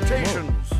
salutations.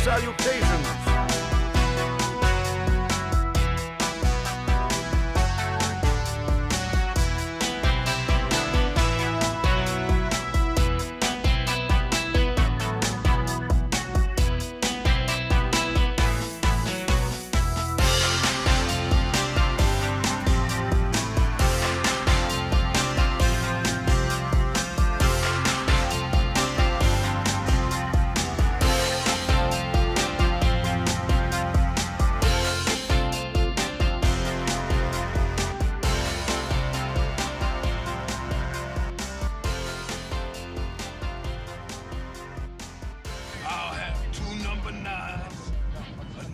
Salutations.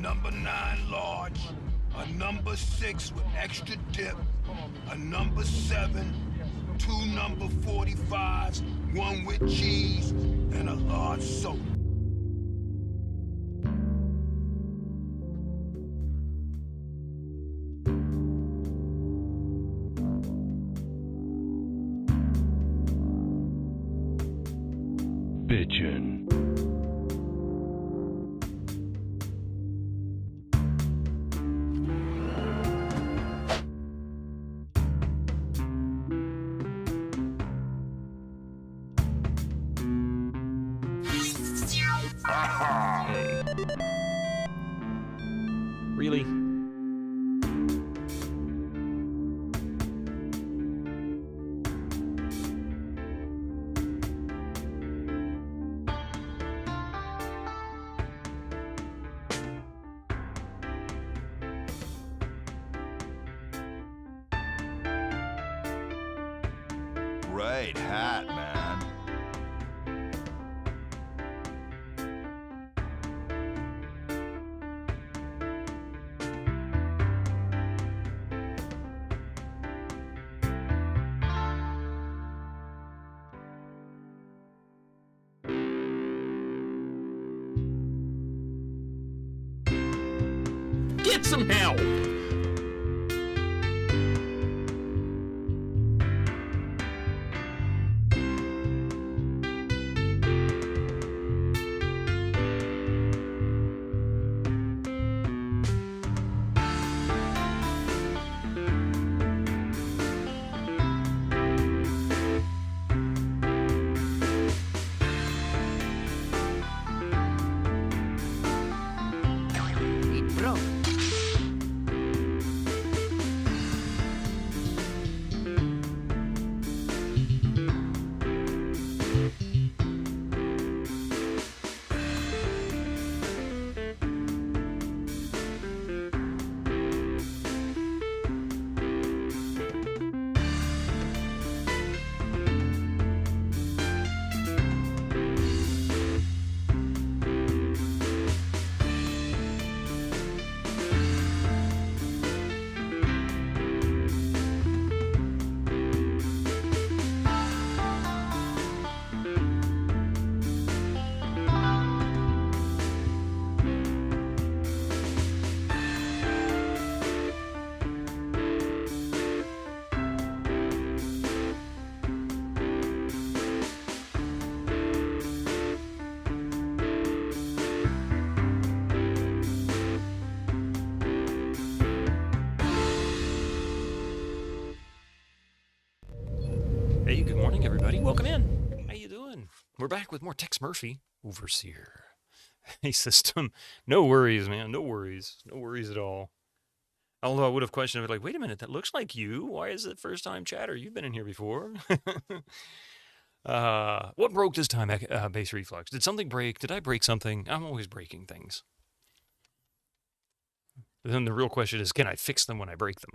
Number 9 large, a number 6 with extra dip, a number 7, 2 number 45s, 1 with cheese, and a large soda. Bitchin'. Really? Great hat, man. Get some help! welcome in. How you doing? We're back with more Tex Murphy, Overseer. Hey, system. No worries, man. No worries. No worries at all. Although I would have questioned it, like, wait a minute, that looks like you. Why is it first time chatter? You've been in here before. What broke this time, base reflux? Did something break? Did I break something? I'm always breaking things. But then the real question is, can I fix them when I break them?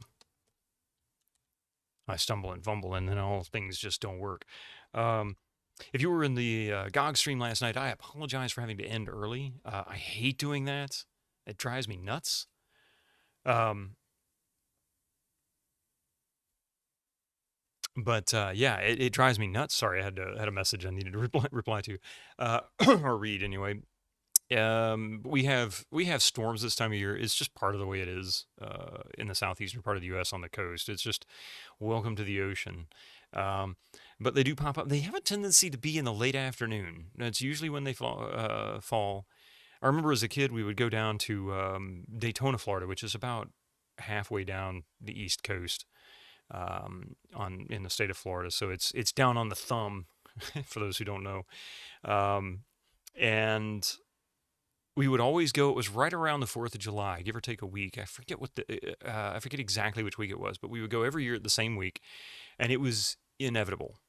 I stumble and fumble, and then all things just don't work. If you were in the GOG stream last night, I apologize for having to end early. I hate doing that. It drives me nuts. But yeah, it drives me nuts. Sorry, I had a message I needed to reply to, or read anyway. We have storms this time of year. It's just part of the way it is in the southeastern part of the U.S. on the coast. It's just welcome to the ocean. But they do pop up. They have a tendency to be in the late afternoon. It's usually when they fall. I remember as a kid we would go down to Daytona, Florida, which is about halfway down the East Coast in the state of Florida. So it's down on the thumb for those who don't know. And we would always go. It was right around the 4th of July, give or take a week. I forget I forget exactly which week it was, but we would go every year at the same week, and it was inevitable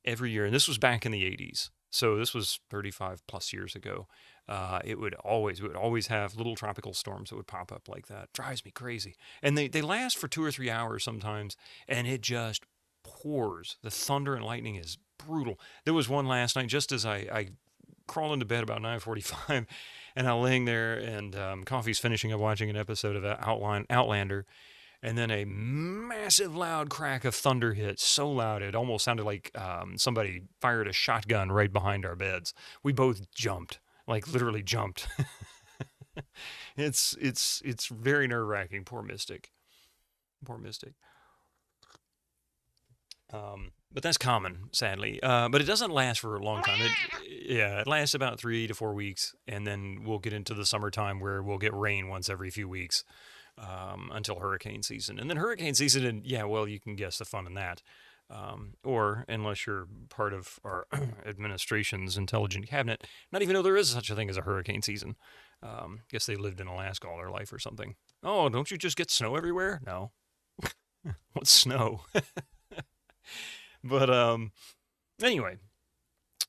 every year. And this was back in the 80s, so this was 35 plus years ago. We would always have little tropical storms that would pop up like that. Drives me crazy, and they last for 2 or 3 hours sometimes, and it just pours. The thunder and lightning is brutal. There was one last night, just as I crawled into bed about 9:45, and I'm laying there, and Coffee's finishing up watching an episode of Outlander, and then a massive loud crack of thunder hit, so loud it almost sounded like somebody fired a shotgun right behind our beds. We both jumped, like literally jumped. It's very nerve-wracking. Poor Mystic. But that's common, sadly. But it doesn't last for a long time. It lasts about 3 to 4 weeks, and then we'll get into the summertime where we'll get rain once every few weeks until hurricane season. And then hurricane season, and you can guess the fun in that. Or, unless you're part of our administration's intelligent cabinet, not even know there is such a thing as a hurricane season. Guess they lived in Alaska all their life or something. Oh, don't you just get snow everywhere? No. What's snow? But anyway,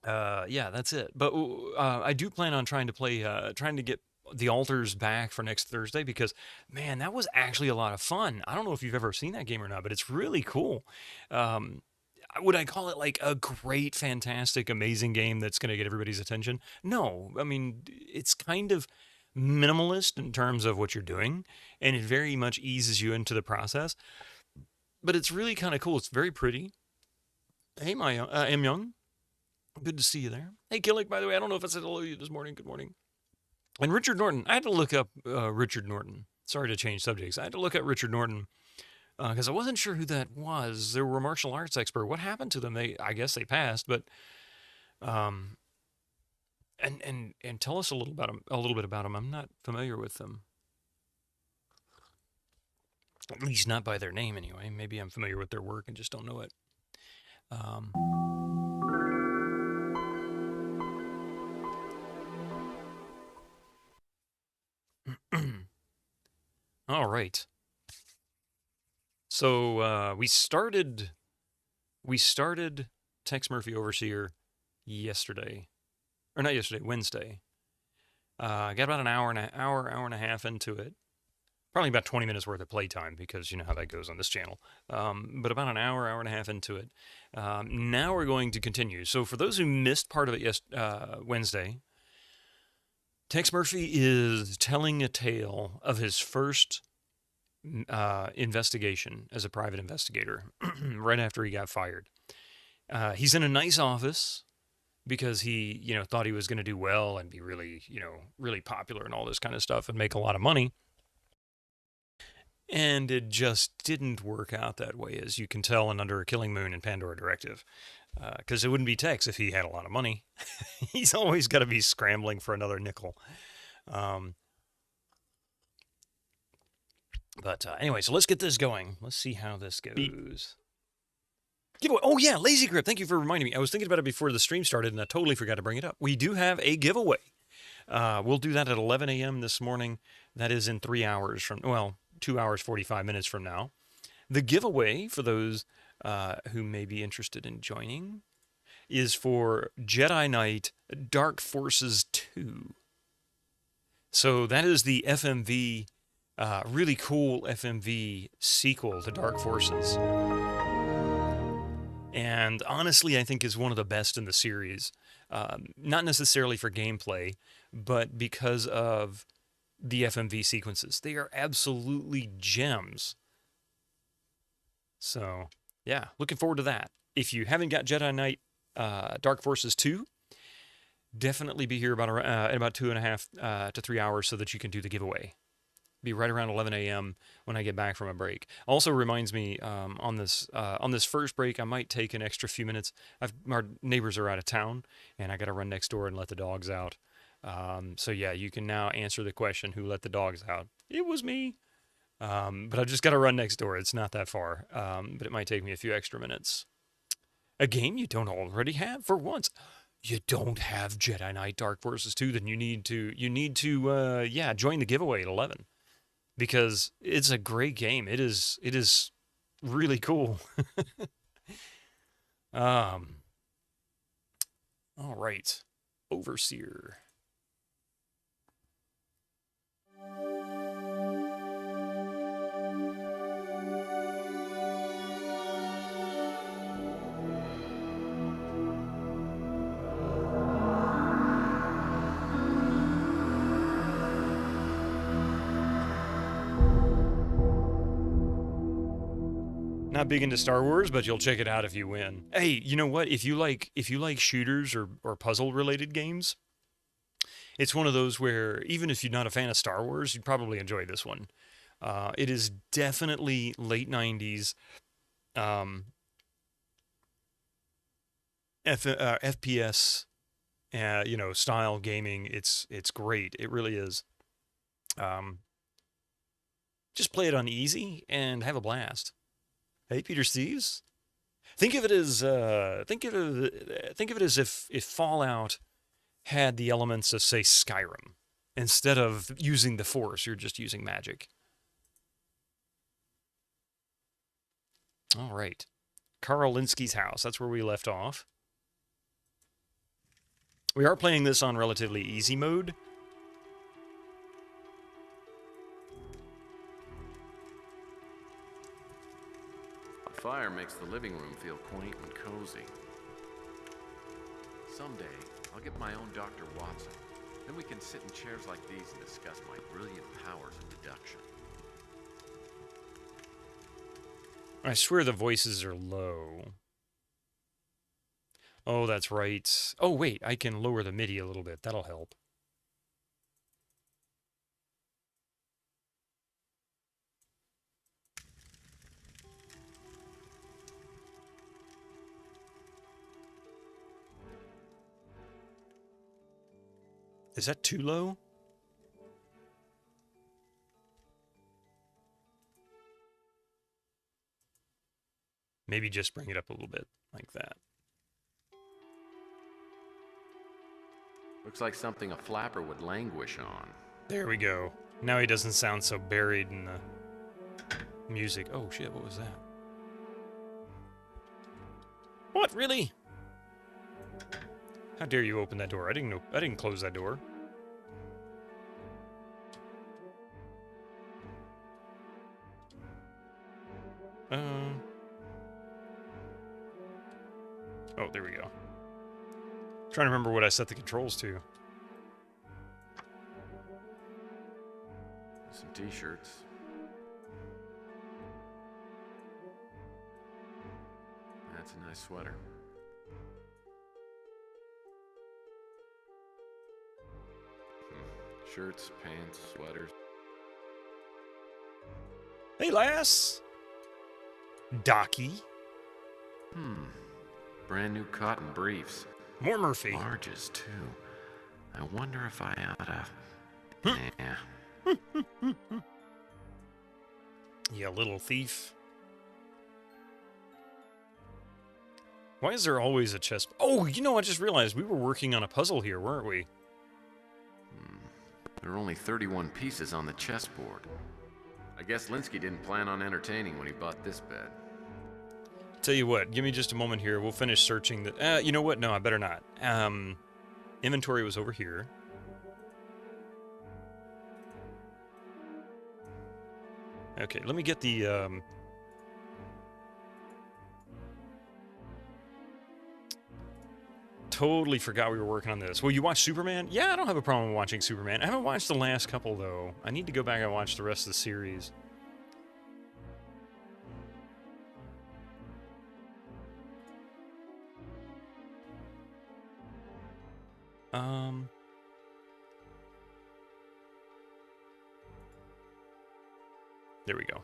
that's it. But I do plan on trying to get the altars back for next Thursday, because man, that was actually a lot of fun. I don't know if you've ever seen that game or not, but it's really cool. Would I call it like a great, fantastic, amazing game that's going to get everybody's attention? No, I mean, it's kind of minimalist in terms of what you're doing, and it very much eases you into the process. But it's really kind of cool. It's very pretty. Hey, M. Young. Good to see you there. Hey, Killick, by the way, I don't know if I said hello to you this morning. Good morning. And Richard Norton. I had to look up Richard Norton. Sorry to change subjects. I had to look at Richard Norton because I wasn't sure who that was. They were a martial arts expert. What happened to them? I guess they passed, but and tell us a little bit about them. I'm not familiar with them. At least not by their name, anyway. Maybe I'm familiar with their work and just don't know it. All right. So we started Tex Murphy Overseer yesterday, or not yesterday, Wednesday. I got about an hour and a half into it. Probably about 20 minutes worth of playtime, because you know how that goes on this channel. But about an hour and a half into it. Now we're going to continue. So for those who missed part of it Wednesday, Tex Murphy is telling a tale of his first investigation as a private investigator right after he got fired. He's in a nice office because he, thought he was going to do well and be really, really popular and all this kind of stuff and make a lot of money. And it just didn't work out that way, as you can tell in Under a Killing Moon and Pandora Directive. Because it wouldn't be Tex if he had a lot of money. He's always got to be scrambling for another nickel. But anyway, so let's get this going. Let's see how this goes. Giveaway. Oh, yeah, Lazy Grip. Thank you for reminding me. I was thinking about it before the stream started, and I totally forgot to bring it up. We do have a giveaway. We'll do that at 11 a.m. this morning. That is in 3 hours from, well, 2 hours, 45 minutes from now. The giveaway, for those who may be interested in joining, is for Jedi Knight Dark Forces 2. So that is the FMV, really cool FMV sequel to Dark Forces. And honestly, I think is one of the best in the series. Not necessarily for gameplay, but because of the FMV sequences. They are absolutely gems. So, yeah, looking forward to that. If you haven't got Jedi Knight Dark Forces 2, definitely be here about in about 2.5 to 3 hours so that you can do the giveaway. Be right around 11 a.m. when I get back from a break. Also reminds me on this first break, I might take an extra few minutes. Our neighbors are out of town, and I got to run next door and let the dogs out. So yeah, you can now answer the question, who let the dogs out? It was me. But I've just got to run next door. It's not that far, but it might take me a few extra minutes. A game you don't already have for once. You don't have Jedi Knight Dark Forces 2, then you need to join the giveaway at 11. Because it's a great game. It is really cool. All right. Overseer. Not big into Star Wars, but you'll check it out if you win. Hey, you know what? If you like shooters or puzzle related games, it's one of those where even if you're not a fan of Star Wars, you'd probably enjoy this one. It is definitely late 90s FPS style gaming. It's great. It really is. Just play it on easy and have a blast. Hey, Peter Steves. Think of it as if Fallout had the elements of, say, Skyrim. Instead of using the Force, you're just using magic. All right. Carl Linsky's house. That's where we left off. We are playing this on relatively easy mode. Fire makes the living room feel quaint and cozy. Someday, I'll get my own Dr. Watson. Then we can sit in chairs like these and discuss my brilliant powers of deduction. I swear the voices are low. Oh, that's right. Oh, wait, I can lower the MIDI a little bit. That'll help. Is that too low? Maybe just bring it up a little bit, like that. Looks like something a flapper would languish on. There we go. Now he doesn't sound so buried in the music. Oh shit, what was that? What, really? How dare you open that door? I didn't close that door. Oh, there we go. Trying to remember what I set the controls to. Some t-shirts. That's a nice sweater. Shirts, pants, sweaters. Hey, lass! Docky. Brand new cotton briefs. More Murphy. Larges, too. I wonder if I oughta... Yeah. You little thief. Why is there always a chest? Oh, you know, I just realized we were working on a puzzle here, weren't we? There are only 31 pieces on the chessboard. I guess Linsky didn't plan on entertaining when he bought this bed. Tell you what, give me just a moment here. We'll finish searching the... you know what? No, I better not. Inventory was over here. Okay, let me get the... Totally forgot we were working on this. Well, you watch Superman? Yeah, I don't have a problem watching Superman. I haven't watched the last couple, though. I need to go back and watch the rest of the series. There we go.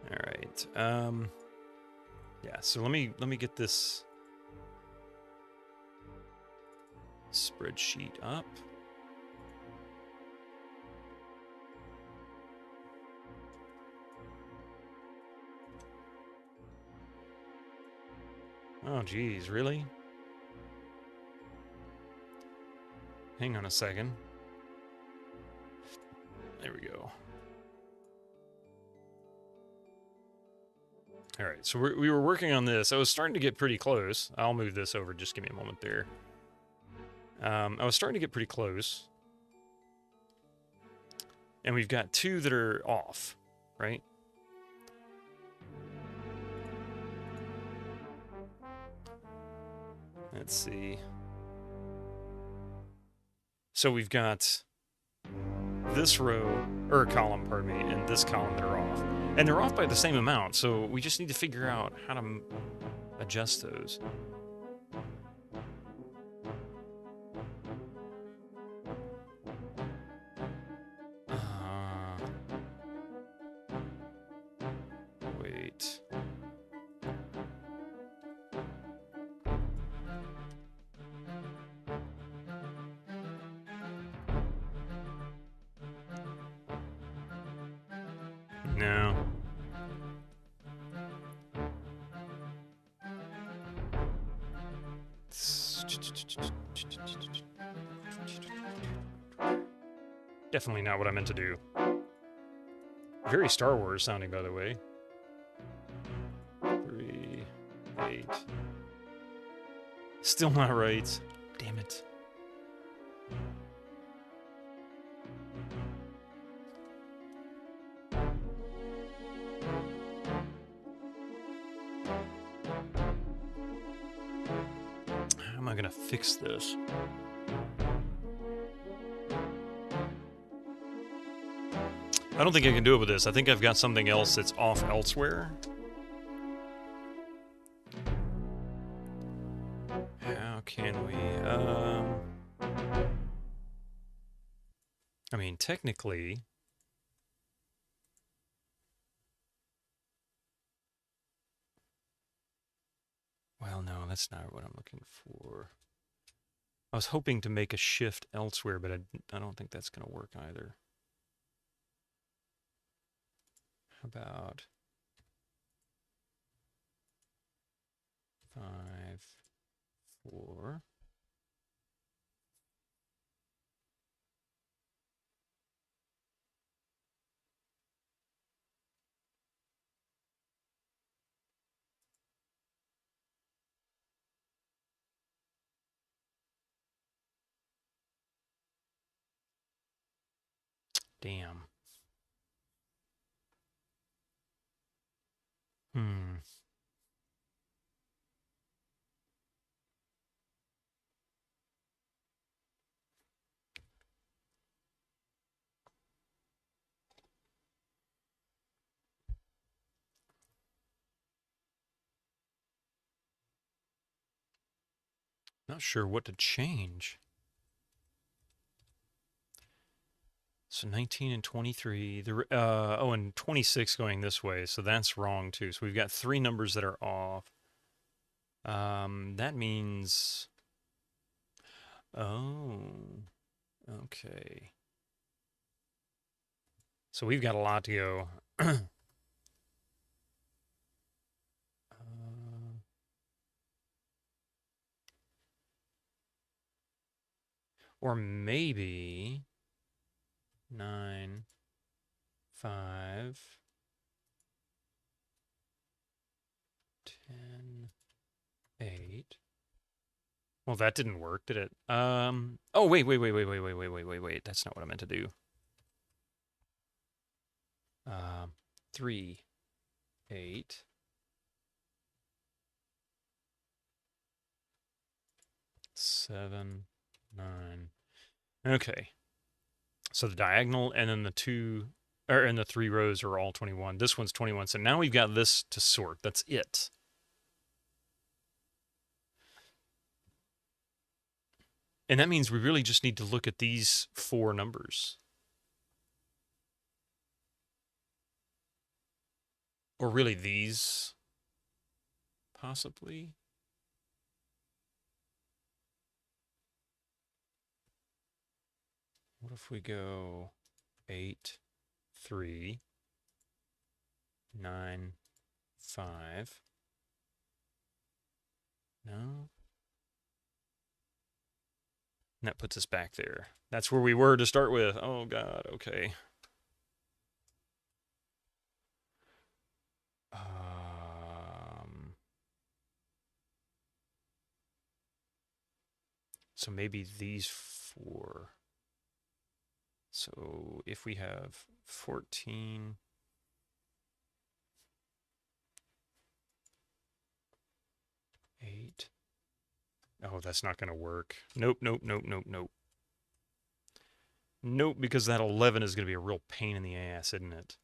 All right. Yeah, so let me get this spreadsheet up. Oh, geez, really? Hang on a second. There we go. All right, so we were working on this. I was starting to get pretty close. I'll move this over. Just give me a moment there. I was starting to get pretty close. And we've got two that are off, right? Let's see. So we've got this row, or column, pardon me, and this column that are off. And they're off by the same amount, so we just need to figure out how to adjust those. Wait. No. Definitely not what I meant to do. Very Star Wars sounding, by the way. 3, 8. Still not right. Damn it. How am I gonna fix this? I don't think I can do it with this. I think I've got something else that's off elsewhere. How can we, I mean, technically... Well, no, that's not what I'm looking for. I was hoping to make a shift elsewhere, but I don't think that's going to work either. How about 5, 4. Damn. Not sure what to change. So 19 and 23. Oh, and 26 going this way. So that's wrong too. So we've got 3 numbers that are off. That means... Oh, okay. So we've got a lot to go. Or maybe 9, 5, 10, 8. Well, that didn't work, did it? Oh, wait. That's not what I meant to do. 3, 8. 7, 9. Okay. So the diagonal and then the 2 and the 3 rows are all 21. This one's 21. So now we've got this to sort. That's it. And that means we really just need to look at these 4 numbers. Or really these, possibly. What if we go 8, 3, 9, 5? No. And that puts us back there. That's where we were to start with. Oh, God. Okay. So maybe these 4. So if we have 14, 8. Oh, that's not going to work. Nope. Nope, because that 11 is going to be a real pain in the ass, isn't it?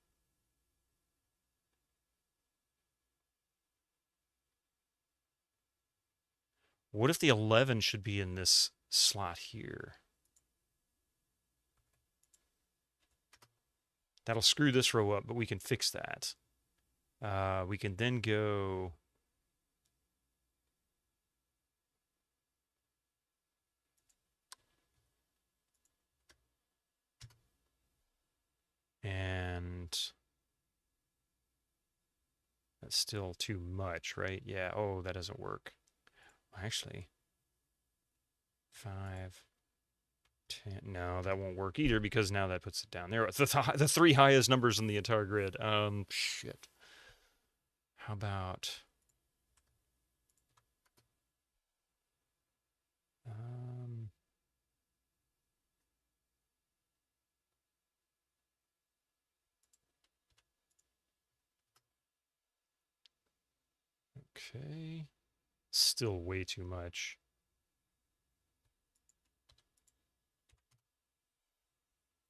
What if the 11 should be in this slot here? That'll screw this row up, but we can fix that. We can then go... And that's still too much, right? Yeah, oh, that doesn't work. Actually, 5, 10. No, that won't work either because now that puts it down there. The 3 highest numbers in the entire grid. Shit. How about... Okay. Still way too much.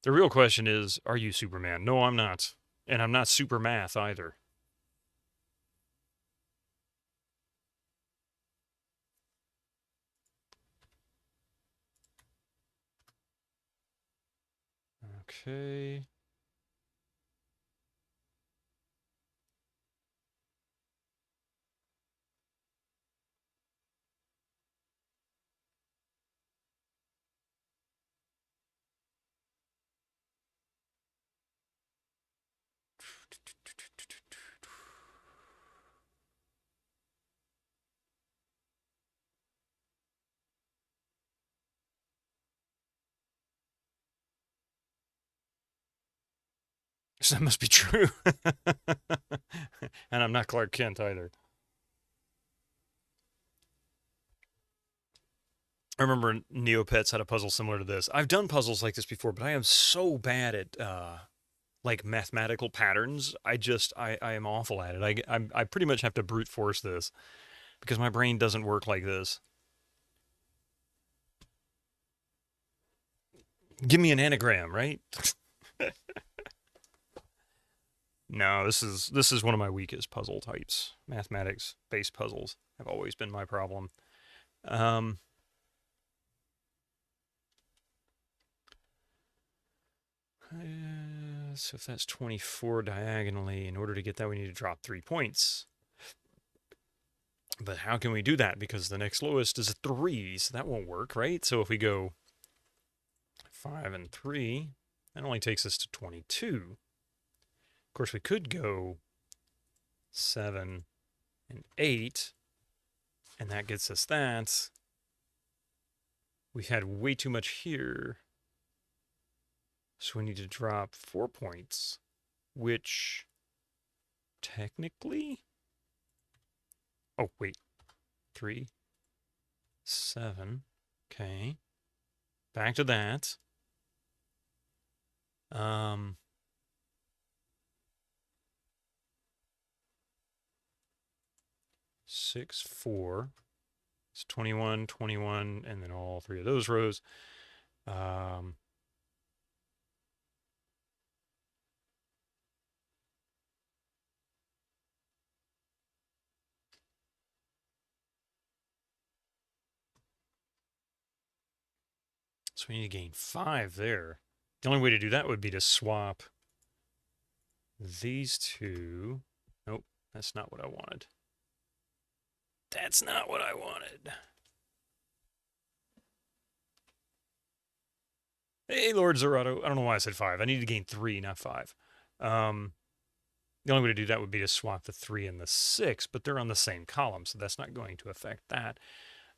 The real question is, are you Superman? No, I'm not. And I'm not super math either. Okay. So that must be true. And I'm not Clark Kent either. I remember Neopets had a puzzle similar to this. I've done puzzles like this before, but I am so bad at like mathematical patterns. I am awful at it. I pretty much have to brute force this because my brain doesn't work like this. Give me an anagram, right? No, this is one of my weakest puzzle types. Mathematics-based puzzles have always been my problem. So if that's 24 diagonally, in order to get that, we need to drop 3 points. But how can we do that? Because the next lowest is a 3, so that won't work, right? So if we go 5 and 3, that only takes us to 22. Of course, we could go 7 and 8, and that gets us that, we've had way too much here. So we need to drop 4 points, which technically... Oh, wait. 3, 7. Okay. Back to that. 6, 4. It's 21, 21, and then all 3 of those rows. So we need to gain 5 there. The only way to do that would be to swap these two. Nope, that's not what I wanted. That's not what I wanted. Hey, Lord Zerato. I don't know why I said 5. I need to gain 3, not 5. The only way to do that would be to swap the 3 and the 6, but they're on the same column, so that's not going to affect that.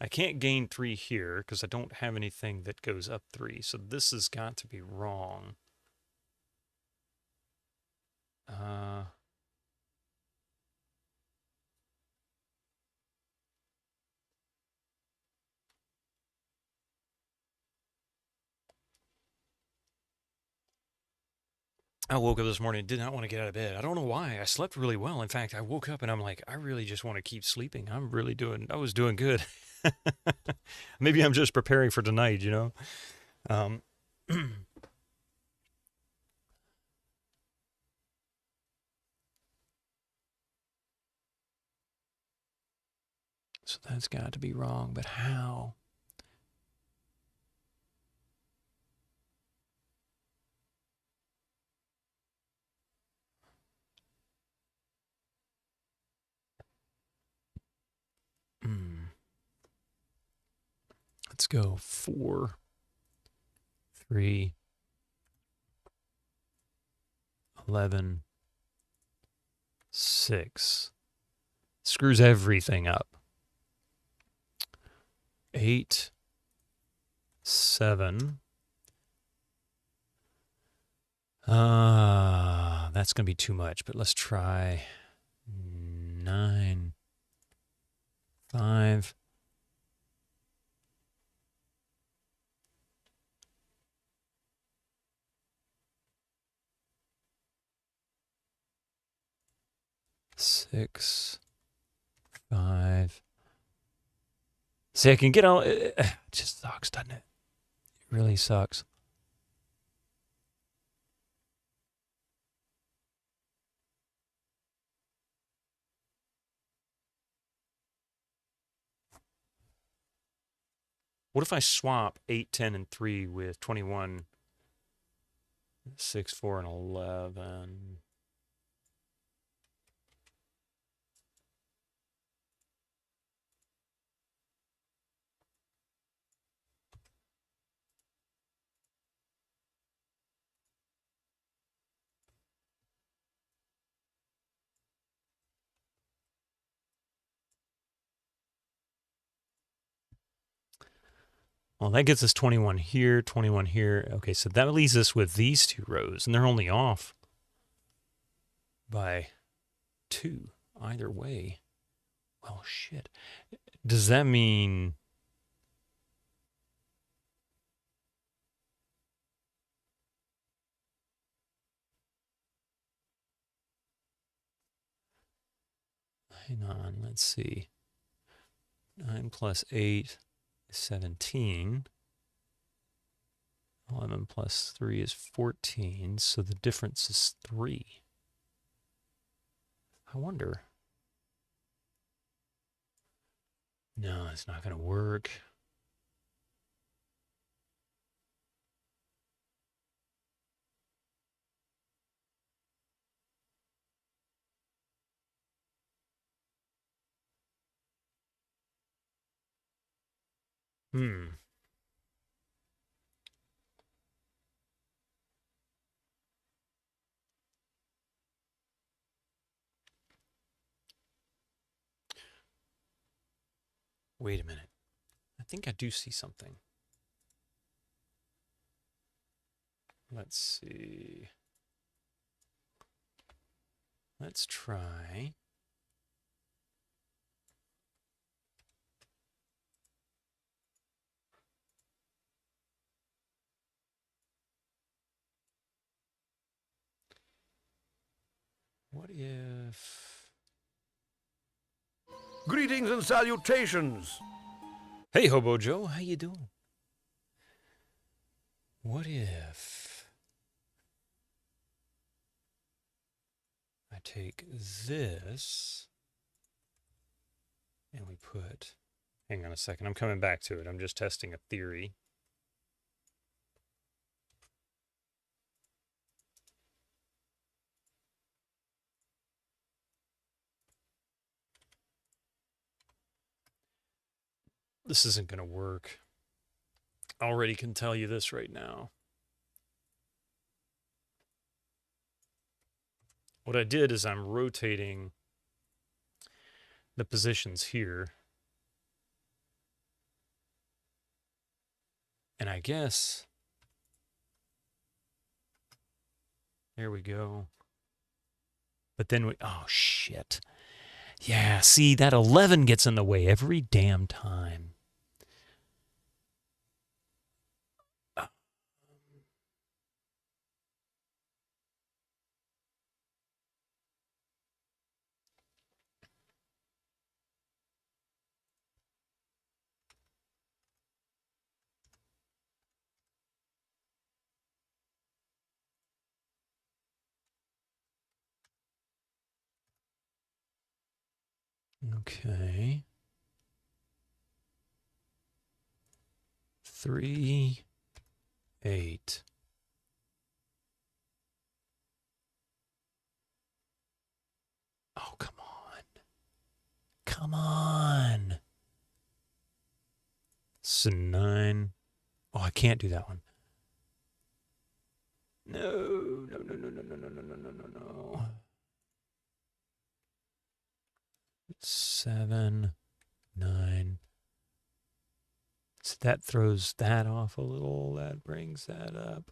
I can't gain 3 here because I don't have anything that goes up 3, so this has got to be wrong. I woke up this morning and did not want to get out of bed. I don't know why. I slept really well. In fact, I woke up and I'm like, I really just want to keep sleeping. I was doing good. Maybe I'm just preparing for tonight, you know? So that's got to be wrong, but how? Let's go 4, 3, 11, 6. Screws everything up. 8, 7. That's going to be too much, but let's try 9, 5. Six, 5. See, I can get all. It just sucks, doesn't it? It really sucks. What if I swap 8, 10, and 3 with 21, 6, 4, and 11? Well, that gets us 21 here, 21 here. Okay, so that leaves us with these 2 rows, and they're only off by 2 either way. Well, shit. Does that mean... Hang on, let's see. 9 plus 8 is 17. 11 plus 3 is 14, so the difference is 3. I wonder. No, it's not going to work. Wait a minute. I think I do see something. Let's see. Let's try. What if... Greetings and salutations. Hey, Hobo Joe, how you doing? What if I take this and we put... Hang on a second, I'm coming back to it. I'm just testing a theory. This isn't going to work. I already can tell you this right now. What I did is I'm rotating the positions here. And I guess... There we go. But then we... Oh, shit. Yeah, see, that 11 gets in the way every damn time. Okay. 3, 8. Oh, come on. Come on. So 9. Oh, I can't do that one. No, no, no, no, no, no, no, no, no, no, no, no. 7, 9. So that throws that off a little. That brings that up.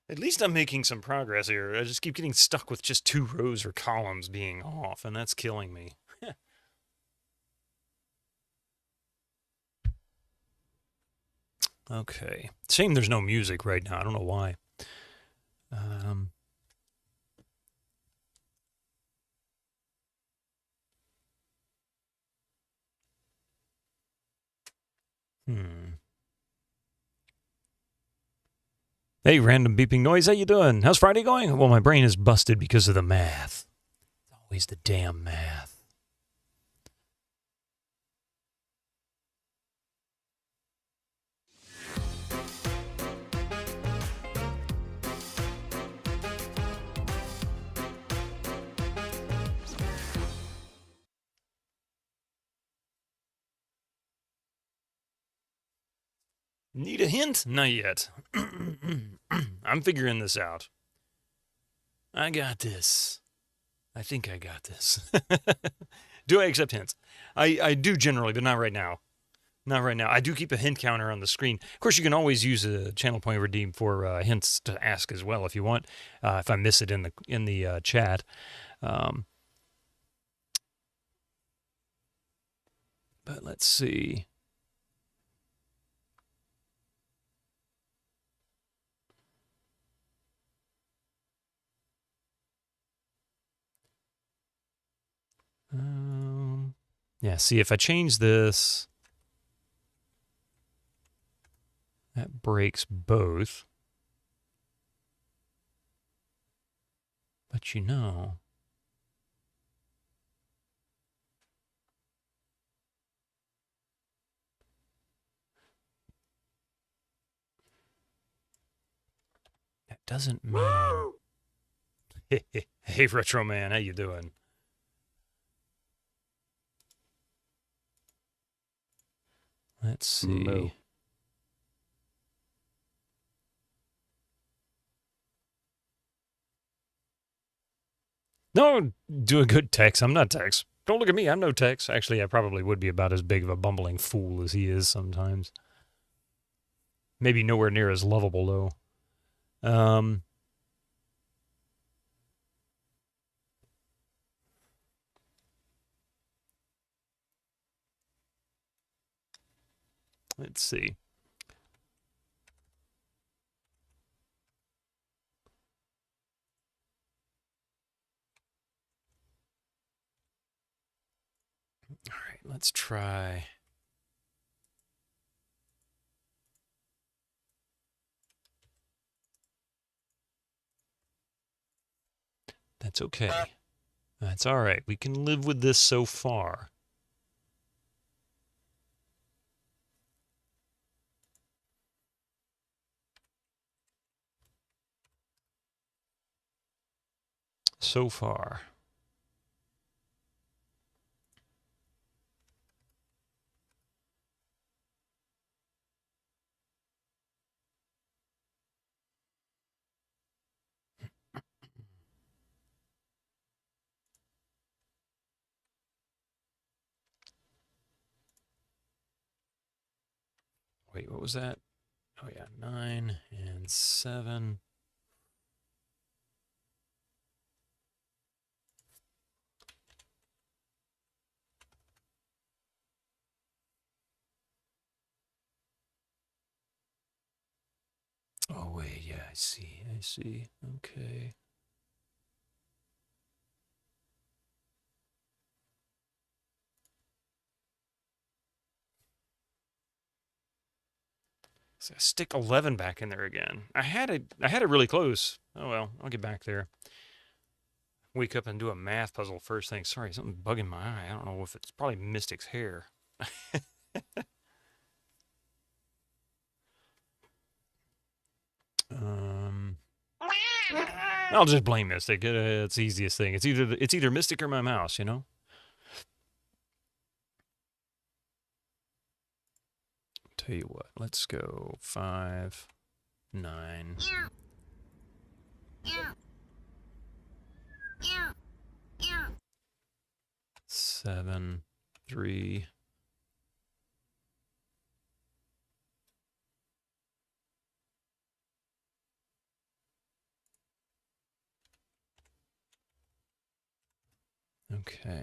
At least I'm making some progress here. I just keep getting stuck with just 2 rows or columns being off, and that's killing me. Okay. Shame there's no music right now. I don't know why. Hey, random beeping noise. How you doing? How's Friday going? Well, my brain is busted because of the math. Always the damn math. Need a hint? Not yet. I'm figuring this out. I got this. I think I got this. Do I accept hints? I do generally, but not right now. Not right now. I do keep a hint counter on the screen. Of course, you can always use a channel point redeem for hints to ask as well if you want. If I miss it in the chat. But let's see. Yeah, see, if I change this, that breaks both. But you know, that doesn't mean... Hey, Retro Man, how you doing? Let's see. Moo. No, do a good Tex. I'm not Tex. Don't look at me. I'm no Tex. Actually, I probably would be about as big of a bumbling fool as he is sometimes. Maybe nowhere near as lovable, though. Let's see. All right, let's try. That's okay. That's all right. We can live with this so far. So far. Wait, what was that? Oh, yeah, 9 and 7. Oh, wait, yeah, I see. I see. Okay. So stick 11 back in there again. I had it really close. Oh, well, I'll get back there. Wake up and do a math puzzle first thing. Sorry, something bugging my eye. I don't know if it's probably Mystic's hair. I'll just blame Mystic. It's the easiest thing. It's either Mystic or my mouse, you know? Tell you what, let's go 5, 9. 7, 3. Okay.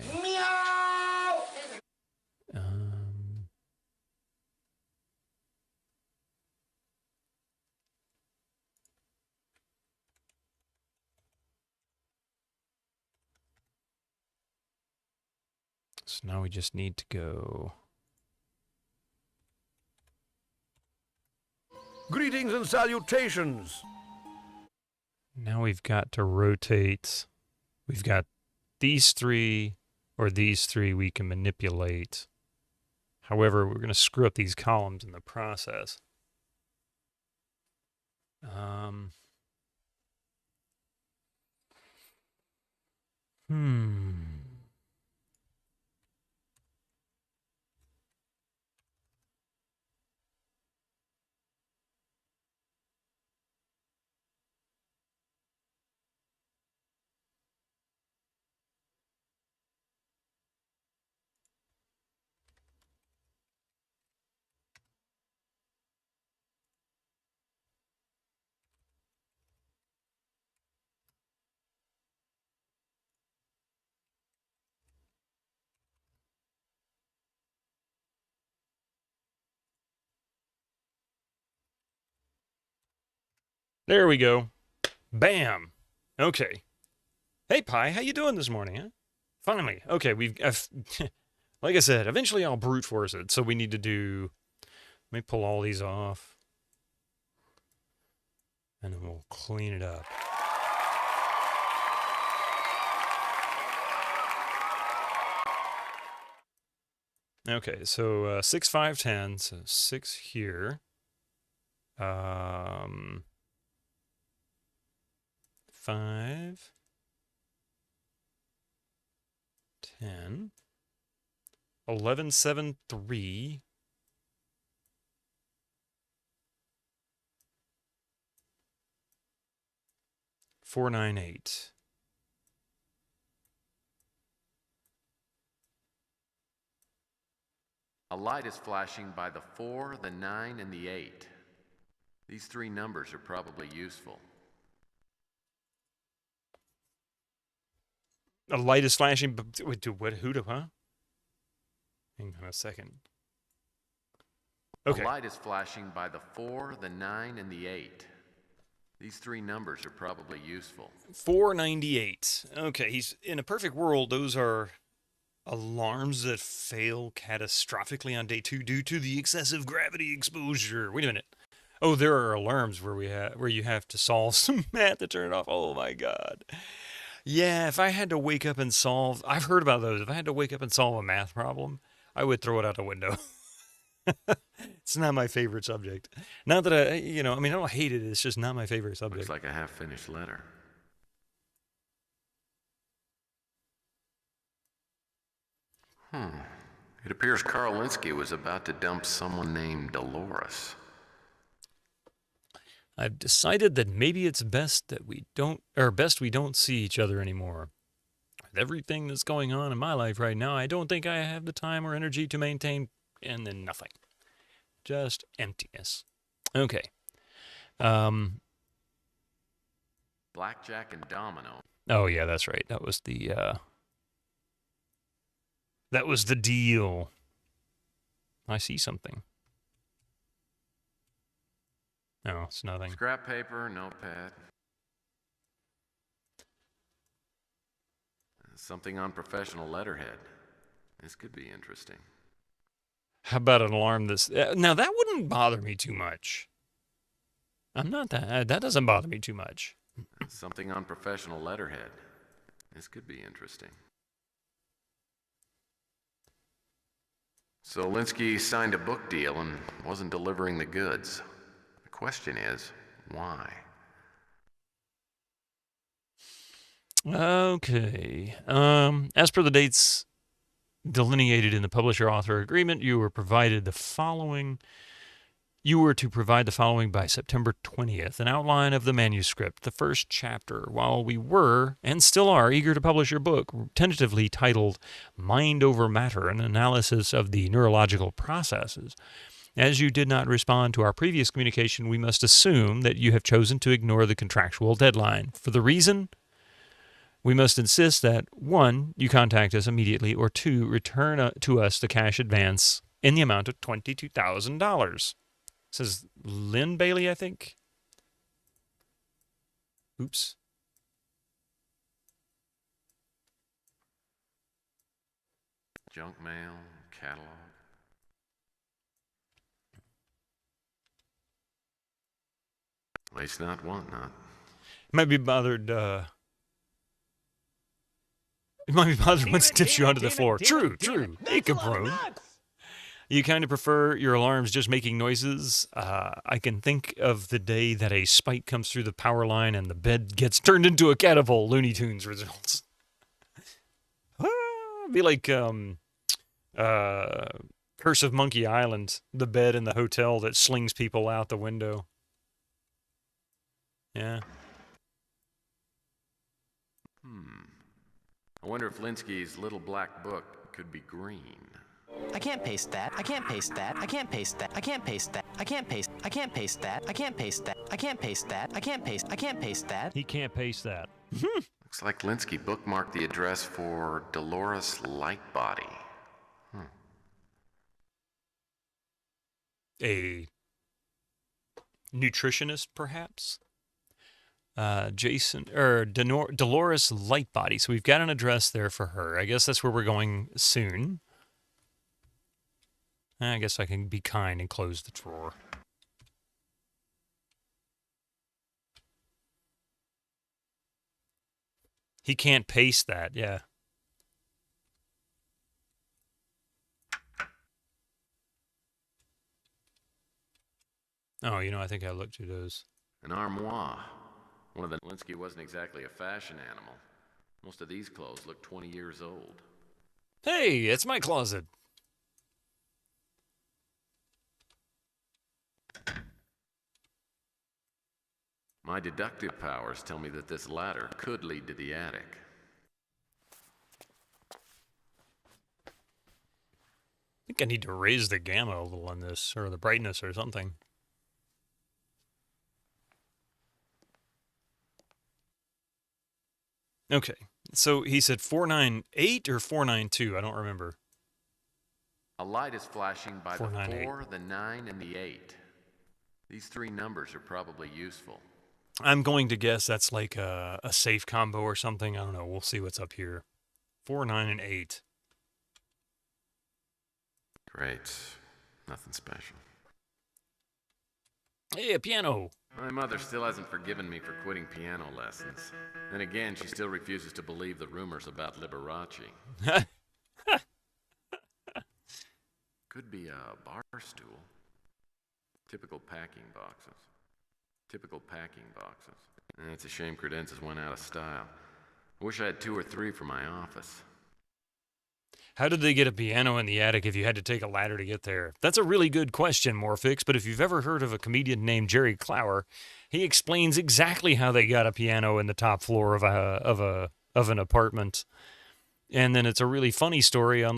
So now we just need to go. Greetings and salutations. Now we've got to rotate. We've got these 3 or these 3 we can manipulate. However, we're going to screw up these columns in the process. There we go. Bam. Okay. Hey, Pi, how you doing this morning, huh? Finally. Okay, like I said, eventually I'll brute force it. So we need to do, let me pull all these off. And then we'll clean it up. Okay, so 6, 5, 10. So 6 here. 5, 10, 11, 7, 3. 4, 9, 8. light is flashing by the 4, the 9, and the 8. These 3 numbers are probably useful. A light is flashing. Wait, what? Who? Huh? Hang on a second. Okay. A light is flashing by the 4, the 9, and the 8. These 3 numbers are probably useful. 498. Okay, he's in a perfect world. Those are alarms that fail catastrophically on day 2 due to the excessive gravity exposure. Wait a minute. Oh, there are alarms where you have to solve some math to turn it off. Oh my God. Yeah, if I had to wake up and solve, I've heard about those. If I had to wake up and solve a math problem, I would throw it out the window. It's not my favorite subject. Not that I don't hate it. It's just not my favorite subject. Looks like a half-finished letter. It appears Carl Linsky was about to dump someone named Dolores. I've decided that maybe it's best that we don't see each other anymore. With everything that's going on in my life right now, I don't think I have the time or energy to maintain, and then nothing. Just emptiness. Okay. Blackjack and domino. Oh yeah, that's right. That was the deal. I see something. No, it's nothing. Scrap paper, notepad. Something on professional letterhead. This could be interesting. How about an alarm that's... now, that wouldn't bother me too much. That doesn't bother me too much. Something on professional letterhead. This could be interesting. So Linsky signed a book deal and wasn't delivering the goods. The question is, why? Okay. As per the dates delineated in the publisher-author agreement, you were to provide the following by September 20th, an outline of the manuscript, the first chapter, while we were, and still are, eager to publish your book, tentatively titled Mind Over Matter, an analysis of the neurological processes. As you did not respond to our previous communication, we must assume that you have chosen to ignore the contractual deadline. For the reason, we must insist that, 1, you contact us immediately, or 2, return to us the cash advance in the amount of $22,000. Says Lynn Bailey, I think. Oops. Junk mail, catalog. At least not want not. Might be bothered, it might be bothered once it tips you onto the floor. True. Hey, Caprone. You kind of prefer your alarms just making noises? I can think of the day that a spike comes through the power line and the bed gets turned into a catapult. Looney Tunes results. Be like Curse of Monkey Island, the bed in the hotel that slings people out the window. Yeah. I wonder if Linsky's little black book could be green. I can't paste that. I can't paste that. I can't paste that. I can't paste that. I can't paste. I can't paste that. I can't paste that. I can't paste that. I can't paste. I can't paste that. He can't paste that. Looks like Linsky bookmarked the address for Dolores Lightbody. A nutritionist, perhaps? Dolores Lightbody. So we've got an address there for her. I guess that's where we're going soon. I guess I can be kind and close the drawer. He can't paste that, yeah. Oh, I think I looked through those. An armoire. One of the Linsky wasn't exactly a fashion animal. Most of these clothes look 20 years old. Hey, it's my closet. My deductive powers tell me that this ladder could lead to the attic. think I need to raise the gamma a little on this, or the brightness or something. Okay, so he said 498 or 492, I don't remember. A light is flashing by the 498. 4, the 9, and the 8. These 3 numbers are probably useful. I'm going to guess that's like a safe combo or something. I don't know. We'll see what's up here. 4, 9, and 8. Great. Nothing special. Hey, a piano. My mother still hasn't forgiven me for quitting piano lessons. Then again, she still refuses to believe the rumors about Liberace. Could be a bar stool. Typical packing boxes. Typical packing boxes. It's a shame credenzas went out of style. I wish I had 2 or 3 for my office. How did they get a piano in the attic if you had to take a ladder to get there? That's a really good question, Morphix, but if you've ever heard of a comedian named Jerry Clower, he explains exactly how they got a piano in the top floor of an apartment. And then it's a really funny story on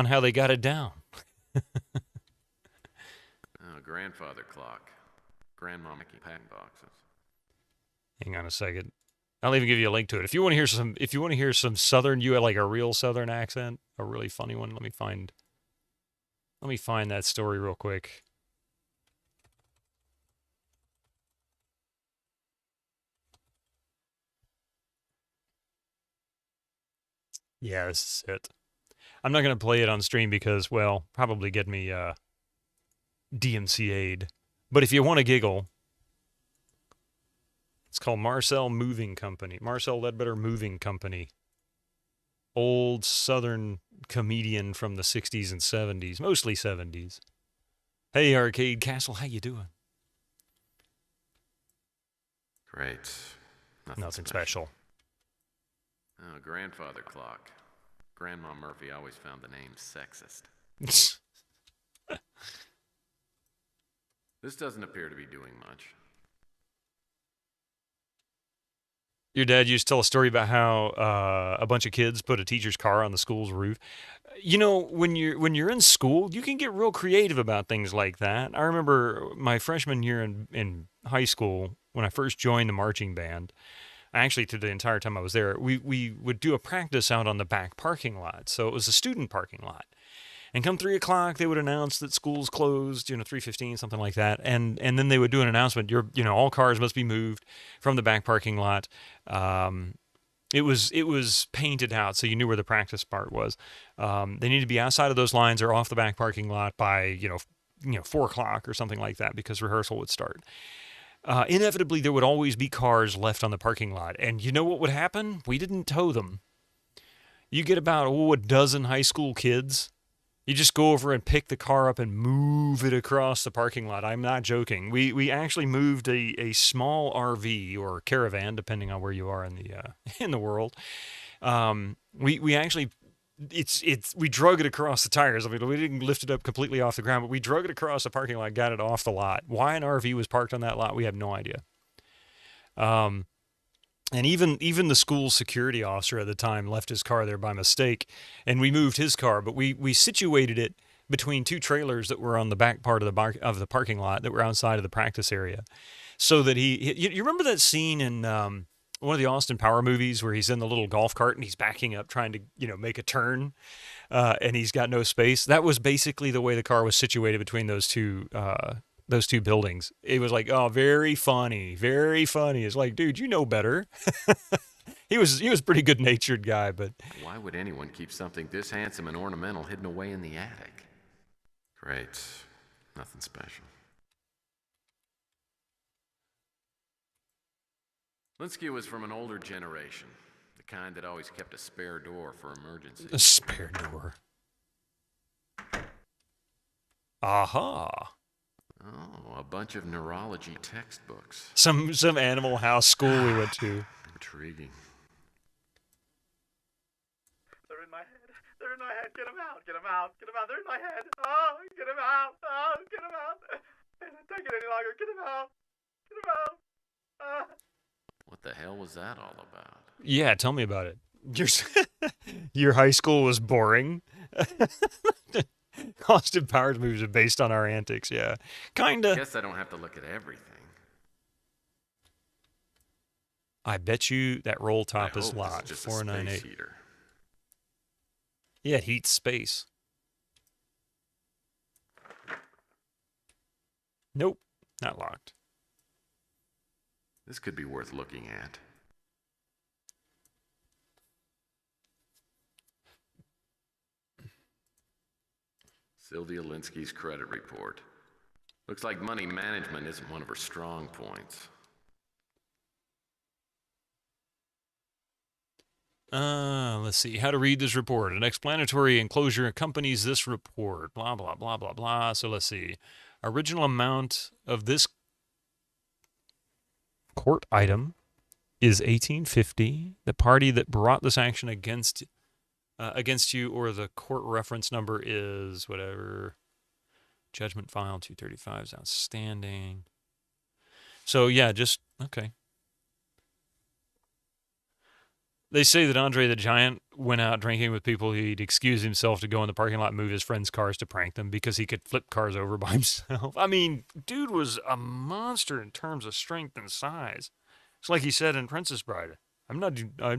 how they got it down. Grandfather clock. Grandma making pack boxes. Hang on a second. I'll even give you a link to it. If you want to hear some southern, you have like a real southern accent, a really funny one. Let me find that story real quick. Yeah, this is it. I'm not going to play it on stream because, well, probably get me DMCA'd. But if you want to giggle, it's called Marcel Moving Company. Marcel Ledbetter Moving Company. Old Southern comedian from the 60s and 70s, mostly 70s. Hey, Arcade Castle, how you doing? Great. Nothing special. Oh, grandfather clock. Grandma Murphy always found the name sexist. This doesn't appear to be doing much. Your dad used to tell a story about how a bunch of kids put a teacher's car on the school's roof. You know, when you're in school, you can get real creative about things like that. I remember my freshman year in high school, when I first joined the marching band, actually to the entire time I was there, we would do a practice out on the back parking lot. So it was a student parking lot. And come 3 o'clock, they would announce that school's closed, 3:15, something like that. And then they would do an announcement, all cars must be moved from the back parking lot. It was painted out, so you knew where the practice part was. They need to be outside of those lines or off the back parking lot by, 4 o'clock or something like that, because rehearsal would start. Inevitably, there would always be cars left on the parking lot. And you know what would happen? We didn't tow them. You get about, a dozen high school kids. You just go over and pick the car up and move it across the parking lot. I'm not joking. We actually moved a small RV or caravan, depending on where you are in the world. We actually we drug it across the tires. I mean, we didn't lift it up completely off the ground, but we drug it across the parking lot, got it off the lot. Why an RV was parked on that lot, we have no idea. And even the school security officer at the time left his car there by mistake, and we moved his car, but we situated it between 2 trailers that were on the back part of the parking lot that were outside of the practice area, so that you remember that scene in one of the Austin Power movies where he's in the little golf cart and he's backing up trying to make a turn, and he's got no space. That was basically the way the car was situated between those two buildings. It was like, oh, very funny, very funny. It's like, dude, you know better. He was a pretty good-natured guy, but why would anyone keep something this handsome and ornamental hidden away in the attic? Great. Nothing special. Linsky was from an older generation, the kind that always kept a spare door for emergencies. A spare door. Aha. Oh, a bunch of neurology textbooks. Some Animal House school we went to. Intriguing. They're in my head. They're in my head. Get them out. Get them out. Get them out. They're in my head. Oh, get them out. Oh, get them out. I can't take it any longer. Get them out. Get them out. What the hell was that all about? Yeah, tell me about it. Your high school was boring. Austin Powers movies are based on our antics, yeah. Kinda. Guess I don't have to look at everything. I bet you that roll top I is hope locked. this is just a 498. space heater. Yeah, it heats space. Nope, not locked. This could be worth looking at. Sylvia Linsky's credit report. Looks like money management isn't one of her strong points. Let's see. How to read this report. An explanatory enclosure accompanies this report. Blah, blah, blah, blah, blah. So let's see. Original amount of this court item is $18.50. The party that brought this action against you, or the court reference number is whatever. Judgment file 235 is outstanding. So yeah, just okay. They say that Andre the Giant went out drinking with people. He'd excuse himself to go in the parking lot and move his friends' cars to prank them because he could flip cars over by himself. I mean, dude was a monster in terms of strength and size. It's like he said in Princess Bride, I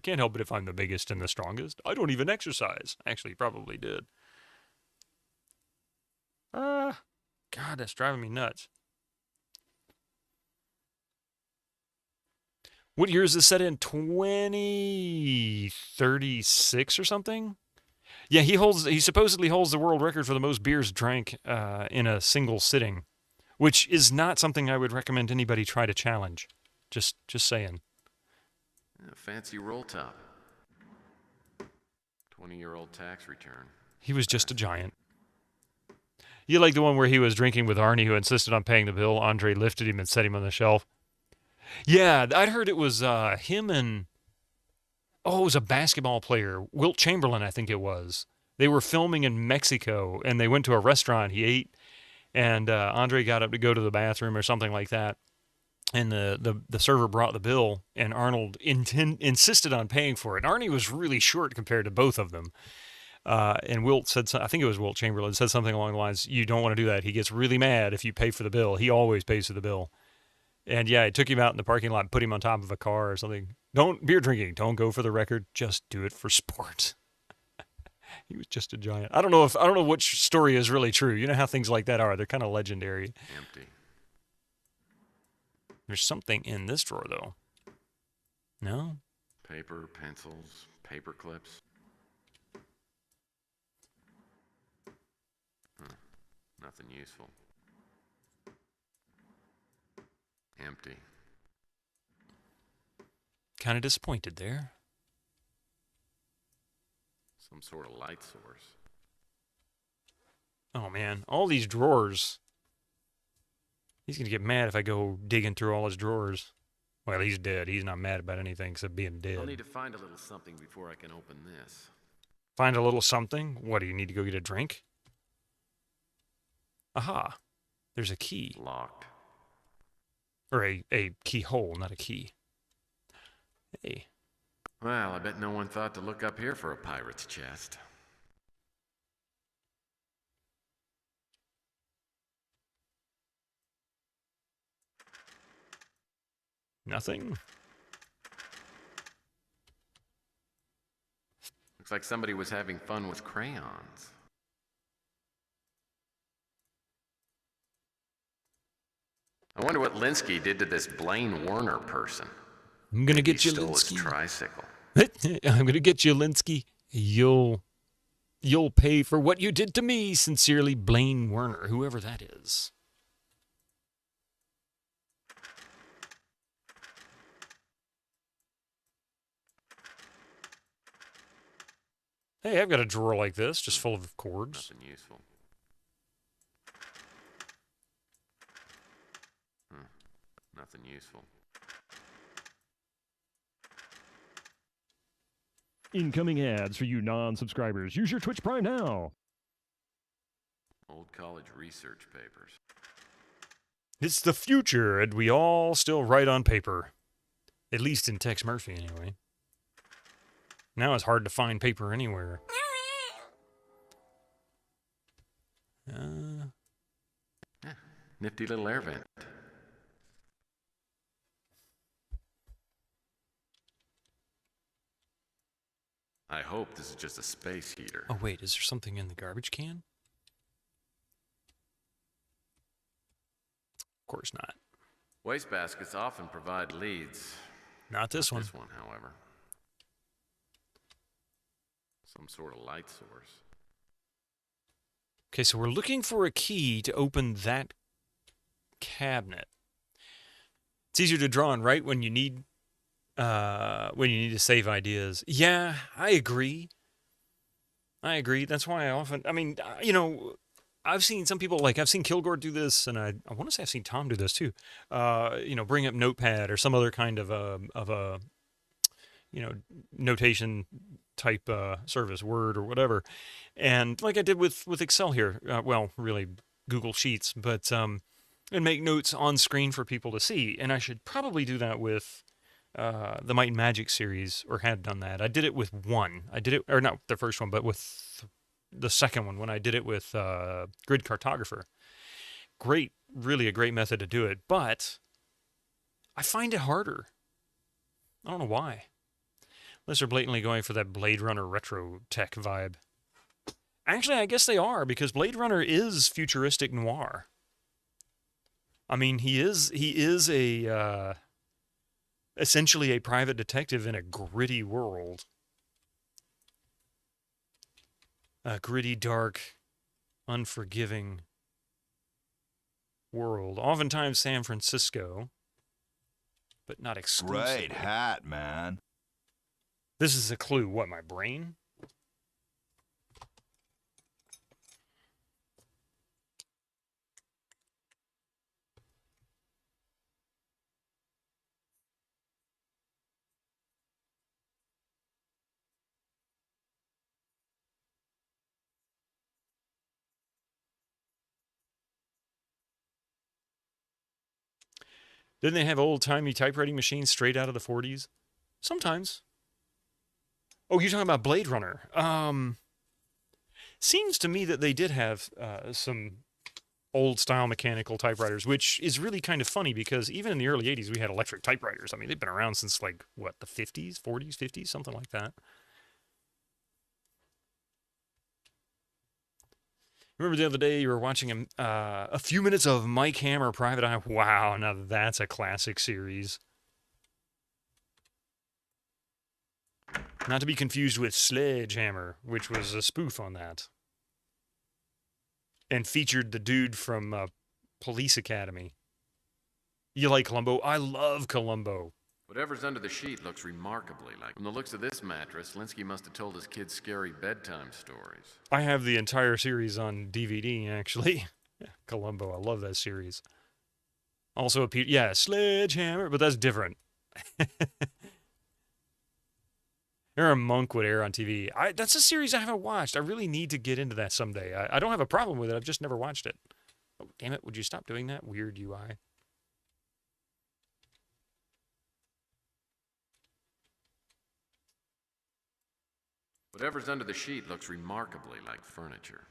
can't help it if I'm the biggest and the strongest. I don't even exercise. Actually, he probably did. God, that's driving me nuts. What year is this set in? 2036 or something? Yeah, he supposedly holds the world record for the most beers drank in a single sitting, which is not something I would recommend anybody try to challenge. Just saying. A fancy roll top. 20-year-old tax return. He was just a giant. You like the one where he was drinking with Arnie, who insisted on paying the bill. Andre lifted him and set him on the shelf. Yeah, I'd heard it was him and... Oh, it was a basketball player. Wilt Chamberlain, I think it was. They were filming in Mexico, and they went to a restaurant. He ate, and Andre got up to go to the bathroom or something like that. And the server brought the bill, and Arnold insisted on paying for it. Arnie was really short compared to both of them. And Wilt said, I think it was Wilt Chamberlain, said something along the lines, you don't want to do that. He gets really mad if you pay for the bill. He always pays for the bill. And yeah, it took him out in the parking lot and put him on top of a car or something. Beer drinking, don't go for the record, just do it for sport. He was just a giant. I don't know which story is really true. You know how things like that are. They're kind of legendary. Empty. There's something in this drawer, though. No? Paper, pencils, paper clips. Nothing useful. Empty. Kind of disappointed there. Some sort of light source. Oh, man. All these drawers. He's going to get mad if I go digging through all his drawers. Well, he's dead. He's not mad about anything except being dead. I'll need to find a little something before I can open this. Find a little something? What, do you need to go get a drink? Aha. There's a key. Locked. Or a keyhole, not a key. Hey. Well, I bet no one thought to look up here for a pirate's chest. Nothing? Looks like somebody was having fun with crayons. I wonder what Linsky did to this Blaine Warner person. I'm gonna get you, Stole his Linsky. tricycle. I'm gonna get you, Linsky. You'll pay for what you did to me. Sincerely, Blaine Warner, whoever that is. Hey, I've got a drawer like this, just full of cords. Nothing useful. Nothing useful. Incoming ads for you non-subscribers. Use your Twitch Prime now. Old college research papers. It's the future, and we all still write on paper. At least in Tex Murphy, anyway. Now it's hard to find paper anywhere. Yeah, nifty little air vent. I hope this is just a space heater. Oh, wait, is there something in the garbage can? Of course not. Wastebaskets often provide leads. Not this one. This one, however. Some sort of light source. Okay, so we're looking for a key to open that cabinet. It's easier to draw on right when you need to save ideas. Yeah, I agree. That's why I often, I've seen some people, like I've seen Kilgore do this, and I want to say I've seen Tom do this too. Bring up Notepad or some other kind of a notation type service, Word or whatever. And like I did with Excel here, really Google Sheets, but and make notes on screen for people to see. And I should probably do that with the Might and Magic series, or had done that. I did it with one. Or not the first one, but with the second one when I did it with Grid Cartographer. Great, really a great method to do it, but I find it harder. I don't know why. Unless they're blatantly going for that Blade Runner retro tech vibe. Actually, I guess they are, because Blade Runner is futuristic noir. I mean, he is a essentially a private detective in a gritty world. A gritty, dark, unforgiving world. Oftentimes San Francisco, but not exclusively. Great hat, man. This is a clue. What, my brain? Didn't they have old-timey typewriting machines straight out of the 40s? Sometimes. Oh, you're talking about Blade Runner. Seems to me that they did have some old-style mechanical typewriters, which is really kind of funny because even in the early 80s, we had electric typewriters. I mean, they've been around since, like, what, the 50s, 40s, 50s, something like that. Remember the other day you were watching a few minutes of Mike Hammer Private Eye? Wow, now that's a classic series. Not to be confused with Sledgehammer, which was a spoof on that. And featured the dude from Police Academy. You like Columbo? I love Columbo. Whatever's under the sheet looks remarkably like. From the looks of this mattress, Linsky must have told his kids scary bedtime stories. I have the entire series on DVD, actually. Columbo, I love that series. Also, Sledgehammer, but that's different. Or a Monk would air on TV. That's a series I haven't watched. I really need to get into that someday. I don't have a problem with it. I've just never watched it. Oh, damn it. Would you stop doing that? Weird UI. Whatever's under the sheet looks remarkably like furniture.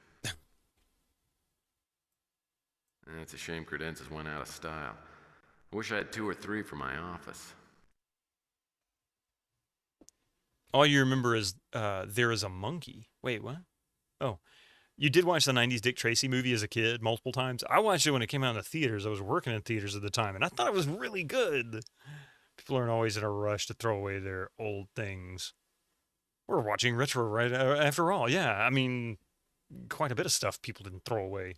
It's a shame credenzas went out of style. I wish I had 2 or 3 for my office. All you remember is There Is a Monkey. Wait, what? Oh, you did watch the 90s Dick Tracy movie as a kid multiple times? I watched it when it came out in the theaters. I was working in theaters at the time, and I thought it was really good. People aren't always in a rush to throw away their old things. We're watching retro right after all. Yeah, I mean, quite a bit of stuff people didn't throw away.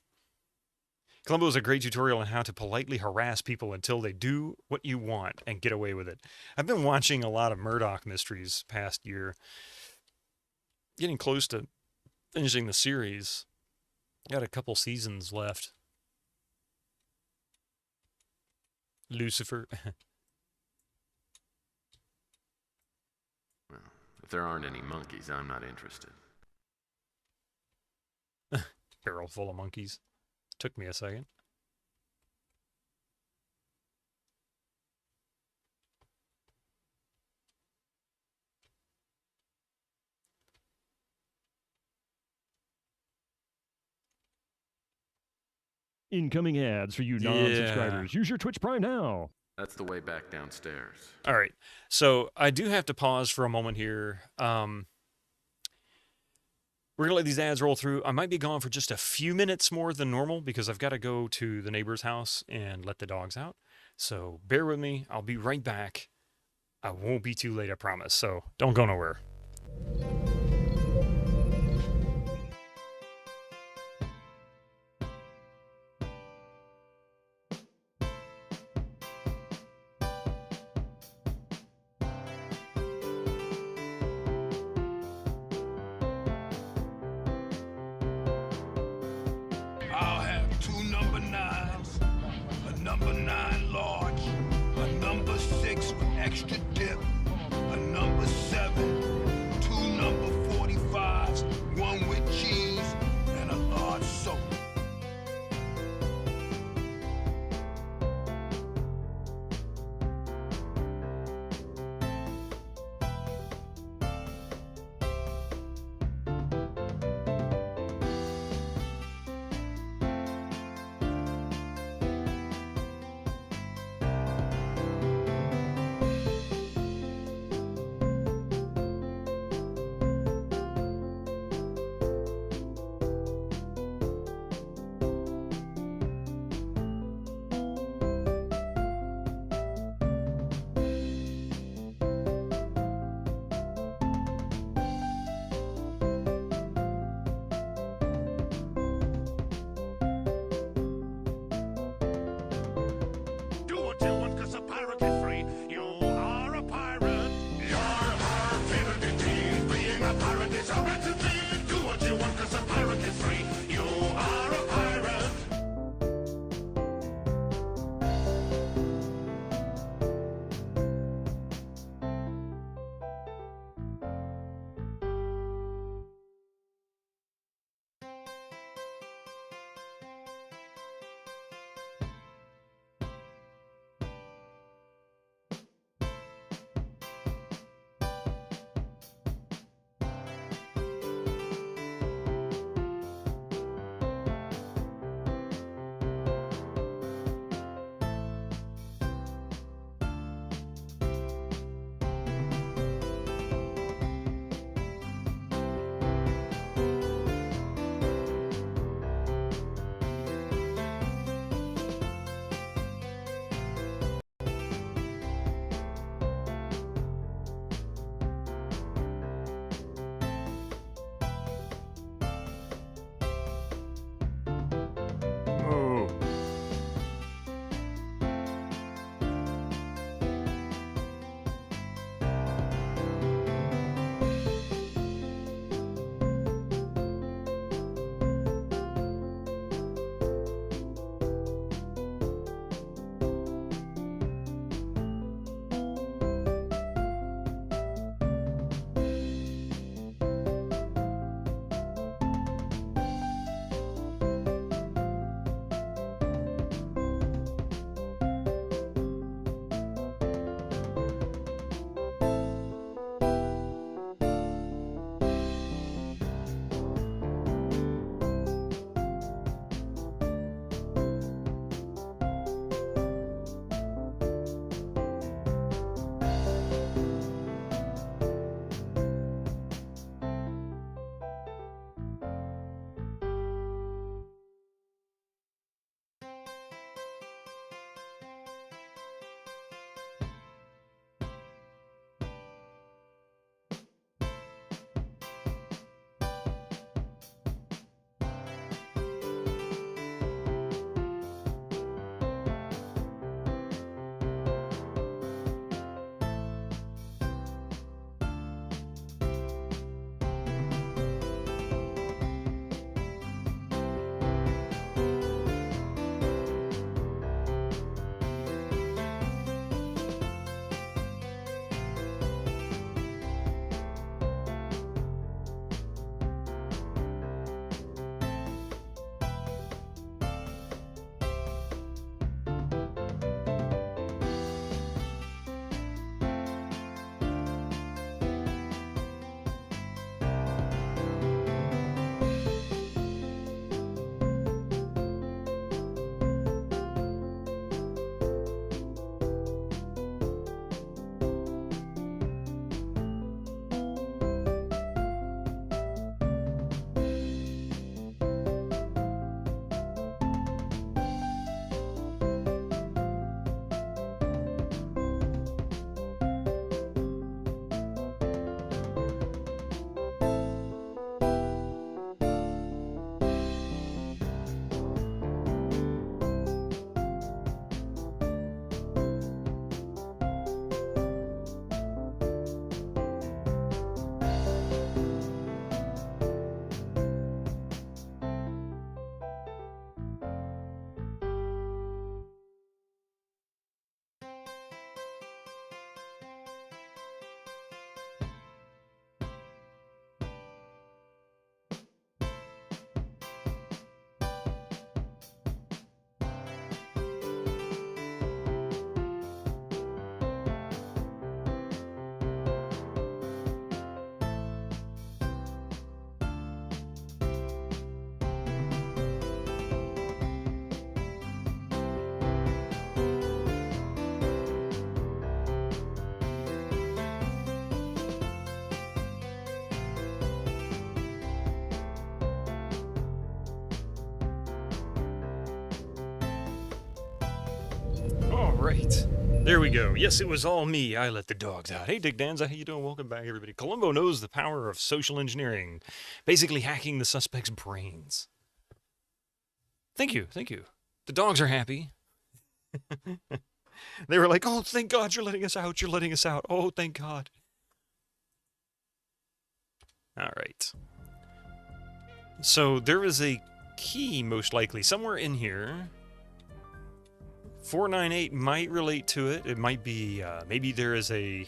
Columbo is a great tutorial on how to politely harass people until they do what you want and get away with it. I've been watching a lot of Murdoch mysteries past year. Getting close to finishing the series. Got a couple seasons left. Lucifer. Well, if there aren't any monkeys, I'm not interested. Barrel full of monkeys. Took me a second. Incoming ads for you Yeah. non-subscribers. Use your Twitch Prime now. That's the way back downstairs. All right. So I do have to pause for a moment here. We're going to let these ads roll through. I might be gone for just a few minutes more than normal because I've got to go to the neighbor's house and let the dogs out. So bear with me. I'll be right back. I won't be too late, I promise. So don't go nowhere. I'll have 2 number 9s, a number 9 large, a number 6 with extra dip, a number 7, 2 number right. There we go. Yes, it was all me. I let the dogs out. Hey, Dick Danza, how you doing? Welcome back, everybody. Columbo knows the power of social engineering. Basically hacking the suspect's brains. Thank you. Thank you. The dogs are happy. They were like, oh, thank God you're letting us out. You're letting us out. Oh, thank God. All right. So there is a key, most likely, somewhere in here. 498 might relate to it. It might be, maybe there is a...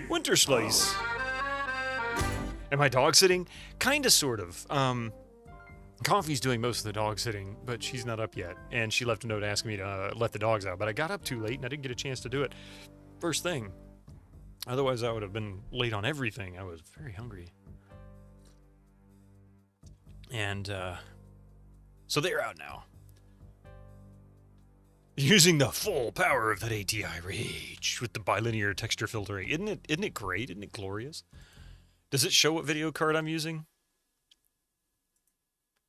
Winter Slice. Am I dog sitting? Kinda, sort of. Coffee's doing most of the dog sitting, but she's not up yet. And she left a note asking me to let the dogs out. But I got up too late and I didn't get a chance to do it first thing. Otherwise, I would have been late on everything. I was very hungry. And, so they're out now. Using the full power of that ATI Rage with the bilinear texture filtering. Isn't it great? Isn't it glorious? Does it show what video card I'm using?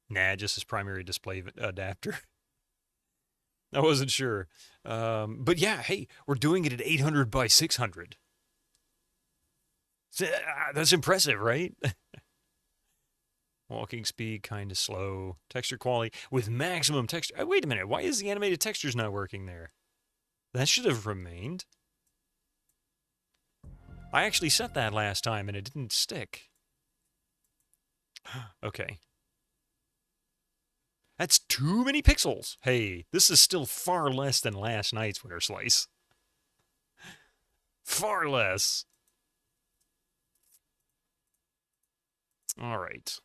Nah, just as primary display adapter. I wasn't sure. But yeah, hey, we're doing it at 800 by 600. That's impressive, right? Walking speed, kind of slow. Texture quality with maximum texture. Wait a minute. Why is the animated textures not working there? That should have remained. I actually set that last time and it didn't stick. Okay. That's too many pixels. Hey, this is still far less than last night's Winter Slice. Far less. All right.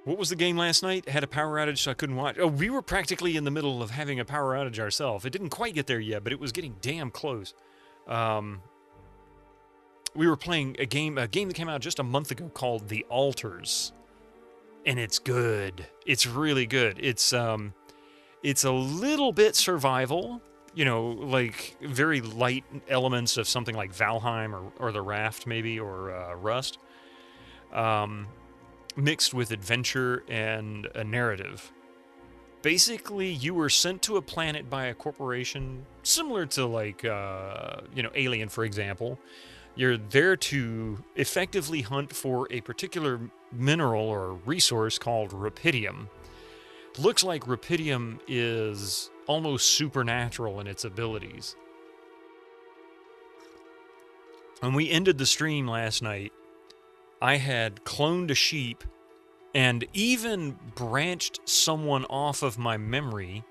What was the game last night? It had a power outage, so I couldn't watch. Oh, we were practically in the middle of having a power outage ourselves. It didn't quite get there yet, but it was getting damn close. We were playing a game that came out just a month ago called The Altars. And it's good. It's really good. It's a little bit survival, you know, like very light elements of something like Valheim or The Raft maybe, or Rust. Mixed with adventure and a narrative. Basically, you were sent to a planet by a corporation, similar to like, Alien, for example. You're there to effectively hunt for a particular mineral or resource called rupidium. Looks like rupidium is almost supernatural in its abilities. When we ended the stream last night, I had cloned a sheep and even branched someone off of my memory,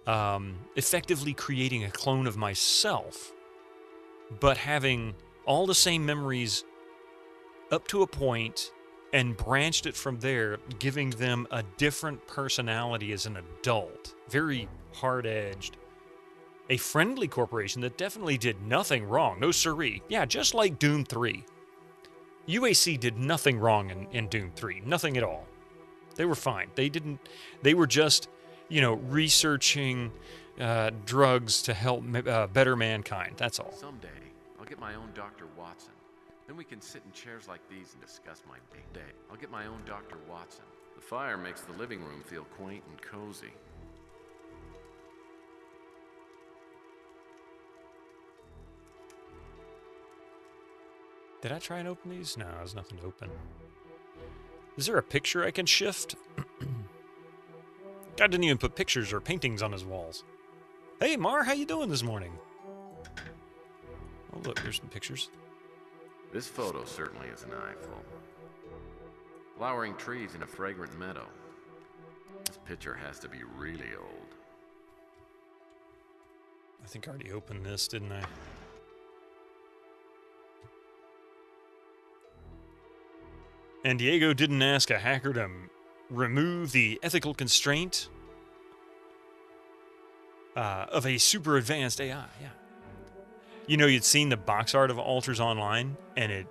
effectively creating a clone of myself, but having all the same memories up to a point and branched it from there, giving them a different personality as an adult. Very hard-edged. A friendly corporation that definitely did nothing wrong. No siree. Yeah, just like Doom 3. UAC did nothing wrong in Doom 3. Nothing at all. They were fine. They were just, researching drugs to help better mankind. That's all. Someday, I'll get my own Dr. Watson. Then we can sit in chairs like these and discuss my day. I'll get my own Dr. Watson. The fire makes the living room feel quaint and cozy. Did I try and open these? No, there's nothing to open. Is there a picture I can shift? God didn't even put pictures or paintings on his walls. Hey, Mar, how you doing this morning? Oh, look, there's some pictures. This photo certainly is an eyeful. Flowering trees in a fragrant meadow. This picture has to be really old. I think I already opened this, didn't I? And Diego didn't ask a hacker to remove the ethical constraint of a super advanced AI, yeah. You'd seen the box art of Altars online, and it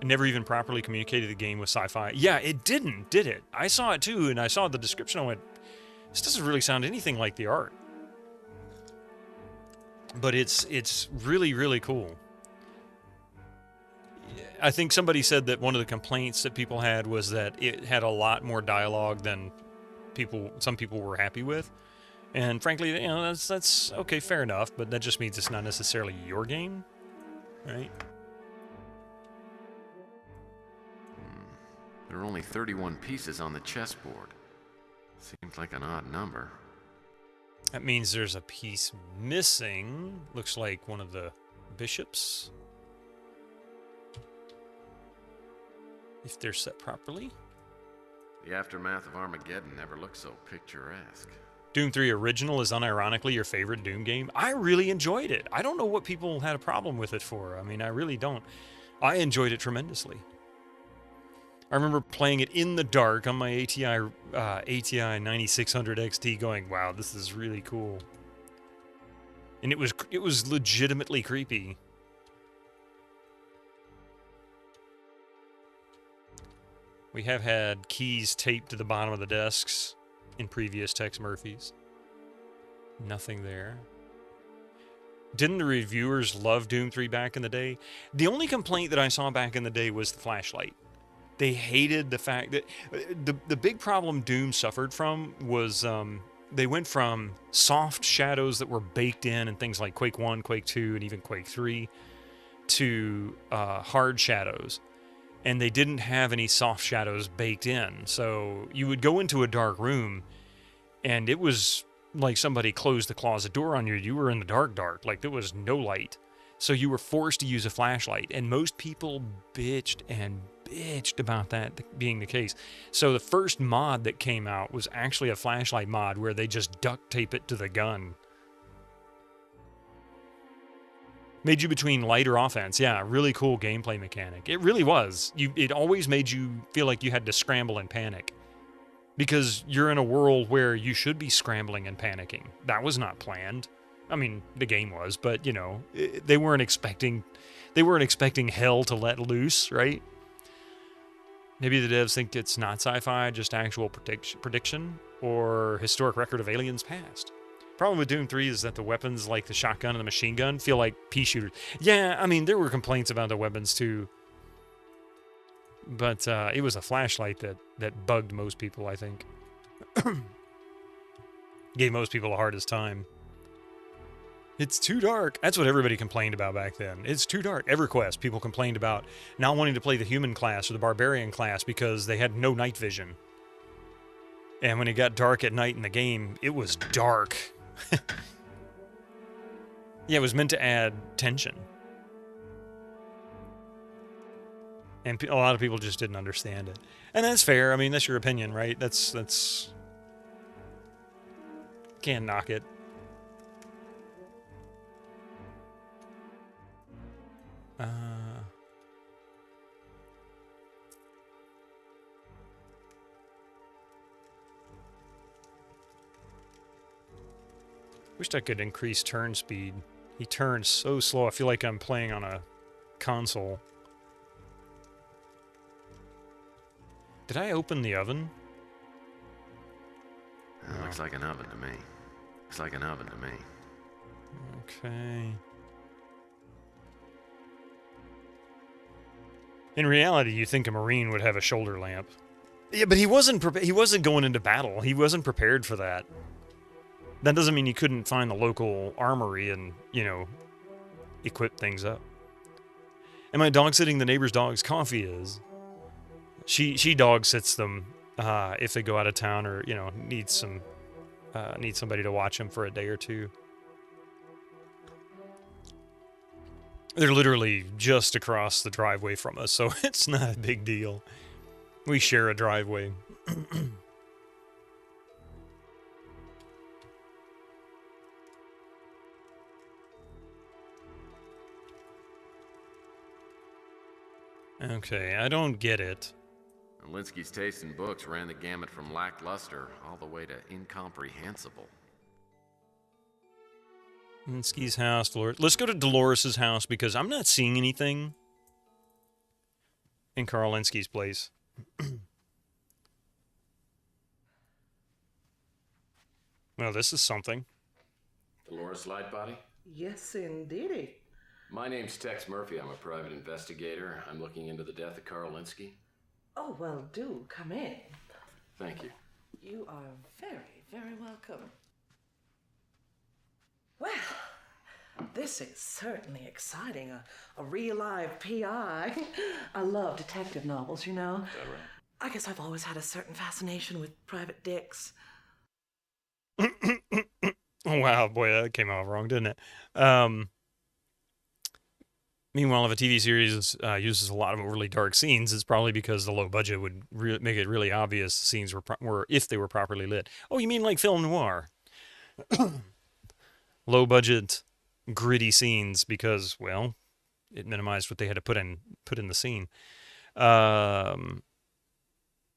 never even properly communicated the game with sci-fi. Yeah, it didn't, did it? I saw it too, and I saw the description, I went, this doesn't really sound anything like the art. but it's really, really cool. I think somebody said that one of the complaints that people had was that it had a lot more dialogue than some people were happy with. And frankly, you know, that's okay, fair enough, but that just means it's not necessarily your game, right? There are only 31 pieces on the chessboard. Seems like an odd number. That means there's a piece missing. Looks like one of the bishops. If they're set properly. The aftermath of Armageddon never looked so picturesque. Doom 3 Original is unironically your favorite Doom game. I really enjoyed it. I don't know what people had a problem with it for. I mean, I really don't. I enjoyed it tremendously. I remember playing it in the dark on my ATI 9600 XT going, wow, this is really cool. And it was legitimately creepy. We have had keys taped to the bottom of the desks in previous Tex Murphys. Nothing there. Didn't the reviewers love Doom 3 back in the day? The only complaint that I saw back in the day was the flashlight. They hated the fact that the big problem Doom suffered from was they went from soft shadows that were baked in things like Quake 1, Quake 2, and even Quake 3 to hard shadows. And they didn't have any soft shadows baked in. So you would go into a dark room and it was like somebody closed the closet door on you. You were in the dark. Like there was no light. So you were forced to use a flashlight. And most people bitched about that being the case. So the first mod that came out was actually a flashlight mod where they just duct tape it to the gun. Made you between light or offense. Yeah, really cool gameplay mechanic. It really was. It always made you feel like you had to scramble and panic. Because you're in a world where you should be scrambling and panicking. That was not planned. I mean, the game was, but, you know, they weren't expecting hell to let loose, right? Maybe the devs think it's not sci-fi, just actual prediction, or historic record of aliens past. Problem with Doom 3 is that the weapons like the shotgun and the machine gun feel like pea shooters. Yeah, I mean, there were complaints about the weapons too. But it was a flashlight that bugged most people, I think. Gave most people the hardest time. It's too dark. That's what everybody complained about back then. It's too dark. EverQuest, people complained about not wanting to play the human class or the barbarian class because they had no night vision. And when it got dark at night in the game, it was dark. Yeah, it was meant to add tension. And a lot of people just didn't understand it. And that's fair. I mean, that's your opinion, right? That's... Can't knock it. Wished I could increase turn speed. He turns so slow. I feel like I'm playing on a console. Did I open the oven? Looks like an oven to me. Looks like an oven to me. Okay. In reality, you think a Marine would have a shoulder lamp. Yeah, but he wasn't going into battle. He wasn't prepared for that. That doesn't mean you couldn't find the local armory and, you know, equip things up. And my dog sitting the neighbor's dog's coffee is. She dog sits them if they go out of town or, you know, need somebody to watch them for a day or two. They're literally just across the driveway from us, so it's not a big deal. We share a driveway. Okay, I don't get it. Alinsky's taste in books ran the gamut from lackluster all the way to incomprehensible. Alinsky's house, let's go to Dolores' house because I'm not seeing anything in Carl Alinsky's place. Well, this is something. Dolores Lightbody? Yes, indeedy. My name's Tex Murphy. I'm a private investigator. I'm looking into the death of Carl Linsky. Oh, well, do come in. Thank you. You are very, very welcome. Well, this is certainly exciting. A real live PI. I love detective novels, you know. Is that right? I guess I've always had a certain fascination with private dicks. Wow, boy, that came out wrong, didn't it? Meanwhile, if a TV series uses a lot of overly dark scenes, it's probably because the low budget would make it really obvious the scenes were if they were properly lit. Oh, you mean like film noir? Low budget, gritty scenes because, well, it minimized what they had to put in the scene.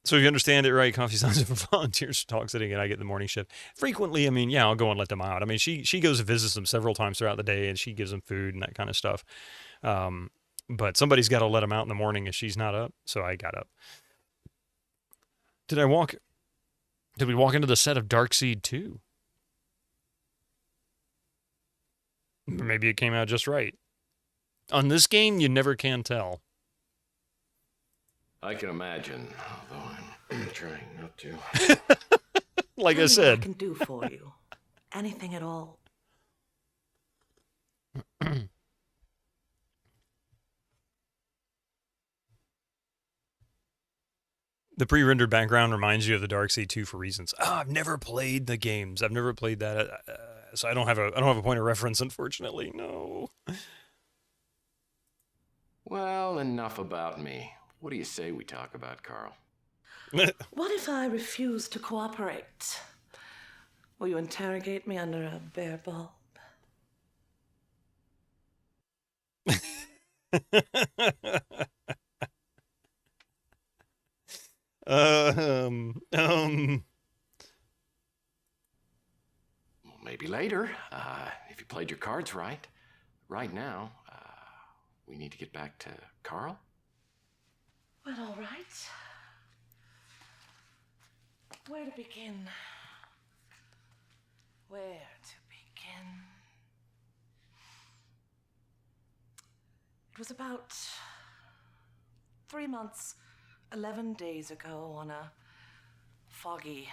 So if you understand it right, Coffee Sounds of volunteers dog sitting and I get the morning shift. Frequently, I mean, yeah, I'll go and let them out. I mean, she goes and visits them several times throughout the day and she gives them food and that kind of stuff. But somebody's got to let them out in the morning if she's not up. So I got up. Did we walk into the set of Darkseid 2? Maybe it came out just right. On this game, you never can tell. I can imagine, although I'm trying not to. Like Tell I me said. what I can do for you. Anything at all. The pre-rendered background reminds you of the Darkseid 2 for reasons. I've never played the games. I've never played that, so I don't have a point of reference, unfortunately. No. Well, enough about me. What do you say we talk about Carl? What if I refuse to cooperate? Will you interrogate me under a bare bulb? Well, maybe later, if you played your cards right. Right now, we need to get back to Carl. Well, all right. Where to begin? Where to begin? It was about 3 months, 11 days ago on a foggy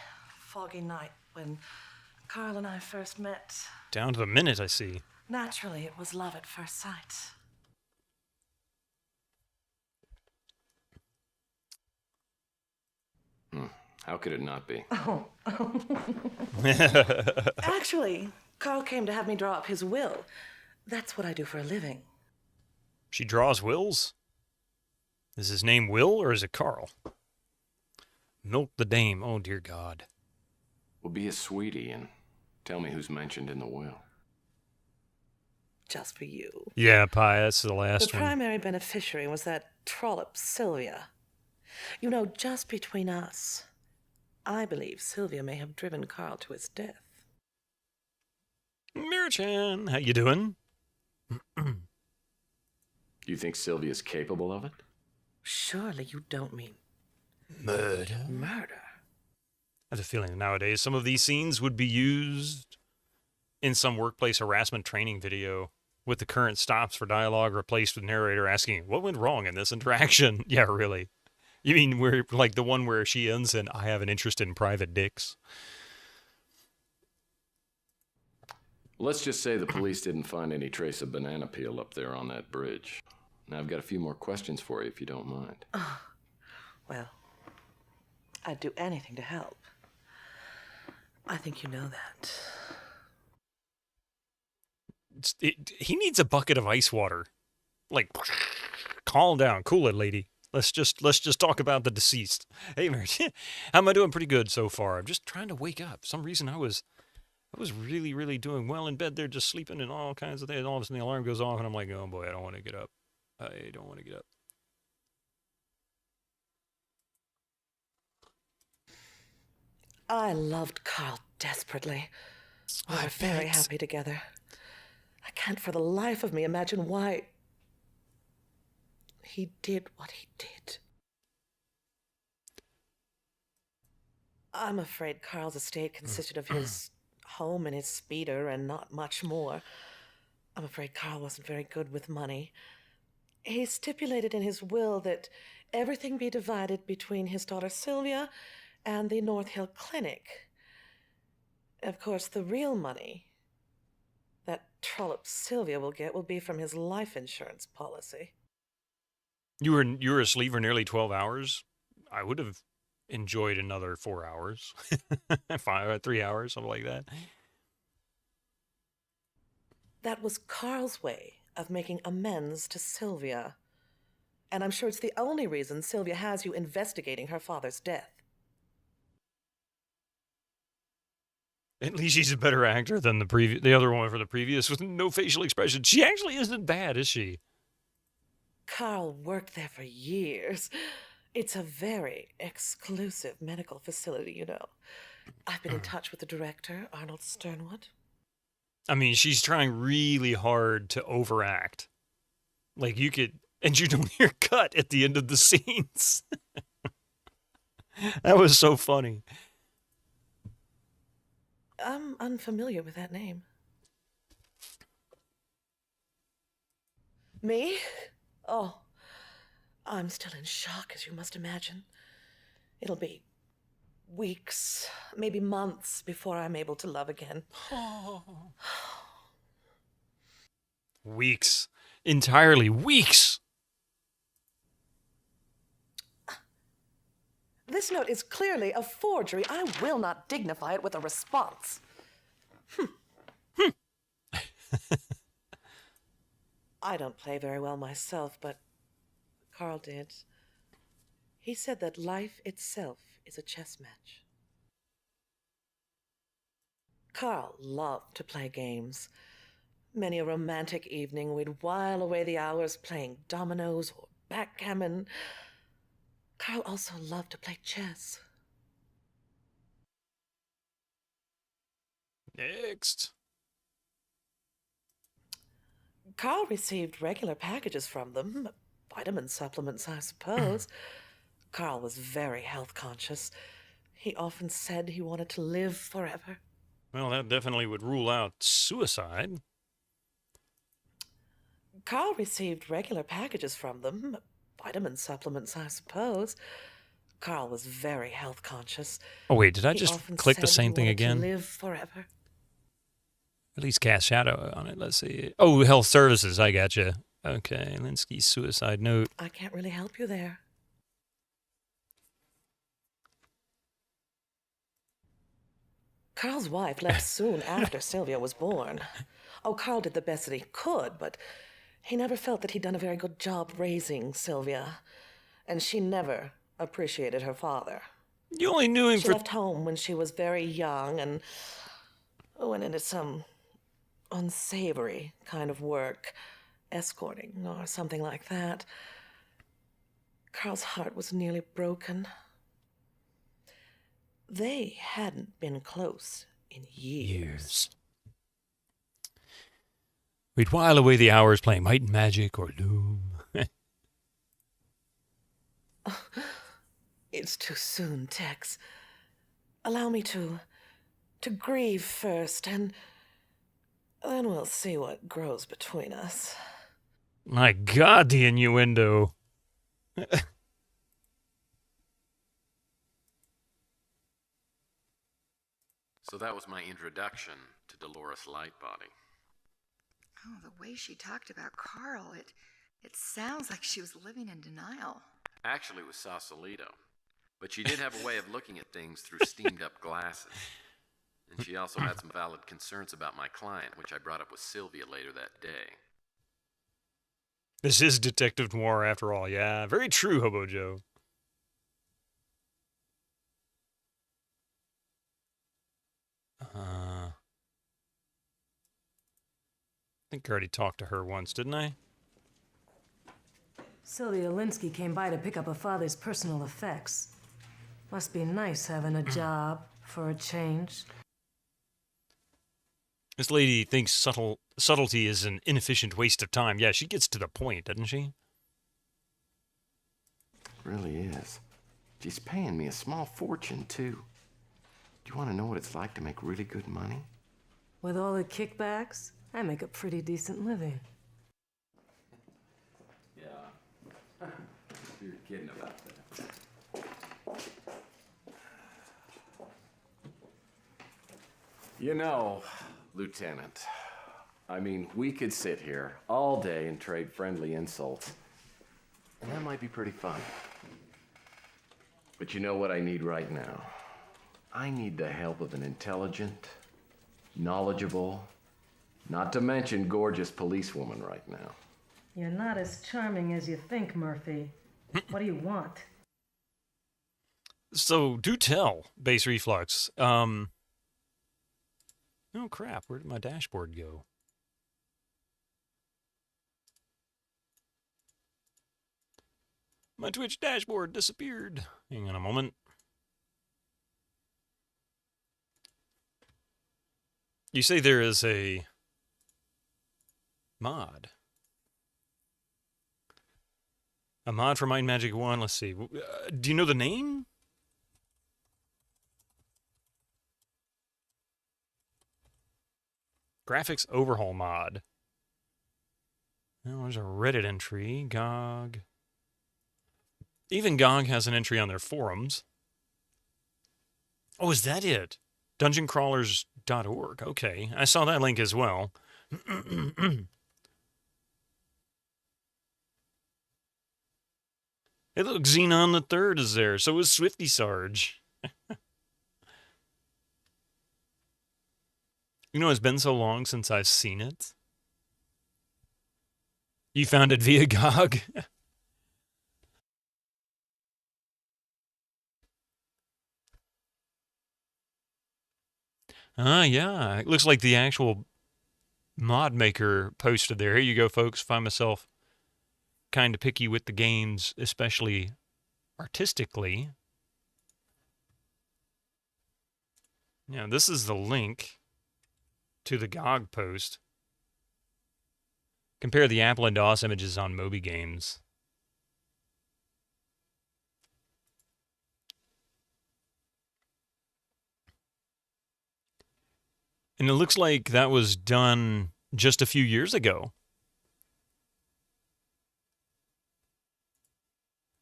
night when Carl and I first met. Down to the minute, I see. Naturally, it was love at first sight. How could it not be? Oh. Actually, Carl came to have me draw up his will. That's what I do for a living. She draws wills? Is his name Will or is it Carl? Milk the dame. Oh, dear God. Well, be a sweetie and tell me who's mentioned in the will. Just for you. Yeah, Pie, that's the last The one. primary beneficiary was that trollop Sylvia. You know, just between us, I believe Sylvia may have driven Carl to his death. Mirachan, how you doing? You think Sylvia's capable of it? Surely you don't mean Murder. murder. I have a feeling nowadays some of these scenes would be used in some workplace harassment training video with the current stops for dialogue replaced with narrator asking, what went wrong in this interaction? Yeah, really. You mean where, like the one where she ends in, I have an interest in private dicks? Let's just say the police didn't find any trace of banana peel up there on that bridge. Now, I've got a few more questions for you if you don't mind. Oh, well, I'd do anything to help. I think you know that. He needs a bucket of ice water. Like, calm down, cool it, lady. Let's just talk about the deceased. Hey, Mary, how am I doing? Pretty good so far. I'm just trying to wake up. For some reason I was really, really doing well in bed there, just sleeping and all kinds of things. All of a sudden the alarm goes off and I'm like, oh boy, I don't want to get up. I don't want to get up. I loved Carl desperately. We were very happy together. I can't for the life of me imagine why he did what he did. I'm afraid Carl's estate consisted of his home and his speeder and not much more. I'm afraid Carl wasn't very good with money. He stipulated in his will that everything be divided between his daughter Sylvia and the North Hill Clinic. Of course, the real money that trollop Sylvia will get will be from his life insurance policy. You were asleep for nearly 12 hours? I would have enjoyed another 4 hours. 3 hours, something like that. That was Carl's way of making amends to Sylvia. And I'm sure it's the only reason Sylvia has you investigating her father's death. At least she's a better actor than the other one for the previous with no facial expression. She actually isn't bad, is she? Carl worked there for years. It's a very exclusive medical facility, you know. I've been in touch with the director, Arnold Sternwood. I mean, she's trying really hard to overact. Like, you could... And you don't hear cut at the end of the scenes. That was so funny. I'm unfamiliar with that name. Me? Oh, I'm still in shock, as you must imagine. It'll be weeks, maybe months, before I'm able to love again. Weeks. Entirely weeks. This note is clearly a forgery. I will not dignify it with a response. I don't play very well myself, but Carl did. He said that life itself is a chess match. Carl loved to play games. Many a romantic evening, we'd while away the hours playing dominoes or backgammon. Carl also loved to play chess. Next. Carl received regular packages from them, vitamin supplements, I suppose. Carl was very health conscious. He often said he wanted to live forever. Well, that definitely would rule out suicide. Carl received regular packages from them, vitamin supplements, I suppose. Carl was very health conscious. Oh, wait, did I He just often click the said same he thing wanted to again? live forever. At least cast shadow on it. Let's see. Oh, health services. I gotcha. Okay, Linsky's suicide note. I can't really help you there. Carl's wife left soon after Sylvia was born. Oh, Carl did the best that he could, but he never felt that he'd done a very good job raising Sylvia. And she never appreciated her father. You only knew him She for... left home when she was very young and went into some unsavory kind of work, escorting or something like that. Carl's heart was nearly broken. They hadn't been close in years. We'd while away the hours playing Might and Magic or Loom. It's too soon, Tex. Allow me to grieve first, and then we'll see what grows between us. My God, the innuendo. So that was my introduction to Dolores Lightbody. Oh, the way she talked about Carl, it sounds like she was living in denial. Actually, it was Sausalito. But she did have a way of looking at things through steamed-up glasses. And she also had some valid concerns about my client, which I brought up with Sylvia later that day. This is Detective Noir after all, yeah. Very true, Hobo Joe. I think I already talked to her once, didn't I? Sylvia Linsky came by to pick up her father's personal effects. Must be nice having a job for a change. This lady thinks subtlety is an inefficient waste of time. Yeah, she gets to the point, doesn't she? Really is. She's paying me a small fortune, too. Do you want to know what it's like to make really good money? With all the kickbacks? I make a pretty decent living. Yeah. You're kidding about that. You know, Lieutenant, I mean, we could sit here all day and trade friendly insults, and that might be pretty fun. But you know what I need right now? I need the help of an intelligent, knowledgeable, not to mention gorgeous policewoman right now. You're not as charming as you think, Murphy. What do you want? So, do tell, Base Reflux. Oh crap, where did my dashboard go? My Twitch dashboard disappeared. Hang on a moment. You say there is a mod. A mod for Might and Magic 1. Let's see. Do you know the name? Graphics overhaul mod. Well, there's a Reddit entry. GOG. Even GOG has an entry on their forums. Oh, is that it? DungeonCrawlers.org. Okay, I saw that link as well. Hey, look, Xenon the Third is there. So is Swifty Sarge. You know, it's been so long since I've seen it. You found it via GOG? Yeah. It looks like the actual mod maker posted there. Here you go, folks. Find myself kind of picky with the games, especially artistically. Yeah, this is the link to the GOG post. Compare the Apple and DOS images on Moby Games. And it looks like that was done just a few years ago.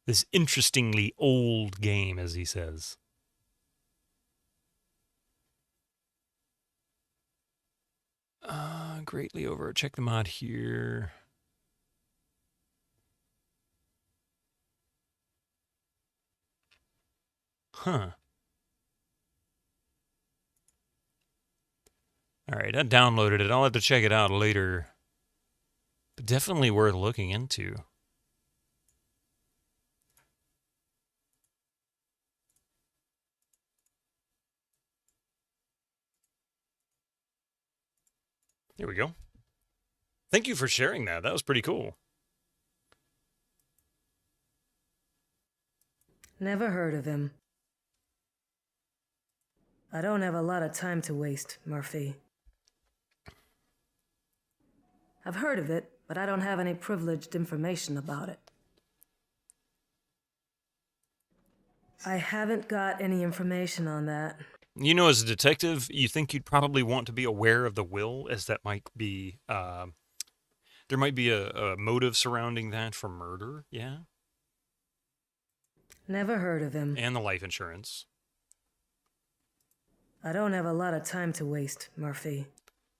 This interestingly old game, as he says. Greatly over. Check the mod here. Huh. Alright, I downloaded it. I'll have to check it out later. But definitely worth looking into. There we go. Thank you for sharing that. That was pretty cool. Never heard of him. I don't have a lot of time to waste, Murphy. I've heard of it, but I don't have any privileged information about it. I haven't got any information on that. You know, as a detective, you think you'd probably want to be aware of the will, as that might be, there might be a motive surrounding that for murder, yeah? Never heard of him. And the life insurance. I don't have a lot of time to waste, Murphy.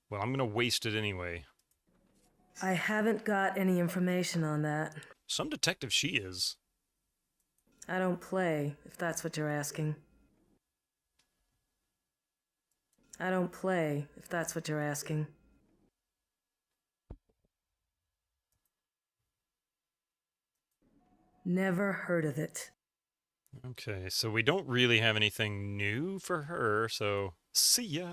Well, I'm going to waste it anyway. I haven't got any information on that. Some detective she is. I don't play, if that's what you're asking. I don't play, if that's what you're asking. Never heard of it. Okay, so we don't really have anything new for her, so see ya.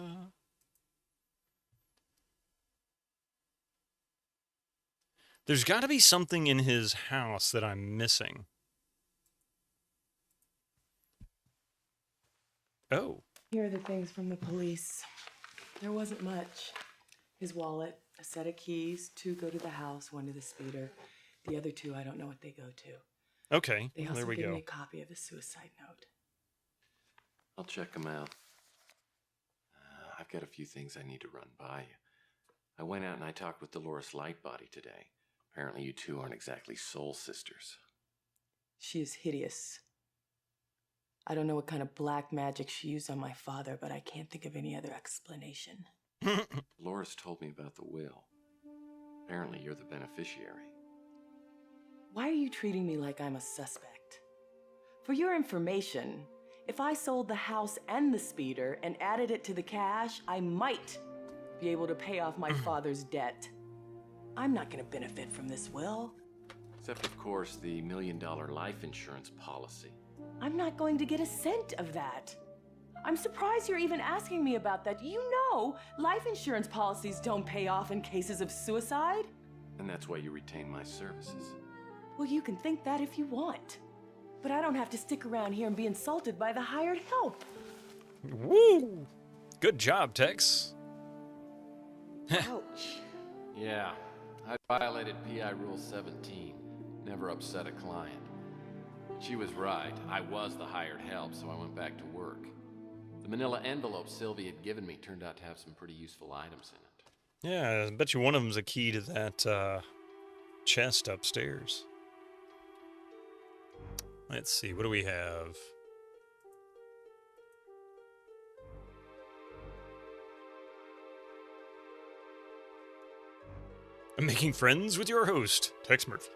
There's got to be something in his house that I'm missing. Oh. Here are the things from the police. There wasn't much. His wallet, a set of keys, 2 go to the house, 1 to the speeder. The other 2, I don't know what they go to. Okay, They also there we gave go. me a copy of the suicide note. I'll check them out. I've got a few things I need to run by you. I went out and I talked with Dolores Lightbody today. Apparently you two aren't exactly soul sisters. She is hideous. I don't know what kind of black magic she used on my father, but I can't think of any other explanation. Dolores told me about the will. Apparently you're the beneficiary. Why are you treating me like I'm a suspect? For your information, if I sold the house and the speeder and added it to the cash, I might be able to pay off my father's debt. I'm not going to benefit from this will. Except, of course, the $1 million life insurance policy. I'm not going to get a cent of that. I'm surprised you're even asking me about that. You know, life insurance policies don't pay off in cases of suicide. And that's why you retain my services. Well, you can think that if you want. But I don't have to stick around here and be insulted by the hired help. Woo! Good job, Tex. Ouch. Yeah, I violated PI Rule 17. Never upset a client. She was right. I was the hired help, so I went back to work. The manila envelope Sylvie had given me turned out to have some pretty useful items in it. Yeah, I bet you one of them's a key to that chest upstairs. Let's see, what do we have? I'm making friends with your host, Tex Murphy.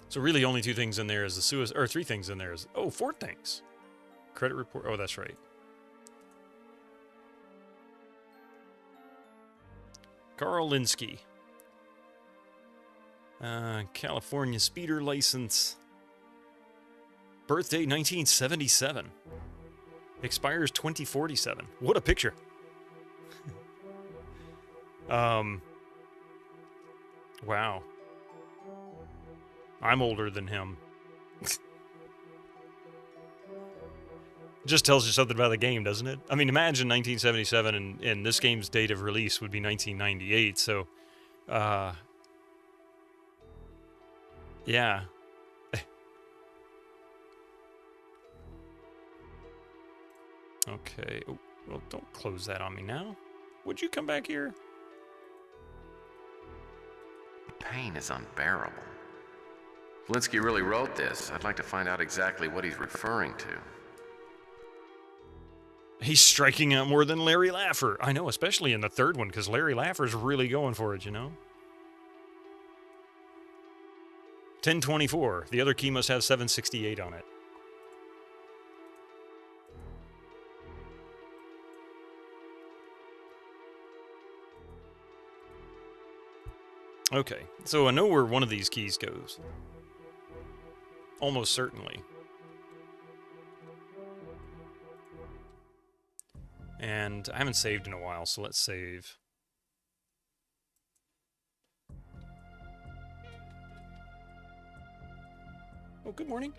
So really only two things in there is the suicide, or three things in there is, oh, four things. Credit report, oh, that's right. Carl Linsky. California speeder license. Birthday 1977. Expires 2047. What a picture. Wow. I'm older than him. Just tells you something about the game, doesn't it? I mean, imagine 1977 and this game's date of release would be 1998, so... yeah. Okay. Oh, well, don't close that on me now. Would you come back here? The pain is unbearable. If Linsky really wrote this, I'd like to find out exactly what he's referring to. He's striking out more than Larry Laffer. I know, especially in the third one, because Larry Laffer's really going for it, you know? 1024. The other key must have 768 on it. Okay, so I know where one of these keys goes. Almost certainly. And I haven't saved in a while, so let's save. Oh, good morning.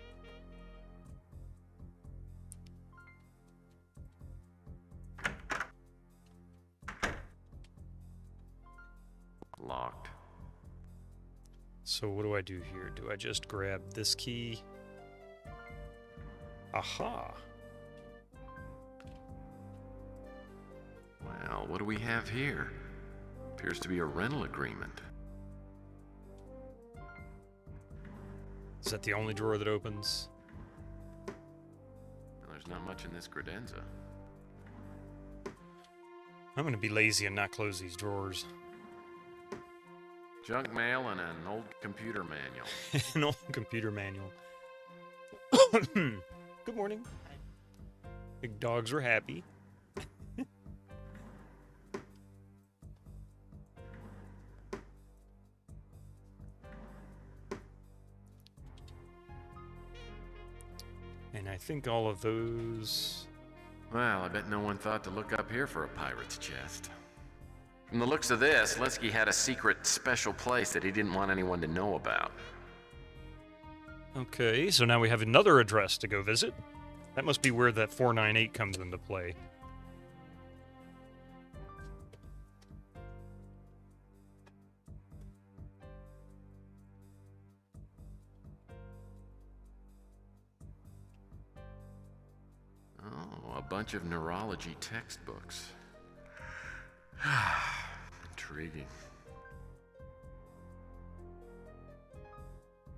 Locked. So what do I do here? Do I just grab this key? Aha! Well, what do we have here? Appears to be a rental agreement. Is that the only drawer that opens? There's not much in this credenza. I'm gonna be lazy and not close these drawers. Junk mail and an old computer manual. An old computer manual. Good morning. Big dogs were happy. And I think all of those... Well, I bet no one thought to look up here for a pirate's chest. From the looks of this, Linsky had a secret special place that he didn't want anyone to know about. Okay, so now we have another address to go visit. That must be where that 498 comes into play. bunch of neurology textbooks. Intriguing.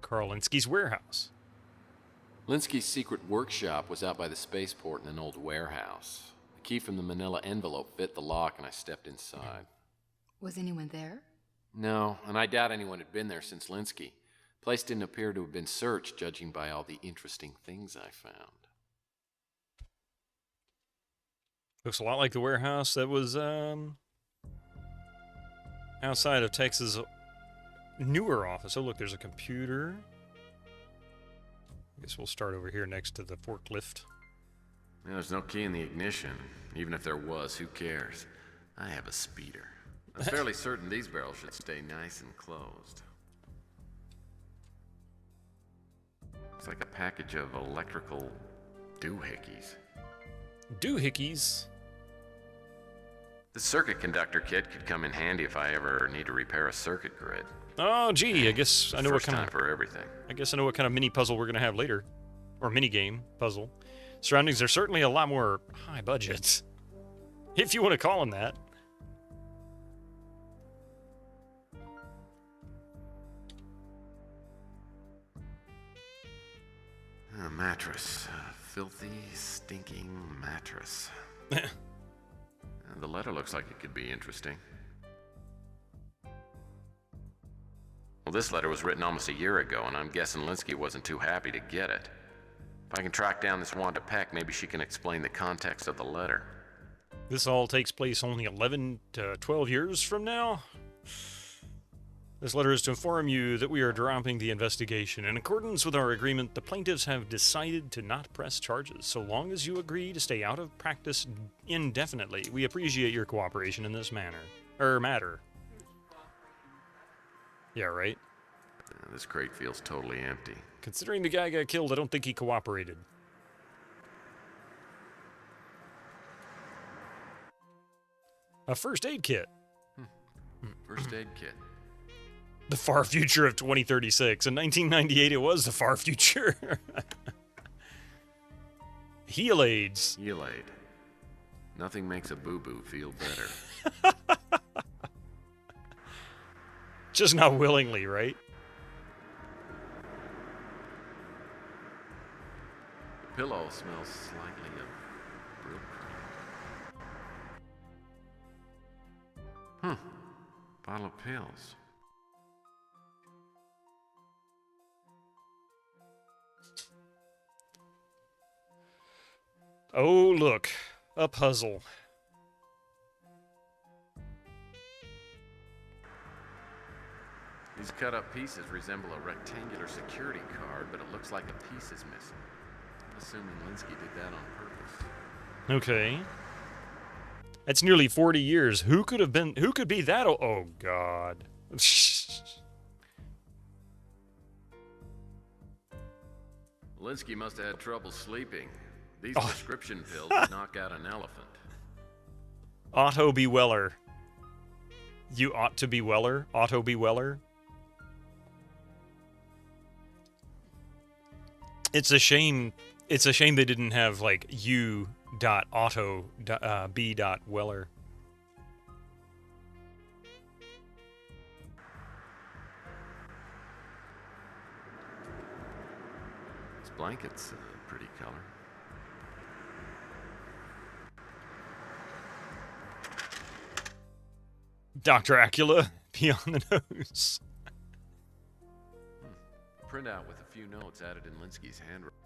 Carl Linsky's warehouse. Linsky's secret workshop was out by the spaceport in an old warehouse. The key from the manila envelope fit the lock and I stepped inside. Was anyone there? No, and I doubt anyone had been there since Linsky. The place didn't appear to have been searched, judging by all the interesting things I found. Looks a lot like the warehouse that was outside of Tex's newer office. Oh, look, there's a computer. I guess we'll start over here next to the forklift. Yeah, there's no key in the ignition. Even if there was, who cares? I have a speeder. I'm fairly certain these barrels should stay nice and closed. It's like a package of electrical doohickeys. Doohickeys? The circuit conductor kit could come in handy if I ever need to repair a circuit grid. Oh, gee, I guess I know what kind of... for everything. I guess I know what kind of mini puzzle we're going to have later. Or mini game puzzle. Surroundings are certainly a lot more high budget. If you want to call them that. A mattress. A filthy, stinking mattress. The letter looks like it could be interesting. Well, this letter was written almost a year ago, and I'm guessing Linsky wasn't too happy to get it. If I can track down this Wanda Peck, maybe she can explain the context of the letter. This all takes place only 11 to 12 years from now? This letter is to inform you that we are dropping the investigation. In accordance with our agreement, the plaintiffs have decided to not press charges, so long as you agree to stay out of practice indefinitely. We appreciate your cooperation in this matter. Yeah, right? This crate feels totally empty. Considering the guy got killed, I don't think he cooperated. A first aid kit. First aid kit. The far future of 2036. In 1998, it was the far future. Heal aids. Heal aid. Nothing makes a boo-boo feel better. Just not willingly, right? The pillow smells slightly of brill cream. Bottle of pills. Oh, look. A puzzle. These cut-up pieces resemble a rectangular security card, but it looks like a piece is missing. I'm assuming Linsky did that on purpose. Okay. That's nearly 40 years. Who could be that? Oh, God. Linsky must have had trouble sleeping. These prescription pills would knock out an elephant. Otto B. Weller. You ought to be Weller? Otto B. Weller? It's a shame they didn't have, like, U.Otto B. Weller. This blanket's a pretty color. Dr. Acula, beyond the nose. Printout with a few notes added in Linsky's handwriting.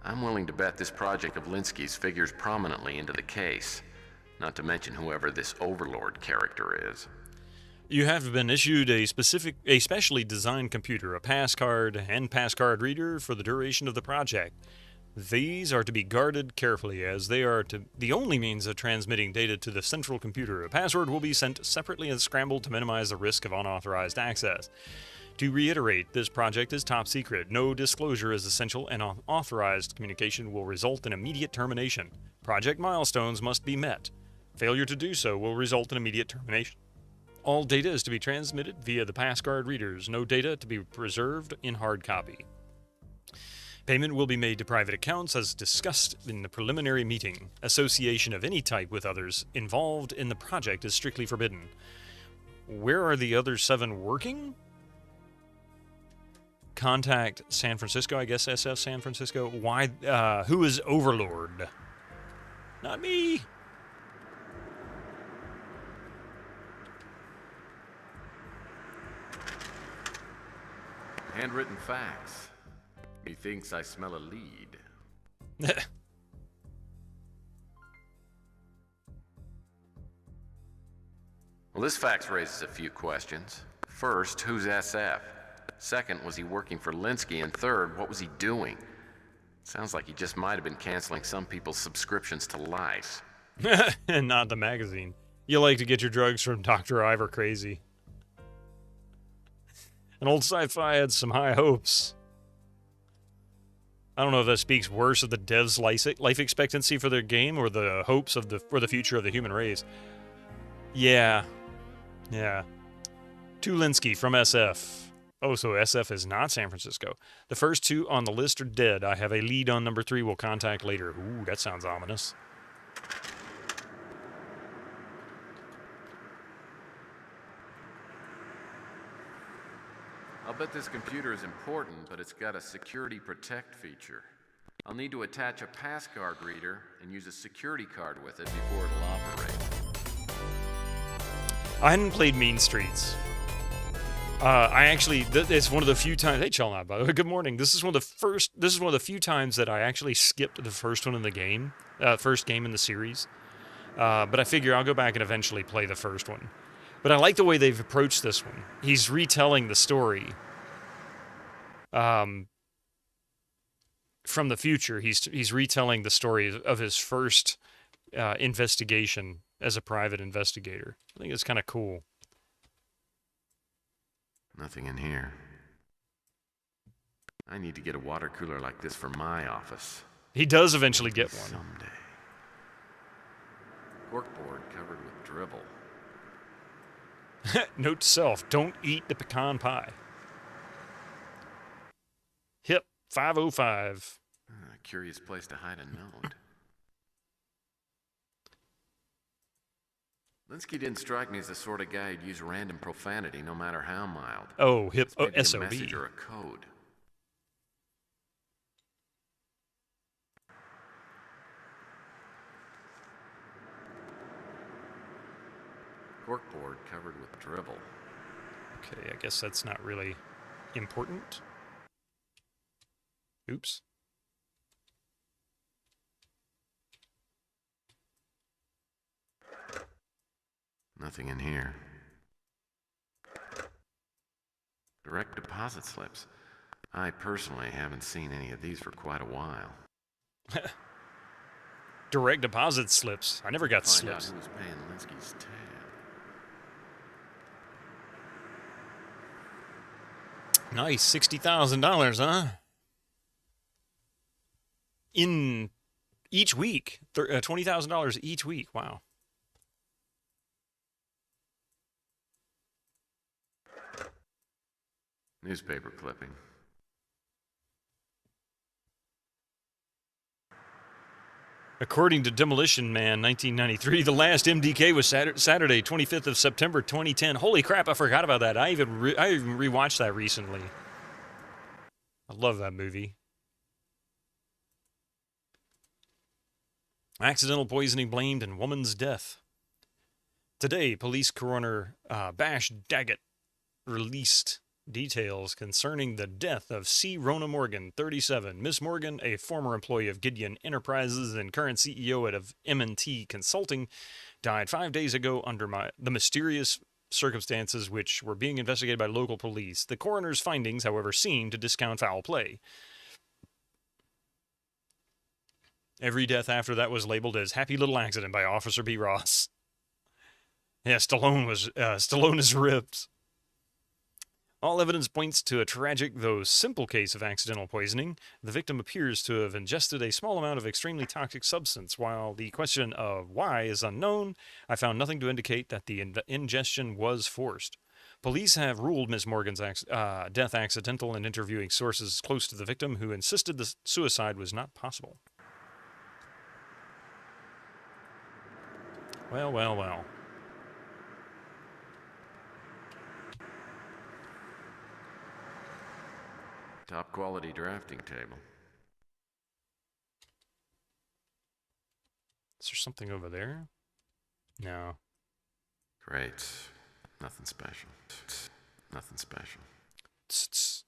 I'm willing to bet this project of Linsky's figures prominently into the case, not to mention whoever this Overlord character is. You have been issued a specially designed computer, a passcard and passcard reader for the duration of the project. These are to be guarded carefully, as they are the only means of transmitting data to the central computer. A password will be sent separately and scrambled to minimize the risk of unauthorized access. To reiterate, this project is top secret. No disclosure is essential, and unauthorized communication will result in immediate termination. Project milestones must be met. Failure to do so will result in immediate termination. All data is to be transmitted via the passcard readers. No data to be preserved in hard copy. Payment will be made to private accounts as discussed in the preliminary meeting. Association of any type with others involved in the project is strictly forbidden. Where are the other 7 working? Contact San Francisco, I guess SF San Francisco. Why? Who is Overlord? Not me. Handwritten facts. He thinks I smell a lead. Well, this fax raises a few questions. First, who's SF? Second, was he working for Linsky? And third, what was he doing? Sounds like he just might have been canceling some people's subscriptions to Life. And not the magazine. You like to get your drugs from Dr. Ivor Crazy. And old sci-fi had some high hopes. I don't know if that speaks worse of the devs' life expectancy for their game or the hopes of for the future of the human race. Yeah. Tulinsky from SF. Oh, so SF is not San Francisco. The first 2 on the list are dead. I have a lead on number 3 we'll contact later. Ooh, that sounds ominous. I'll bet this computer is important, but it's got a security protect feature. I'll need to attach a passcard reader and use a security card with it before it'll operate. I hadn't played Mean Streets. I actually, it's one of the few times. Hey, Chelnut, by the way, good morning. This is one of the few times that I actually skipped the first one in the game, first game in the series. But I figure I'll go back and eventually play the first one. But I like the way they've approached this one. He's retelling the story from the future. He's retelling the story of his first investigation as a private investigator. I think it's kind of cool. Nothing in here. I need to get a water cooler like this for my office. He does eventually get one. Someday. Corkboard covered with dribble. Note to self, don't eat the pecan pie. Hip 505. Curious place to hide a note. Linsky didn't strike me as the sort of guy who'd use random profanity, no matter how mild. Oh, hip SOB. SOB. A message or a code. Corkboard covered with dribble. Okay, I guess that's not really important. Oops. Nothing in here. Direct deposit slips. I personally haven't seen any of these for quite a while. Direct deposit slips. I never got Find slips. out who's paying Linsky's tab. Nice, $60,000, huh? In each week, $20,000 each week. Wow. Newspaper clipping. According to Demolition Man 1993, the last MDK was Saturday, 25th of September 2010. Holy crap, I forgot about that. I even rewatched that recently. I love that movie. Accidental poisoning blamed in woman's death. Today, police coroner Bash Daggett released details concerning the death of C. Rona Morgan, 37. Miss Morgan, a former employee of Gideon Enterprises and current CEO of M&T Consulting, died 5 days ago under the mysterious circumstances which were being investigated by local police. The coroner's findings, however, seem to discount foul play. Every death after that was labeled as happy little accident by Officer B. Ross. Yeah, Stallone is ripped. All evidence points to a tragic, though simple case of accidental poisoning. The victim appears to have ingested a small amount of extremely toxic substance. While the question of why is unknown, I found nothing to indicate that the ingestion was forced. Police have ruled Miss Morgan's death accidental and interviewing sources close to the victim who insisted the suicide was not possible. Well, well, well. Top quality drafting table. Is there something over there? No. Great. Nothing special. Nothing special. Tss.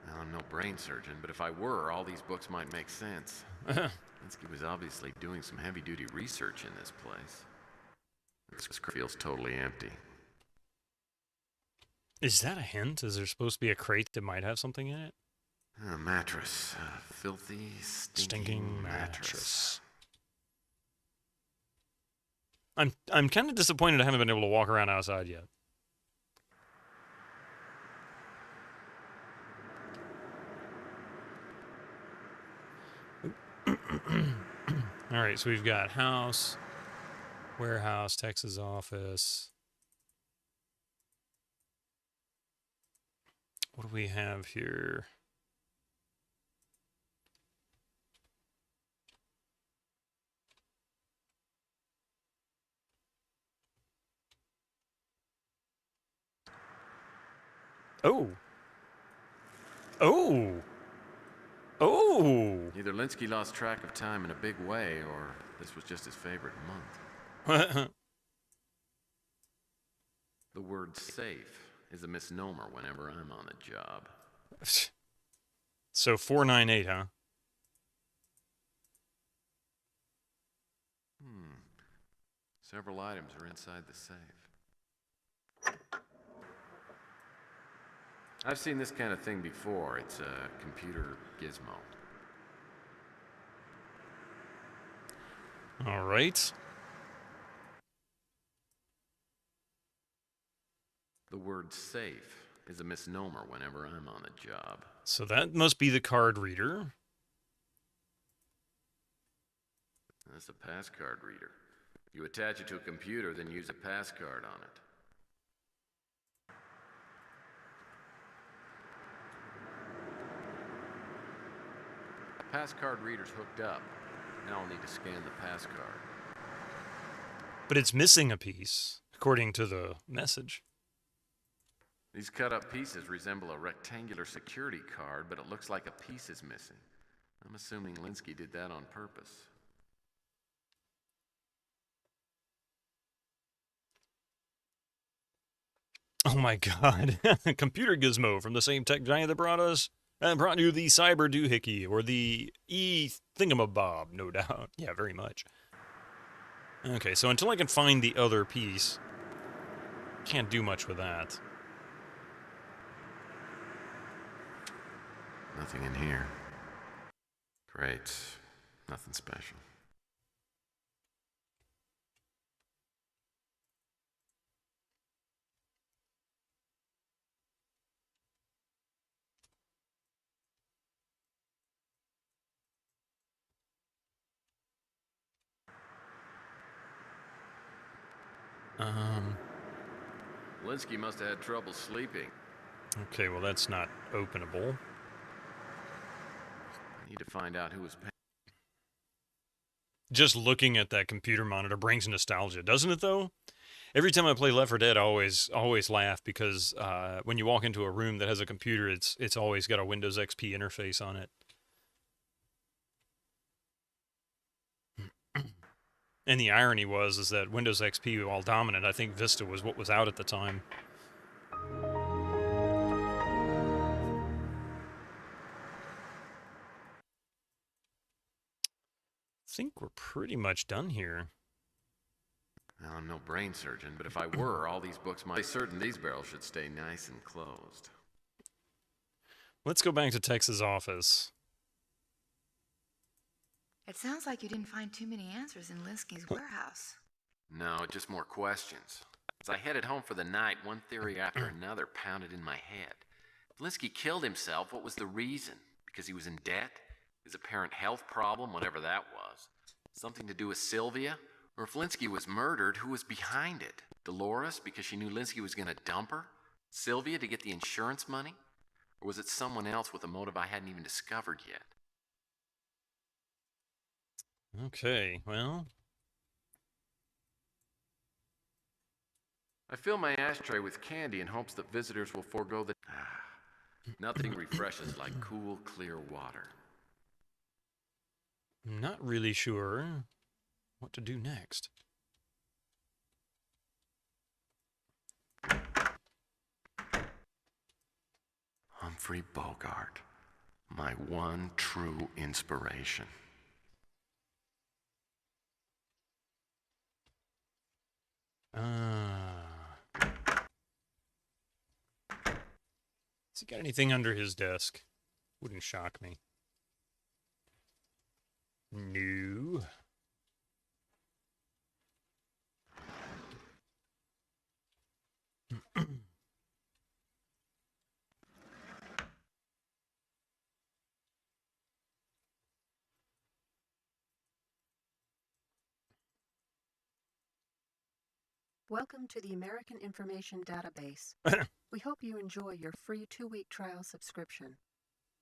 Now, I'm no brain surgeon, but if I were, all these books might make sense. Linsky was obviously doing some heavy-duty research in this place. This feels totally empty. Is that a hint? Is there supposed to be a crate that might have something in it? A mattress. A filthy, stinking mattress. I'm kind of disappointed I haven't been able to walk around outside yet. All right, so we've got house, warehouse, Texas office. What do we have here? Oh. Oh. Oh. Either Linsky lost track of time in a big way, or this was just his favorite month. The word safe is a misnomer whenever I'm on the job. So 498, huh? Several items are inside the safe. I've seen this kind of thing before. It's a computer gizmo. All right. The word safe is a misnomer whenever I'm on the job. So that must be the card reader. That's a pass card reader. You attach it to a computer, then use a pass card on it. Pass card reader's hooked up. Now I'll need to scan the pass card. But it's missing a piece, according to the message. These cut-up pieces resemble a rectangular security card, but it looks like a piece is missing. I'm assuming Linsky did that on purpose. Oh my god. Computer gizmo from the same tech giant that brought you the cyber doohickey, or the e-thingamabob, no doubt. Yeah, very much. Okay, so until I can find the other piece, can't do much with that. Nothing in here. Great. Nothing special. Linsky must have had trouble sleeping. Okay, well that's not openable. I need to find out who was paying. Just looking at that computer monitor brings nostalgia, doesn't it though? Every time I play Left 4 Dead, I always laugh because when you walk into a room that has a computer, it's always got a Windows XP interface on it. And the irony is that Windows XP, while dominant, I think Vista was what was out at the time. I think we're pretty much done here. Now, I'm no brain surgeon, but if I were, all these books might be certain these barrels should stay nice and closed. Let's go back to Tex's office. It sounds like you didn't find too many answers in Linsky's warehouse. No, just more questions. As I headed home for the night, one theory after another pounded in my head. If Linsky killed himself, what was the reason? Because he was in debt? His apparent health problem, whatever that was. Something to do with Sylvia? Or if Linsky was murdered, who was behind it? Dolores, because she knew Linsky was gonna dump her? Sylvia to get the insurance money? Or was it someone else with a motive I hadn't even discovered yet? Okay, well. I fill my ashtray with candy in hopes that visitors will forego the... Nothing refreshes like cool, clear water. I'm not really sure what to do next. Humphrey Bogart, my one true inspiration. Has he got anything under his desk? Wouldn't shock me. No. Welcome to the American Information Database. We hope you enjoy your free 2-week trial subscription.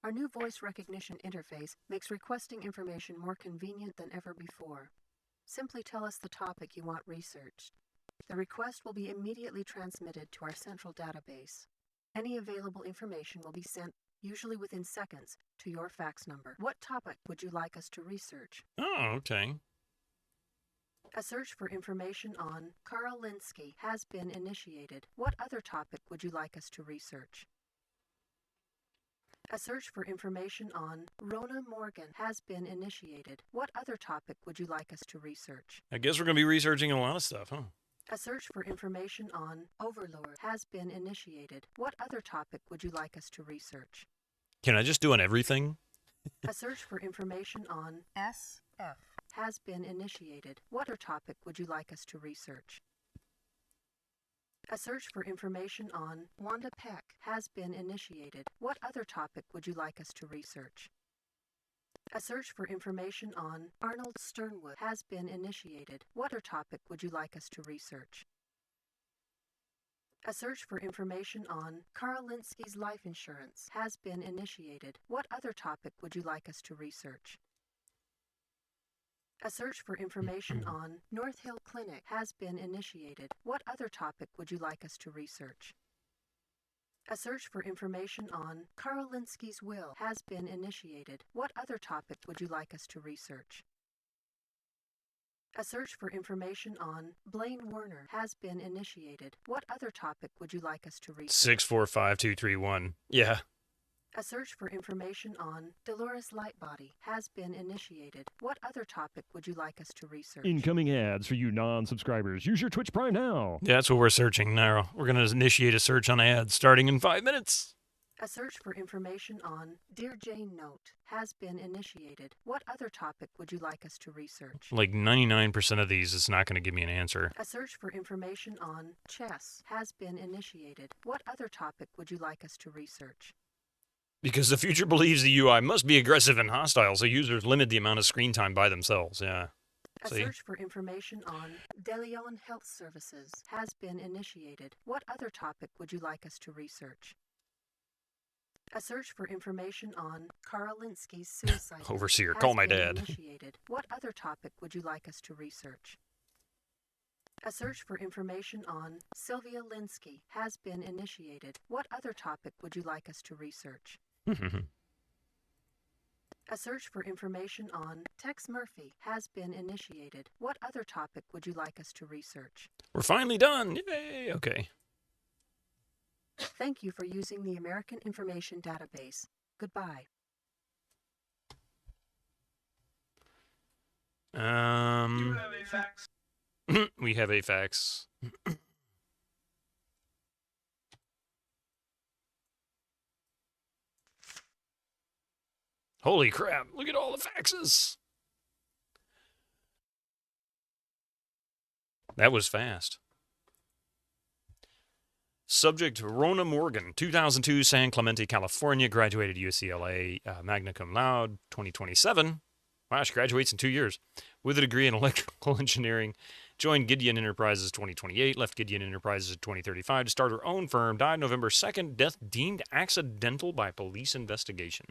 Our new voice recognition interface makes requesting information more convenient than ever before. Simply tell us the topic you want researched. The request will be immediately transmitted to our central database. Any available information will be sent, usually within seconds, to your fax number. What topic would you like us to research? Oh, okay. A search for information on Carl Linsky has been initiated. What other topic would you like us to research? A search for information on Rona Morgan has been initiated. What other topic would you like us to research? I guess we're going to be researching a lot of stuff, huh? A search for information on Overlord has been initiated. What other topic would you like us to research? Can I just do on everything? A search for information on SF has been initiated. What other topic would you like us to research? A search for information on Wanda Peck has been initiated. What other topic would you like us to research? A search for information on Arnold Sternwood has been initiated. What other topic would you like us to research? A search for information on Carl Linsky's life insurance has been initiated. What other topic would you like us to research? A search for information on North Hill Clinic has been initiated. What other topic would you like us to research? A search for information on Carl Linsky's will has been initiated. What other topic would you like us to research? A search for information on Blaine Werner has been initiated. What other topic would you like us to research? 645231. Yeah. A search for information on Dolores Lightbody has been initiated. What other topic would you like us to research? Incoming ads for you non-subscribers. Use your Twitch Prime now. Yeah, that's what we're searching now. We're going to initiate a search on ads starting in 5 minutes. A search for information on Dear Jane Note has been initiated. What other topic would you like us to research? Like 99% of these, it's not going to give me an answer. A search for information on chess has been initiated. What other topic would you like us to research? Because the future believes the UI must be aggressive and hostile, so users limit the amount of screen time by themselves. Yeah. A search for information on DeLeon Health Services has been initiated. What other topic would you like us to research? A search for information on Carl Linsky's suicide Overseer, has call my been dad. Initiated. What other topic would you like us to research? A search for information on Sylvia Linsky has been initiated. What other topic would you like us to research? A search for information on Tex Murphy has been initiated. What other topic would you like us to research? We're finally done. Yay. Okay. Thank you for using the American Information Database. Goodbye. You have a fax. We have a fax. Holy crap, look at all the faxes. That was fast. Subject, Rona Morgan, 2002, San Clemente, California, graduated UCLA, magna cum laude, 2027. Wow, she graduates in 2 years. With a degree in electrical engineering, joined Gideon Enterprises 2028, left Gideon Enterprises in 2035 to start her own firm, died November 2nd, death deemed accidental by police investigation.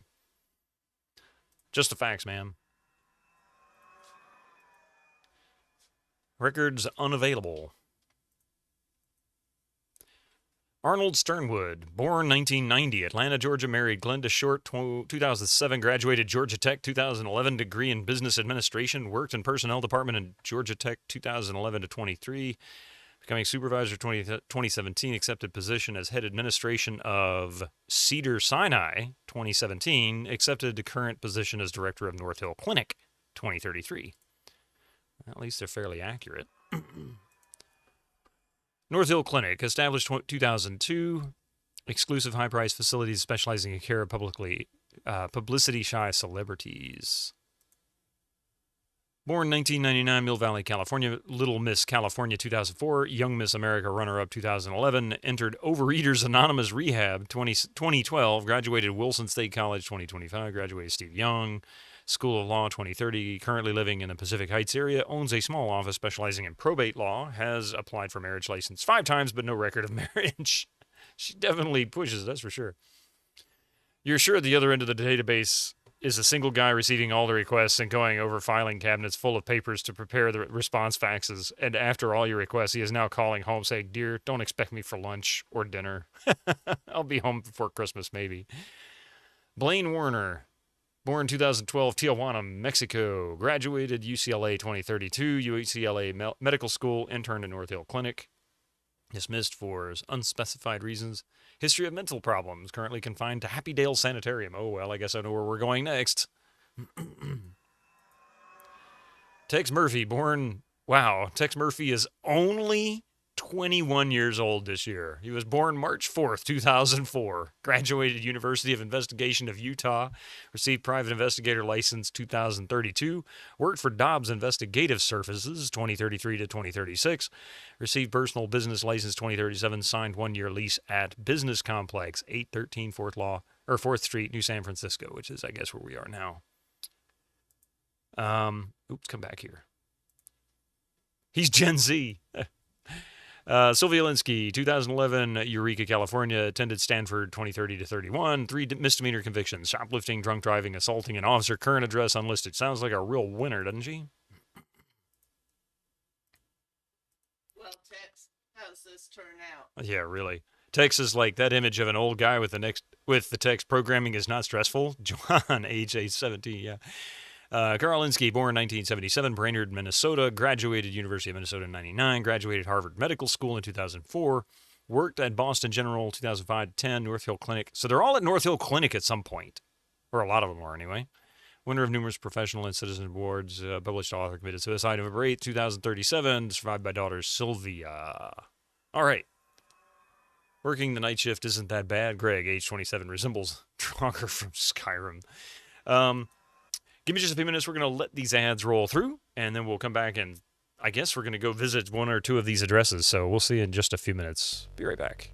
Just the facts, ma'am. Records unavailable. Arnold Sternwood, born 1990, Atlanta, Georgia, married Glenda Short, 2007, graduated Georgia Tech, 2011, degree in business administration, worked in personnel department in Georgia Tech, 2011 to 23, becoming supervisor 2017, accepted position as head administration of Cedar Sinai, 2017, accepted the current position as director of North Hill Clinic, 2033. At least they're fairly accurate. North Hill Clinic, established 2002, exclusive high-priced facilities specializing in care of publicity-shy celebrities. Born 1999, Mill Valley, California, Little Miss California 2004, Young Miss America runner-up 2011, entered Overeaters Anonymous Rehab 2012, graduated Wilson State College 2025, graduated Steve Young, School of Law 2030, currently living in the Pacific Heights area, owns a small office specializing in probate law, has applied for marriage license 5 times, but no record of marriage. She definitely pushes, that's for sure. You're sure at the other end of the database is a single guy receiving all the requests and going over filing cabinets full of papers to prepare the response faxes, and after all your requests, he is now calling home saying, "Dear, don't expect me for lunch or dinner. I'll be home before Christmas, maybe." Blaine Warner, born 2012, Tijuana, Mexico. Graduated UCLA 2032, UCLA Medical School, interned at North Hill Clinic. Dismissed for unspecified reasons. History of mental problems. Currently confined to Happy Dale Sanitarium. Oh, well, I guess I know where we're going next. Tex Murphy, born... Wow, Tex Murphy is only 21 years old this year. He was born March 4th, 2004. Graduated University of Investigation of Utah. Received private investigator license 2032. Worked for Dobbs Investigative Services 2033 to 2036. Received personal business license 2037. Signed 1-year lease at Business Complex 813 4th Street, New San Francisco, which is, I guess, where we are now. Oops, come back here. He's Gen Z. Sylvia Linsky, 2011, Eureka, California, attended Stanford 2030 to 31, 3 misdemeanor convictions, shoplifting, drunk driving, assaulting an officer, current address unlisted. Sounds like a real winner, doesn't she? Well, Tex, how's this turn out? Yeah, really. Tex is like that image of an old guy with the text programming is not stressful. John, age 17, yeah. Carl Linsky, born 1977, Brainerd, Minnesota, graduated University of Minnesota in 99, graduated Harvard Medical School in 2004, worked at Boston General 2005 to 10, North Hill Clinic. So they're all at North Hill Clinic at some point, or a lot of them are anyway. Winner of numerous professional and citizen awards, published author, committed suicide November 8, 2037, survived by daughter Sylvia. All right. Working the night shift isn't that bad. Greg, age 27, resembles Draugr from Skyrim. Give me just a few minutes. We're going to let these ads roll through, and then we'll come back and I guess we're going to go visit 1 or 2 of these addresses. So we'll see you in just a few minutes. Be right back.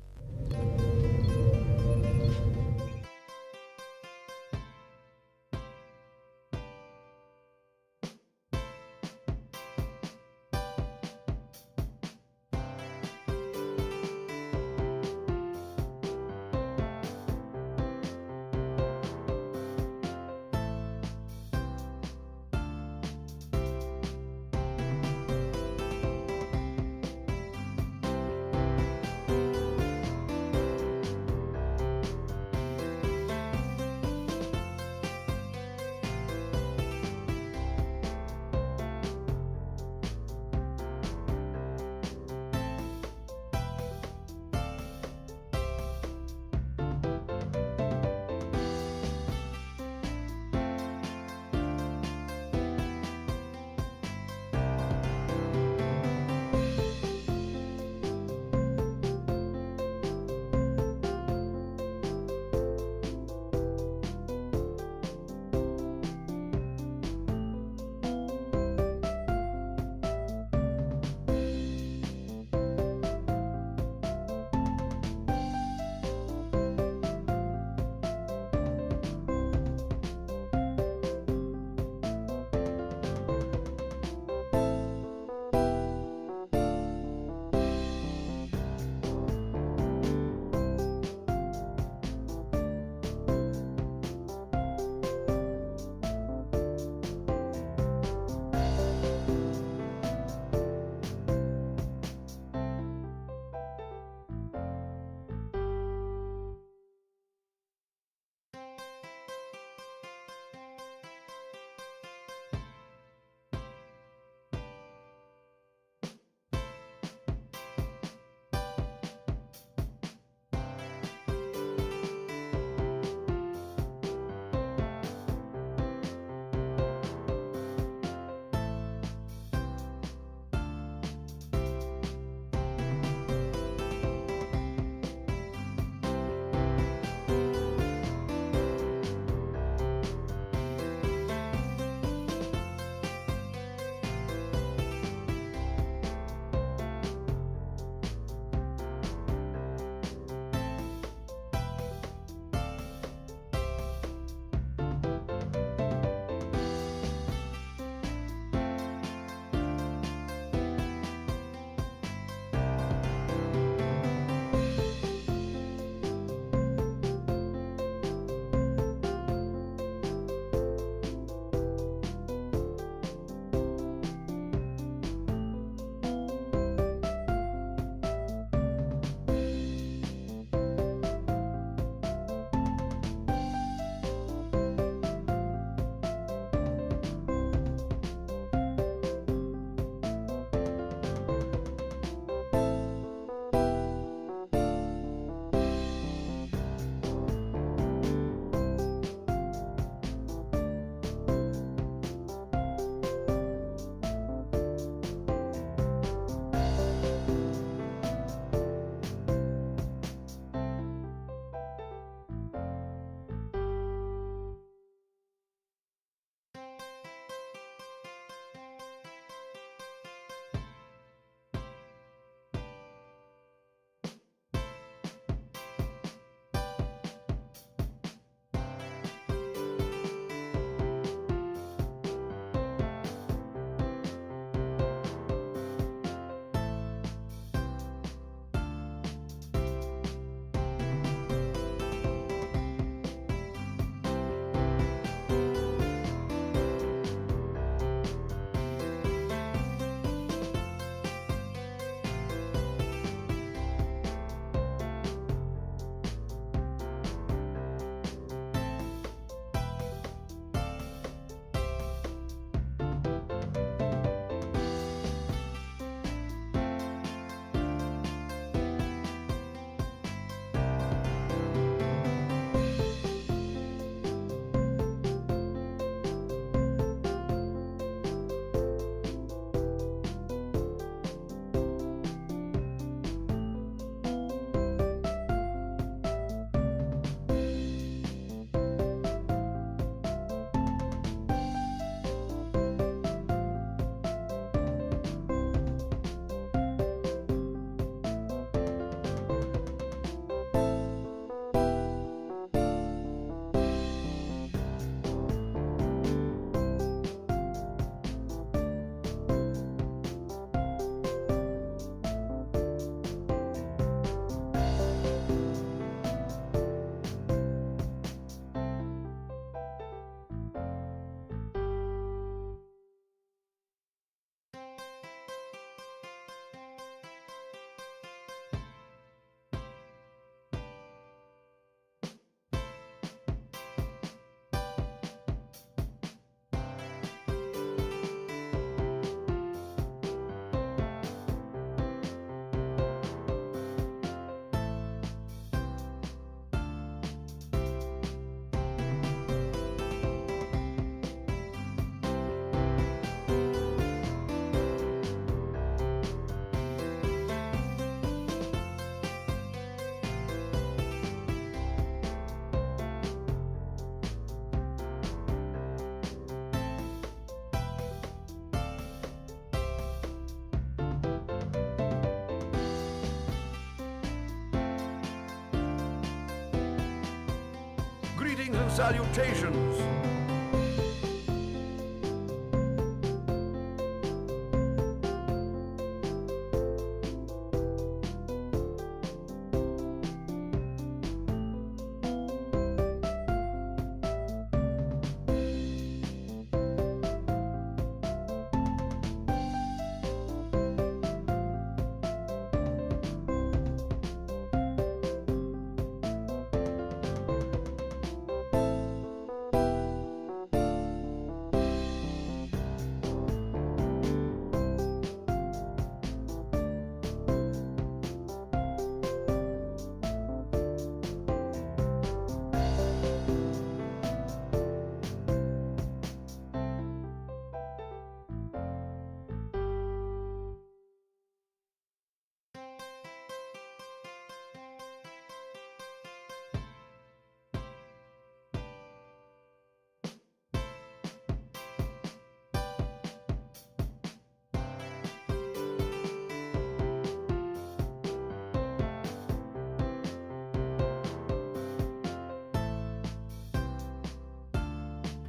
Greetings and salutations.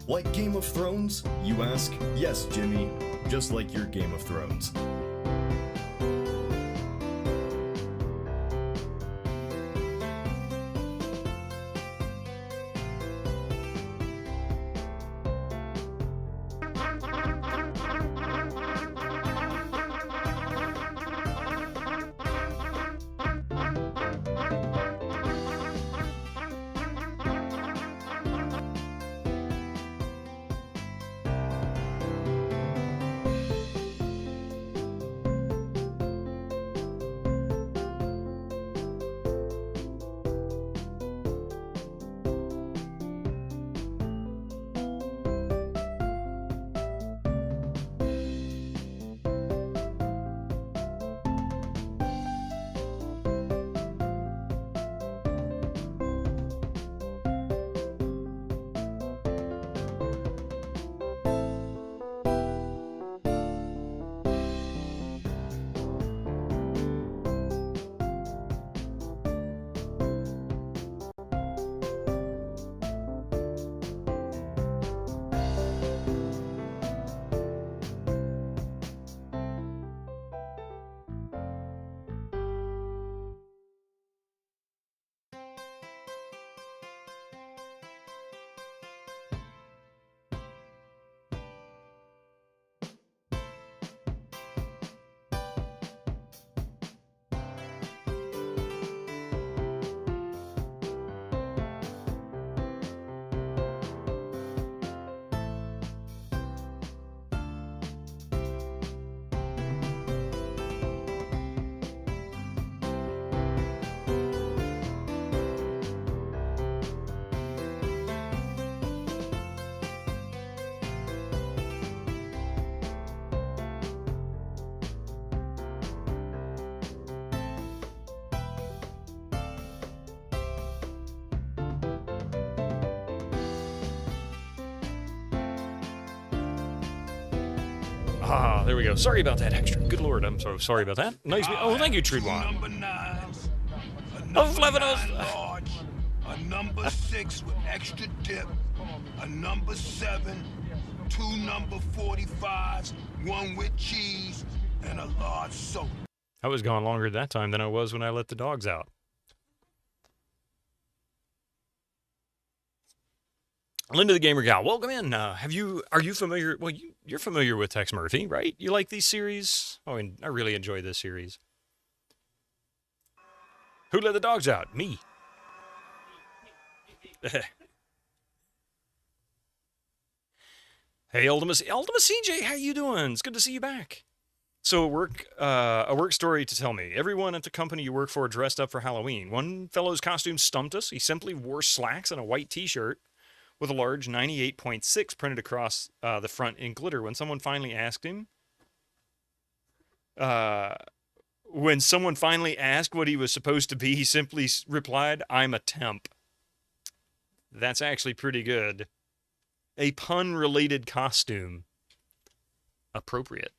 Like Game of Thrones, you ask? Yes, Jimmy, just like your Game of Thrones. Ah, there we go. Sorry about that extra. Good lord, I'm so sorry about that. Nice. Oh, thank you, Treadwan. Number 9. Of Lebanon. Large, a number 6 with extra dip, a number 7, 2 number 45s, 1 with cheese, and a large soda. I was gone longer that time than I was when I let the dogs out. Linda the Gamer Gal, welcome in. Are you familiar? Well, you're familiar with Tex Murphy, right? You like these series? Oh, and I really enjoy this series. Who let the dogs out? Me. Hey, Ultima CJ, how you doing? It's good to see you back. So a work story to tell me. Everyone at the company you work for dressed up for Halloween. One fellow's costume stumped us. He simply wore slacks and a white t-shirt with a large 98.6 printed across the front in glitter. When someone finally asked what he was supposed to be, he simply replied, "I'm a temp." That's actually pretty good. A pun-related costume. Appropriate.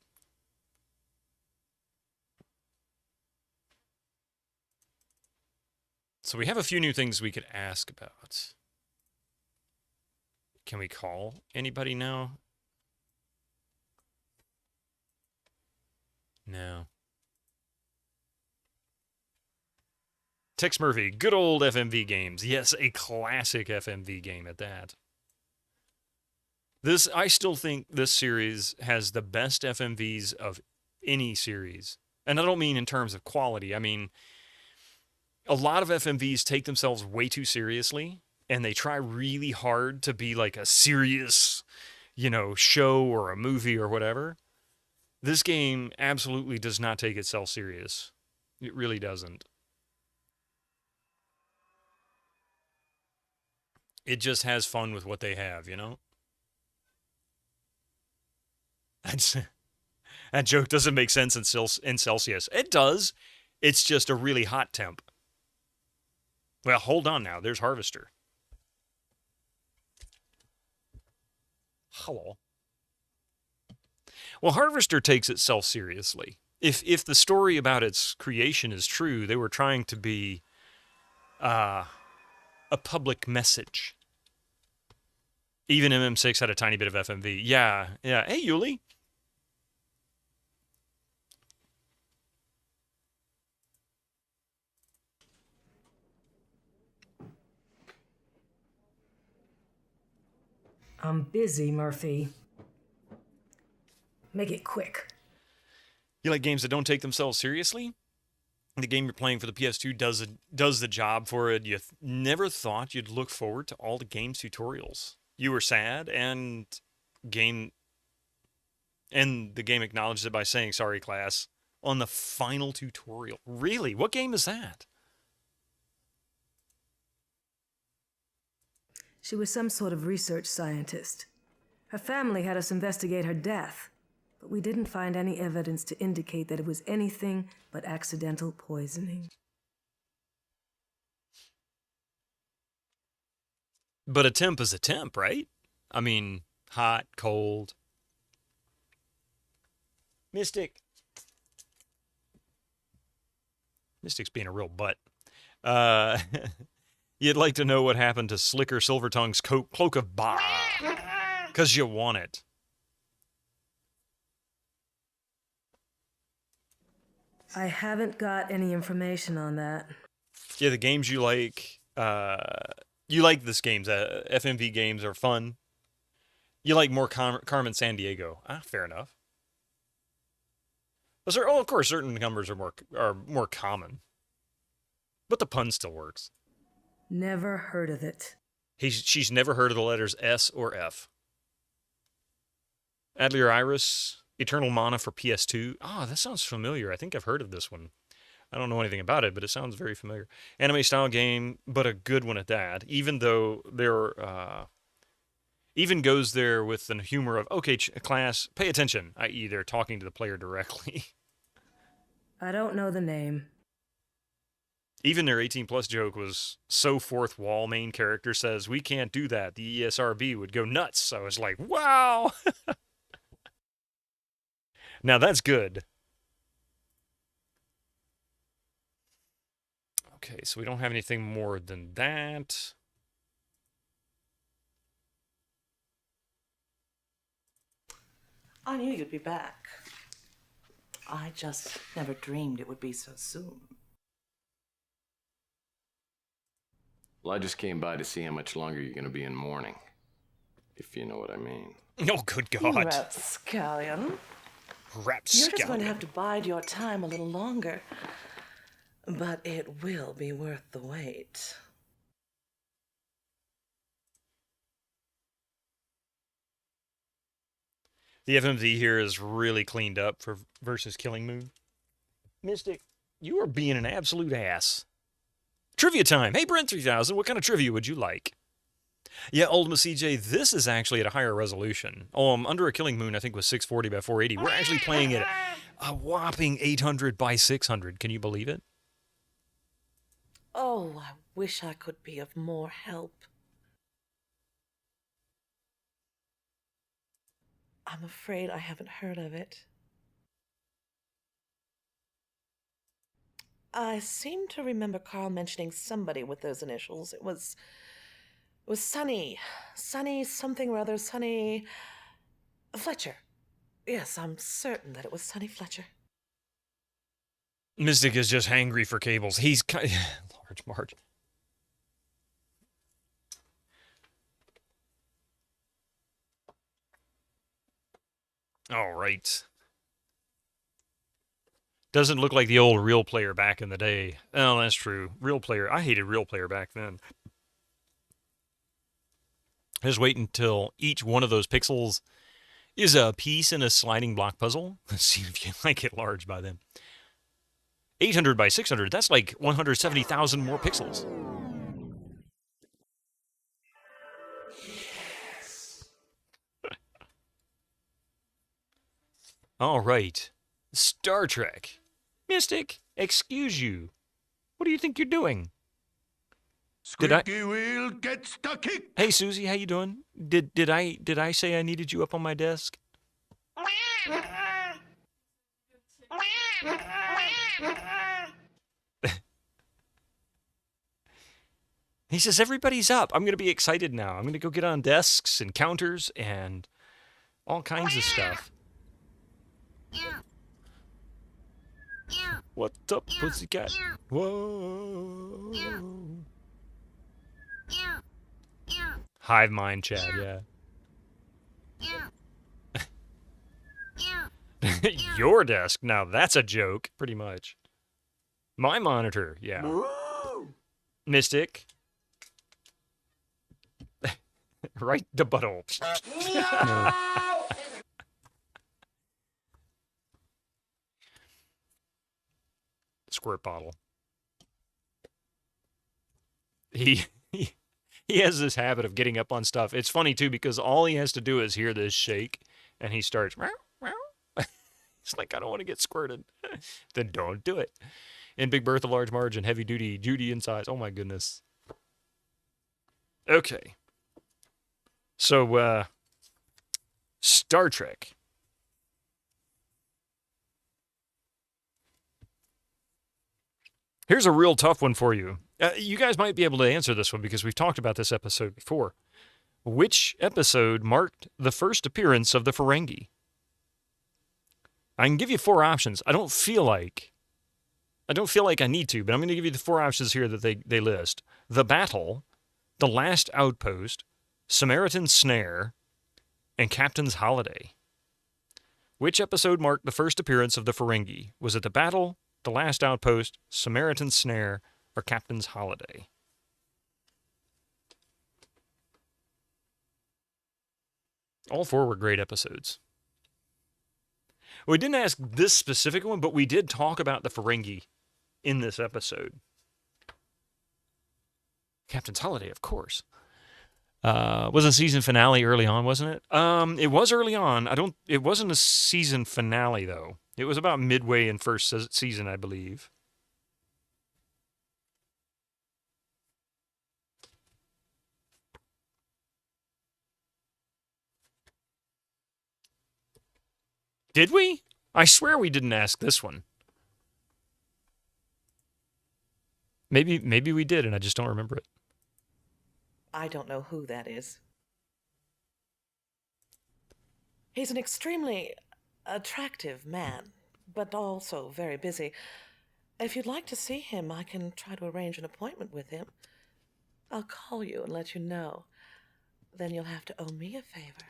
So we have a few new things we could ask about. Can we call anybody now? No. Tex Murphy, good old FMV games. Yes, a classic FMV game at that. I still think this series has the best FMVs of any series. And I don't mean in terms of quality. I mean, a lot of FMVs take themselves way too seriously, and they try really hard to be like a serious, show or a movie or whatever. This game absolutely does not take itself serious. It really doesn't. It just has fun with what they have, That joke doesn't make sense in Celsius. It does. It's just a really hot temp. Well, hold on now. There's Harvester. Hello. Well, Harvester takes itself seriously. If the story about its creation is true, they were trying to be a public message. Even MM6 had a tiny bit of FMV. Yeah. Hey, Yuli. I'm busy, Murphy. Make it quick. You like games that don't take themselves seriously? The game you're playing for the PS2 does the job for it. You never thought you'd look forward to all the game's tutorials. You were sad, and the game acknowledged it by saying, "Sorry, class," on the final tutorial. Really? What game is that? She was some sort of research scientist. Her family had us investigate her death, but we didn't find any evidence to indicate that it was anything but accidental poisoning. But a temp is a temp, right? I mean, hot, cold. Mystic's being a real butt. You'd like to know what happened to Slicker Silvertongue's Cloak of Ba. Because you want it. I haven't got any information on that. Yeah, the games you like this games. FMV games are fun. You like more Carmen Sandiego. Fair enough. Of course, certain numbers are more common. But the pun still works. Never heard of it. She's never heard of the letters S or F. Adler Iris, Eternal Mana for PS2. That sounds familiar. I think I've heard of this one. I don't know anything about it, but it sounds very familiar. Anime-style game, but a good one at that. Even though even goes there with the humor of, okay, class, pay attention, i.e. they're talking to the player directly. I don't know the name. Even their 18-plus joke was so fourth wall main character says, "We can't do that. The ESRB would go nuts." So I was like, wow! Now that's good. Okay, so we don't have anything more than that. I knew you'd be back. I just never dreamed it would be so soon. Well, I just came by to see how much longer you're going to be in mourning. If you know what I mean. Oh, good God. Rapscallion. Rapscallion. You're just going to have to bide your time a little longer. But it will be worth the wait. The FMV here is really cleaned up for versus Killing Moon. Mystic, you are being an absolute ass. Trivia time. Hey, Brent3000, what kind of trivia would you like? Yeah, Ultima CJ, this is actually at a higher resolution. Under a Killing Moon, I think was 640 by 480. We're actually playing it a whopping 800 by 600. Can you believe it? Oh, I wish I could be of more help. I'm afraid I haven't heard of it. I seem to remember Carl mentioning somebody with those initials. It was It was Sonny. Sonny something or other. Sonny Fletcher. Yes, I'm certain that it was Sonny Fletcher. Mystic is just hangry for cables. He's large Marge. All right. Doesn't look like the old Real Player back in the day. Oh, that's true. Real Player. I hated Real Player back then. Just wait until each one of those pixels is a piece in a sliding block puzzle. Let's see if you like it large by then. 800 by 600. That's like 170,000 more pixels. All right. Star Trek. Mystic, excuse you. What do you think you're doing? Squeaky wheel gets the kick. Hey Susie, how you doing? Did I say I needed you up on my desk? He says everybody's up. I'm going to be excited now. I'm going to go get on desks and counters and all kinds of stuff. What's up, pussycat? Whoa. Hive mind, Chad, yeah. Your desk? Now that's a joke, pretty much. My monitor, yeah. Mystic. Right the butthole. Squirt bottle. He has this habit of getting up on stuff. It's funny too because all he has to do is hear this shake and he starts it's like, I don't want to get squirted. Then don't do it. In Big Bertha, Large Marge, and Heavy Duty, Judy in size. Oh my goodness. Okay. So, Star Trek. Here's a real tough one for you. You guys might be able to answer this one because we've talked about this episode before. Which episode marked the first appearance of the Ferengi? I can give you 4 options. I don't feel like I need to, but I'm going to give you the 4 options here that they list. The Battle, The Last Outpost, Samaritan's Snare, and Captain's Holiday. Which episode marked the first appearance of the Ferengi? Was it The Battle, The Last Outpost, Samaritan's Snare, or Captain's Holiday? All 4 were great episodes. We didn't ask this specific one, but we did talk about the Ferengi in this episode. Captain's Holiday, of course. Was a season finale early on, wasn't it? It was early on. It wasn't a season finale, though. It was about midway in first season, I believe. Did we? I swear we didn't ask this one. Maybe we did, and I just don't remember it. I don't know who that is. He's an extremely attractive man, but also very busy. If you'd like to see him, I can try to arrange an appointment with him. I'll call you and let you know. Then you'll have to owe me a favor.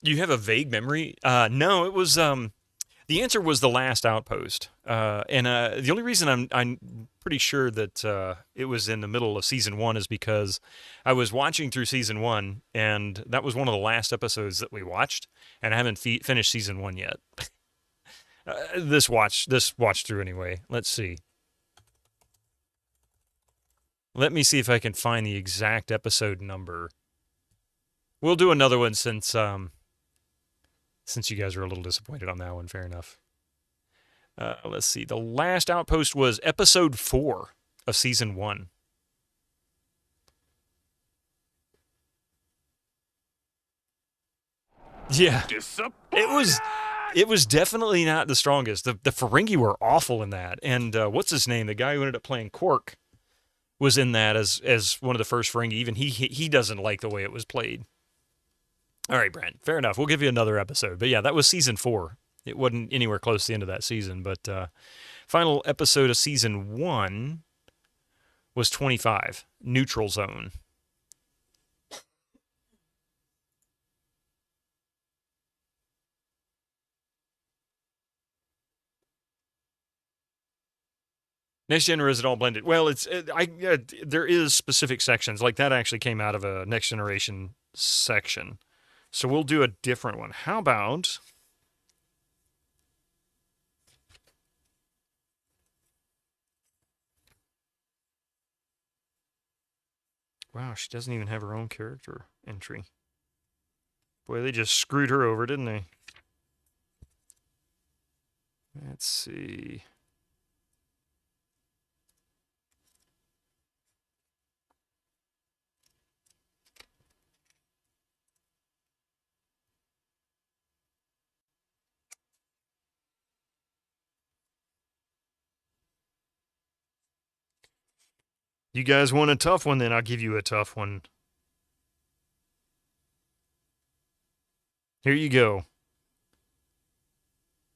You have a vague memory? No, it was, the answer was The Last Outpost. And the only reason I'm pretty sure that it was in the middle of season 1 is because I was watching through season 1, and that was one of the last episodes that we watched, and I haven't finished season 1 yet. This watch through anyway. Let's see. Let me see if I can find the exact episode number. We'll do another one since you guys are a little disappointed on that one. Fair enough. Let's see. The Last Outpost was episode 4 of season 1. Yeah. It was definitely not the strongest. The Ferengi were awful in that. And what's his name? The guy who ended up playing Quark. was in that as one of the first Ferengi. Even he doesn't like the way it was played. All right, Brent. Fair enough. We'll give you another episode. But yeah, that was season 4. It wasn't anywhere close to the end of that season. But final episode of season 1 was 25, Neutral Zone. Next Gen, or is it all blended? Well, there is specific sections. Like that actually came out of a Next Generation section. So we'll do a different one. How about... Wow, she doesn't even have her own character entry. Boy, they just screwed her over, didn't they? Let's see... You guys want a tough one, then I'll give you a tough one. Here you go.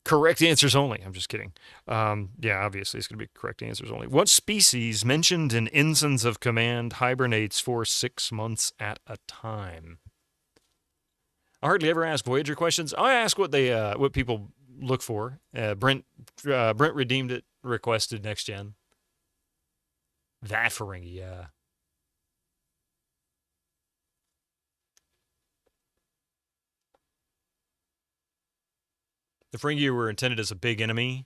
Correct answers only. I'm just kidding. Yeah, obviously it's going to be correct answers only. What species mentioned in Ensigns of Command hibernates for 6 months at a time? I hardly ever ask Voyager questions. I ask what people look for. Brent redeemed it, requested Next Gen. That Ferengi, yeah. The Ferengi were intended as a big enemy,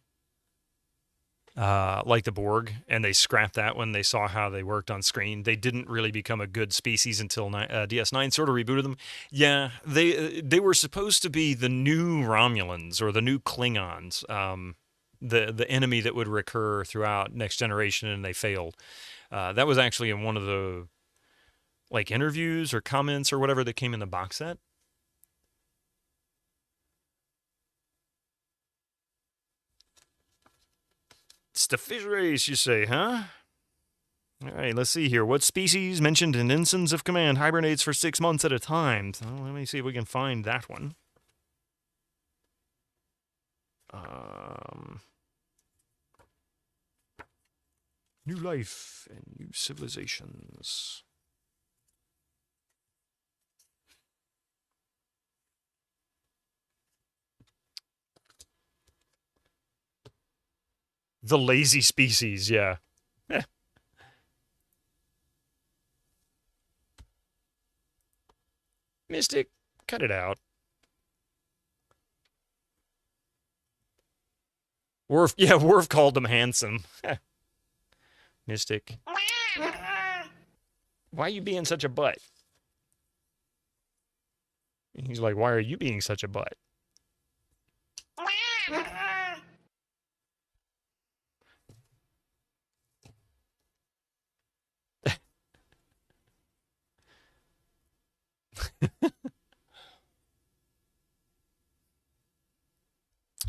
like the Borg, and they scrapped that when they saw how they worked on screen. They didn't really become a good species until DS9 sort of rebooted them. Yeah, they were supposed to be the new Romulans or the new Klingons, the enemy that would recur throughout Next Generation, and they failed. That was actually in one of the interviews or comments or whatever that came in the box set. It's the fish race, you say, huh? All right, let's see here. What species mentioned in Ensigns of Command hibernates for 6 months at a time? So let me see if we can find that one. New life and new civilizations. The lazy species, yeah. Mystic, cut it out. Worf called them handsome. Mystic. Why are you being such a butt? He's like, why are you being such a butt?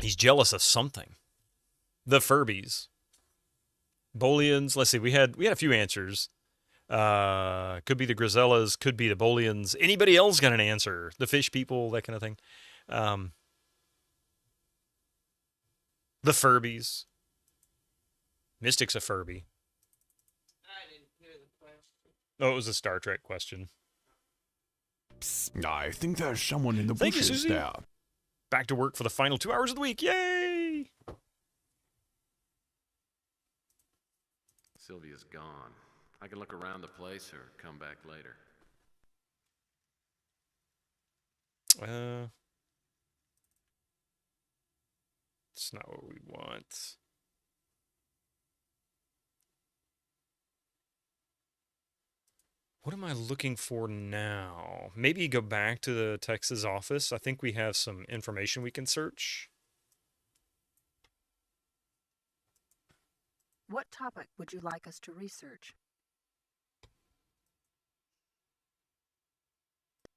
He's jealous of something. The Furbies. Bolians. Let's see. We had a few answers. Could be the Grisellas. Could be the Bolians. Anybody else got an answer? The fish people, that kind of thing. The Furbies. Mystic's a Furby. I didn't hear the question. Oh, it was a Star Trek question. Psst, I think there's someone in the Thank you, bushes Susie. there. Back to work for the final 2 hours of the week. Yay! Sylvia's gone. I can look around the place or come back later. It's not what we want. What am I looking for now? Maybe go back to the Texas office. I think we have some information we can search. What topic would you like us to research?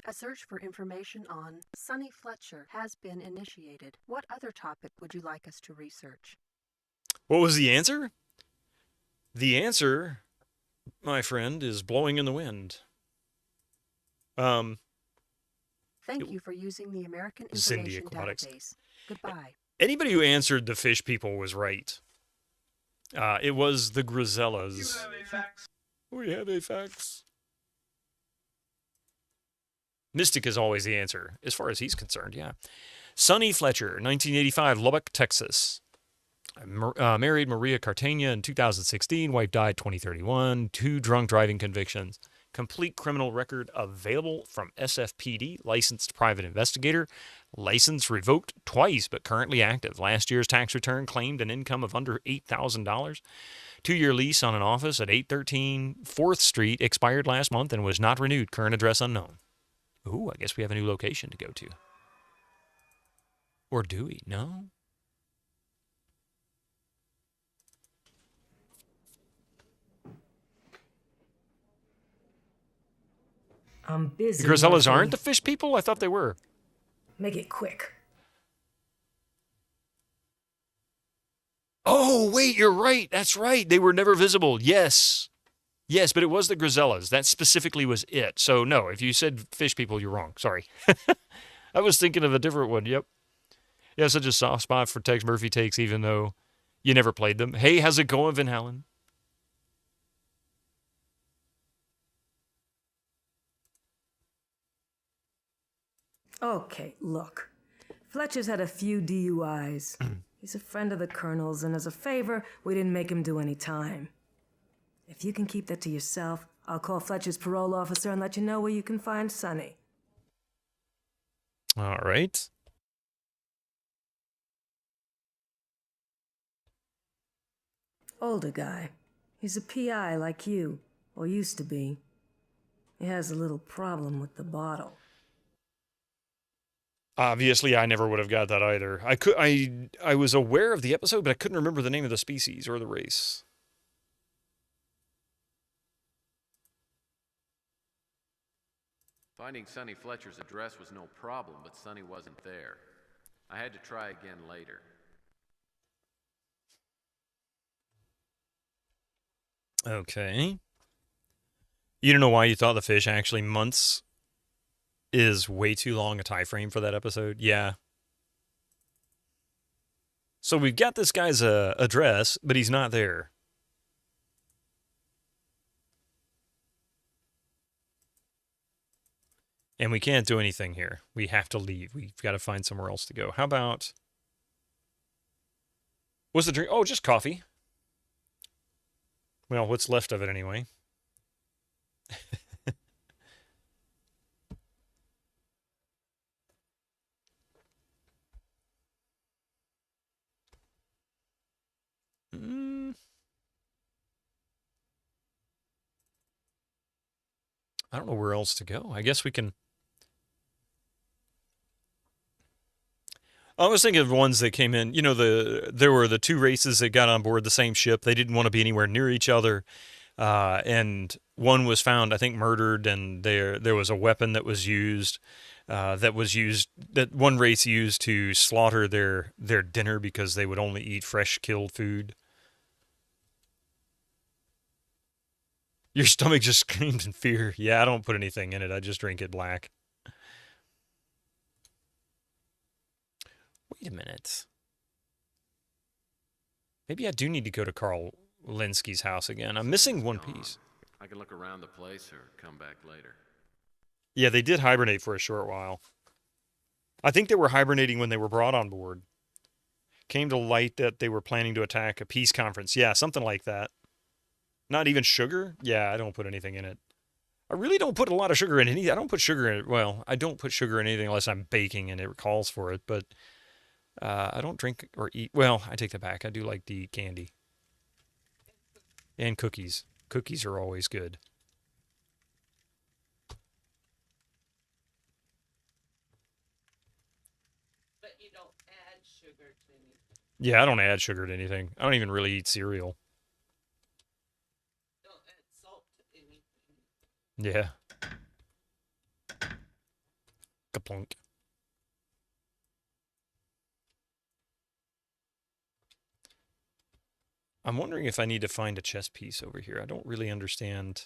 A search for information on Sonny Fletcher has been initiated. What other topic would you like us to research? What was the answer? The answer my friend, is blowing in the wind. Thank you for using the American Cindy Information Aquatics. Database. Goodbye. Anybody who answered the fish people was right. It was the Grisellas. You have a fax. We have a fax. Mystic is always the answer, as far as he's concerned, yeah. Sonny Fletcher, 1985, Lubbock, Texas. Married Maria Cartagena in 2016. Wife died 2031. 2 drunk driving convictions. Complete criminal record available from SFPD. Licensed private investigator. License revoked twice, but currently active. Last year's tax return claimed an income of under $8,000. 2-year lease on an office at 813 4th Street expired last month and was not renewed. Current address unknown. Ooh, I guess we have a new location to go to. Or do we? No? I'm busy. The Grisellas Murphy. aren't the fish people? I thought they were. Make it quick. Oh, wait, you're right. That's right. They were never visible. Yes. Yes, but it was the Grisellas. That specifically was it. So, no, if you said fish people, you're wrong. Sorry. I was thinking of a different one. Yep. Yeah, such a soft spot for Tex Murphy takes, even though you never played them. Hey, how's it going, Van Halen? Okay, look. Fletcher's had a few DUIs. He's a friend of the Colonel's, and as a favor, we didn't make him do any time. If you can keep that to yourself, I'll call Fletcher's parole officer and let you know where you can find Sonny. All right. Older guy. He's a PI like you, or used to be. He has a little problem with the bottle. Obviously, I never would have got that either. I was aware of the episode, but I couldn't remember the name of the species or the race. Finding Sonny Fletcher's address was no problem, but Sonny wasn't there. I had to try again later. Okay. You don't know why you thought the fish actually months is way too long a time frame for that episode? Yeah. So we've got this guy's address, but he's not there. And we can't do anything here. We have to leave. We've got to find somewhere else to go. How about... What's the drink? Oh, just coffee. Well, what's left of it anyway. I don't know where else to go. I guess we can... I was thinking of ones that came in. You know, there were the 2 races that got on board the same ship. They didn't want to be anywhere near each other. And one was found, I think, murdered, and there was a weapon that was used, that one race used to slaughter their dinner because they would only eat fresh killed food. Your stomach just screamed in fear. Yeah, I don't put anything in it. I just drink it black. Wait a minute. Maybe I do need to go to Carl Linsky's house again. I'm missing one piece. I can look around the place or come back later. Yeah, they did hibernate for a short while. I think they were hibernating when they were brought on board. Came to light that they were planning to attack a peace conference. Yeah, something like that. Not even sugar? Yeah, I don't put anything in it. I really don't put a lot of sugar in anything. I don't put sugar in it. Well, I don't put sugar in anything unless I'm baking and it calls for it. But I don't drink or eat. Well, I take that back. I do like to eat candy. And cookies. Cookies are always good. But you don't add sugar to anything. Yeah, I don't add sugar to anything. I don't even really eat cereal. Don't add salt to anything. Yeah. Kaplunk. I'm wondering if I need to find a chess piece over here. I don't really understand.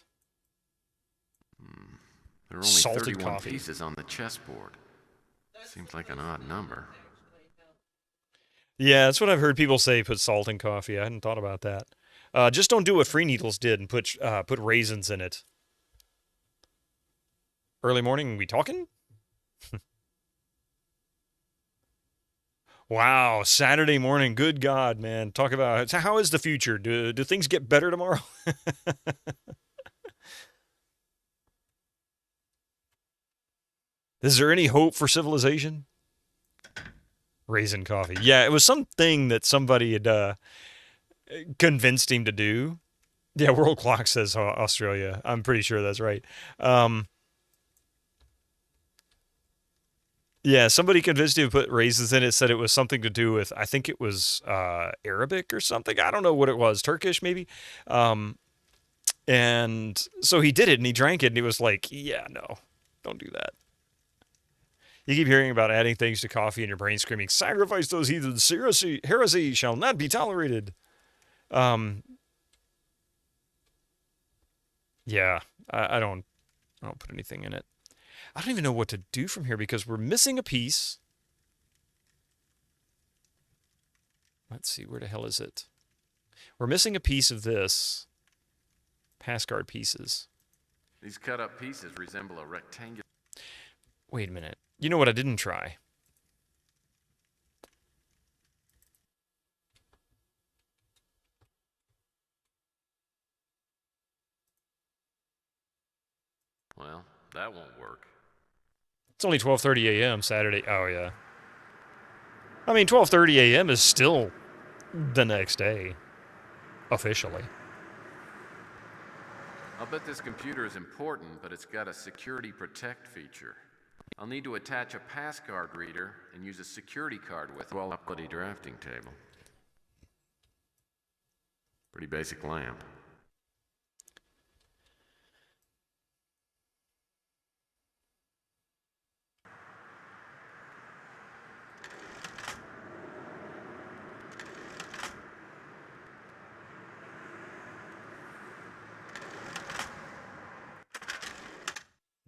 There are only Salted 31 coffee. pieces on the chessboard. Seems like an odd number. Yeah, that's what I've heard people say, put salt in coffee. I hadn't thought about that. Just don't do what Free Needles did and put raisins in it. Early morning, we talking? Wow, Saturday morning. Good God, man. Talk about how is the future? Do things get better tomorrow? Is there any hope for civilization? Raisin coffee. Yeah, it was something that somebody had convinced him to do. Yeah, World Clock says Australia. I'm pretty sure that's right. Yeah, somebody convinced him to put raisins in it, said it was something to do with, I think it was Arabic or something. I don't know what it was. Turkish, maybe? And so he did it, and he drank it, and he was like, yeah, no, don't do that. You keep hearing about adding things to coffee and your brain screaming, sacrifice those heathens, heresy shall not be tolerated. Yeah, I don't put anything in it. I don't even know what to do from here because we're missing a piece. Let's see, where the hell is it? We're missing a piece of this. Pass guard pieces. These cut up pieces resemble a rectangular... Wait a minute. You know what I didn't try? Well, that won't work. It's only 12:30 a.m. Saturday. Oh, yeah. I mean, 12:30 a.m. is still the next day, officially. I'll bet this computer is important, but it's got a security protect feature. I'll need to attach a pass card reader and use a security card with a quality drafting table. Pretty basic lamp.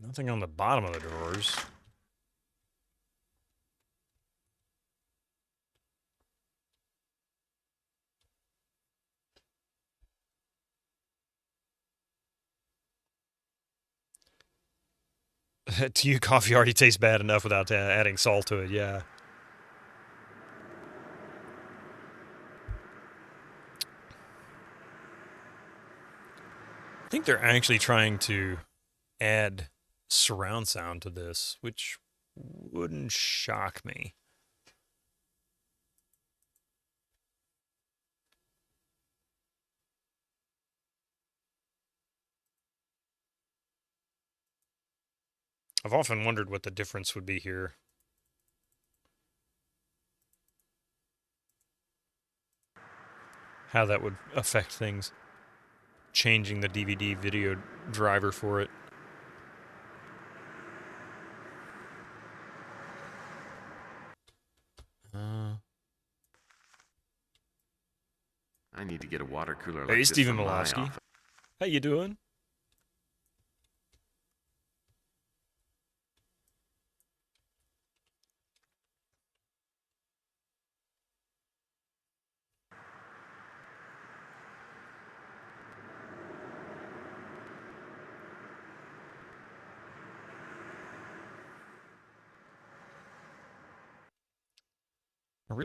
Nothing on the bottom of the drawers. To you, coffee already tastes bad enough without adding salt to it, yeah. I think they're actually trying to add surround sound to this, which wouldn't shock me. I've often wondered what the difference would be here. How that would affect things. Changing the DVD video driver for it. I need to get a water cooler like Hey, this Stephen for my Malowski. office. How you doing? I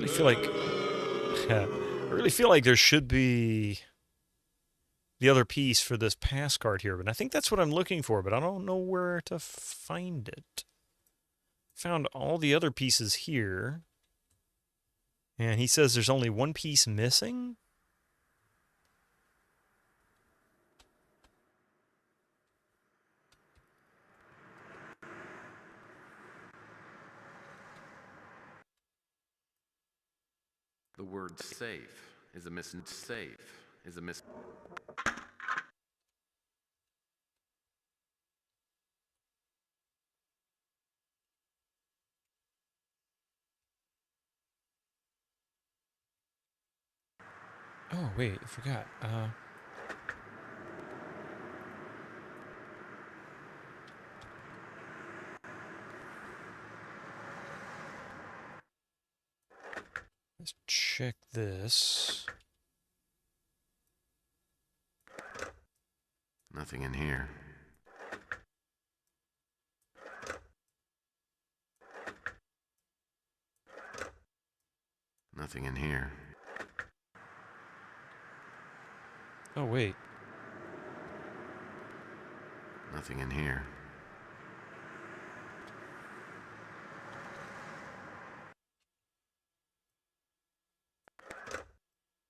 really feel like there should be the other piece for this pass card here, but I think that's what I'm looking for, but I don't know where to find it. Found all the other pieces here, and he says there's only one piece missing. The word safe is a miss. Safe is a miss. Oh, wait, I forgot. Let's check this. Nothing in here. Nothing in here. Oh, wait. Nothing in here.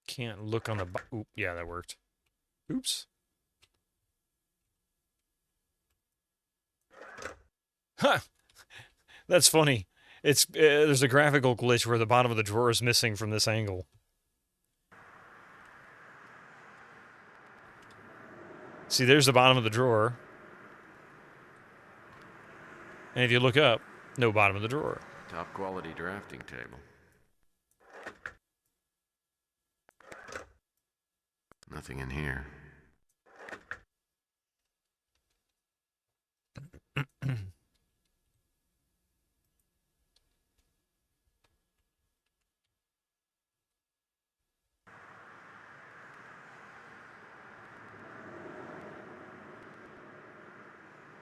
Can't look on the Oop, yeah, that worked. Oops. Ha! That's funny. It's there's a graphical glitch where the bottom of the drawer is missing from this angle. See, there's the bottom of the drawer. And if you look up, no bottom of the drawer. Top quality drafting table. Nothing in here.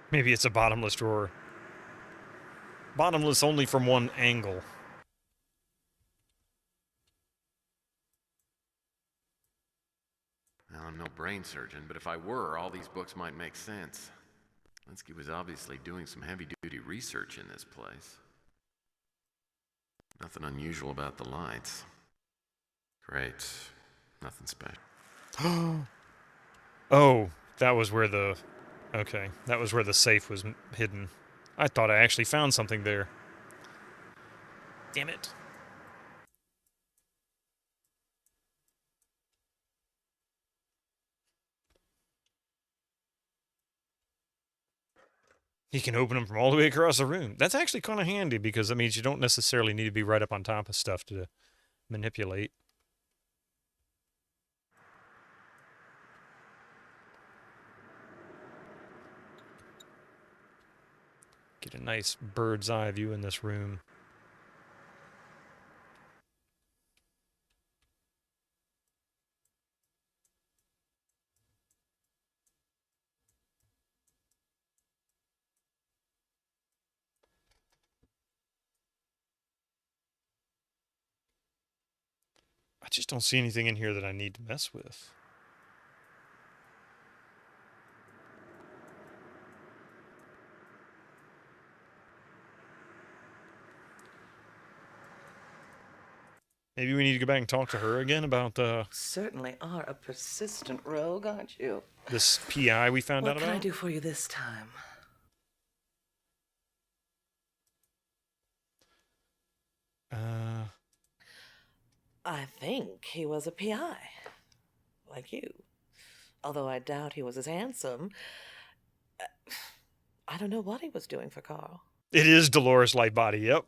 Maybe it's a bottomless drawer. Bottomless only from one angle. Now, I'm no brain surgeon, but if I were, all these books might make sense. Linsky was obviously doing some heavy-duty research in this place. Nothing unusual about the lights. Great. Nothing special. Oh, that was where the... Okay, that was where the safe was hidden. I thought I actually found something there. Damn it. You can open them from all the way across the room. That's actually kind of handy because that means you don't necessarily need to be right up on top of stuff to manipulate. Get a nice bird's eye view in this room. I just don't see anything in here that I need to mess with. Maybe we need to go back and talk to her again about Certainly are a persistent rogue, aren't you? this PI we found out What about. can I do for you this time? I think he was a PI, like you. Although I doubt he was as handsome. I don't know what he was doing for Carl. It is Dolores Lightbody, yep.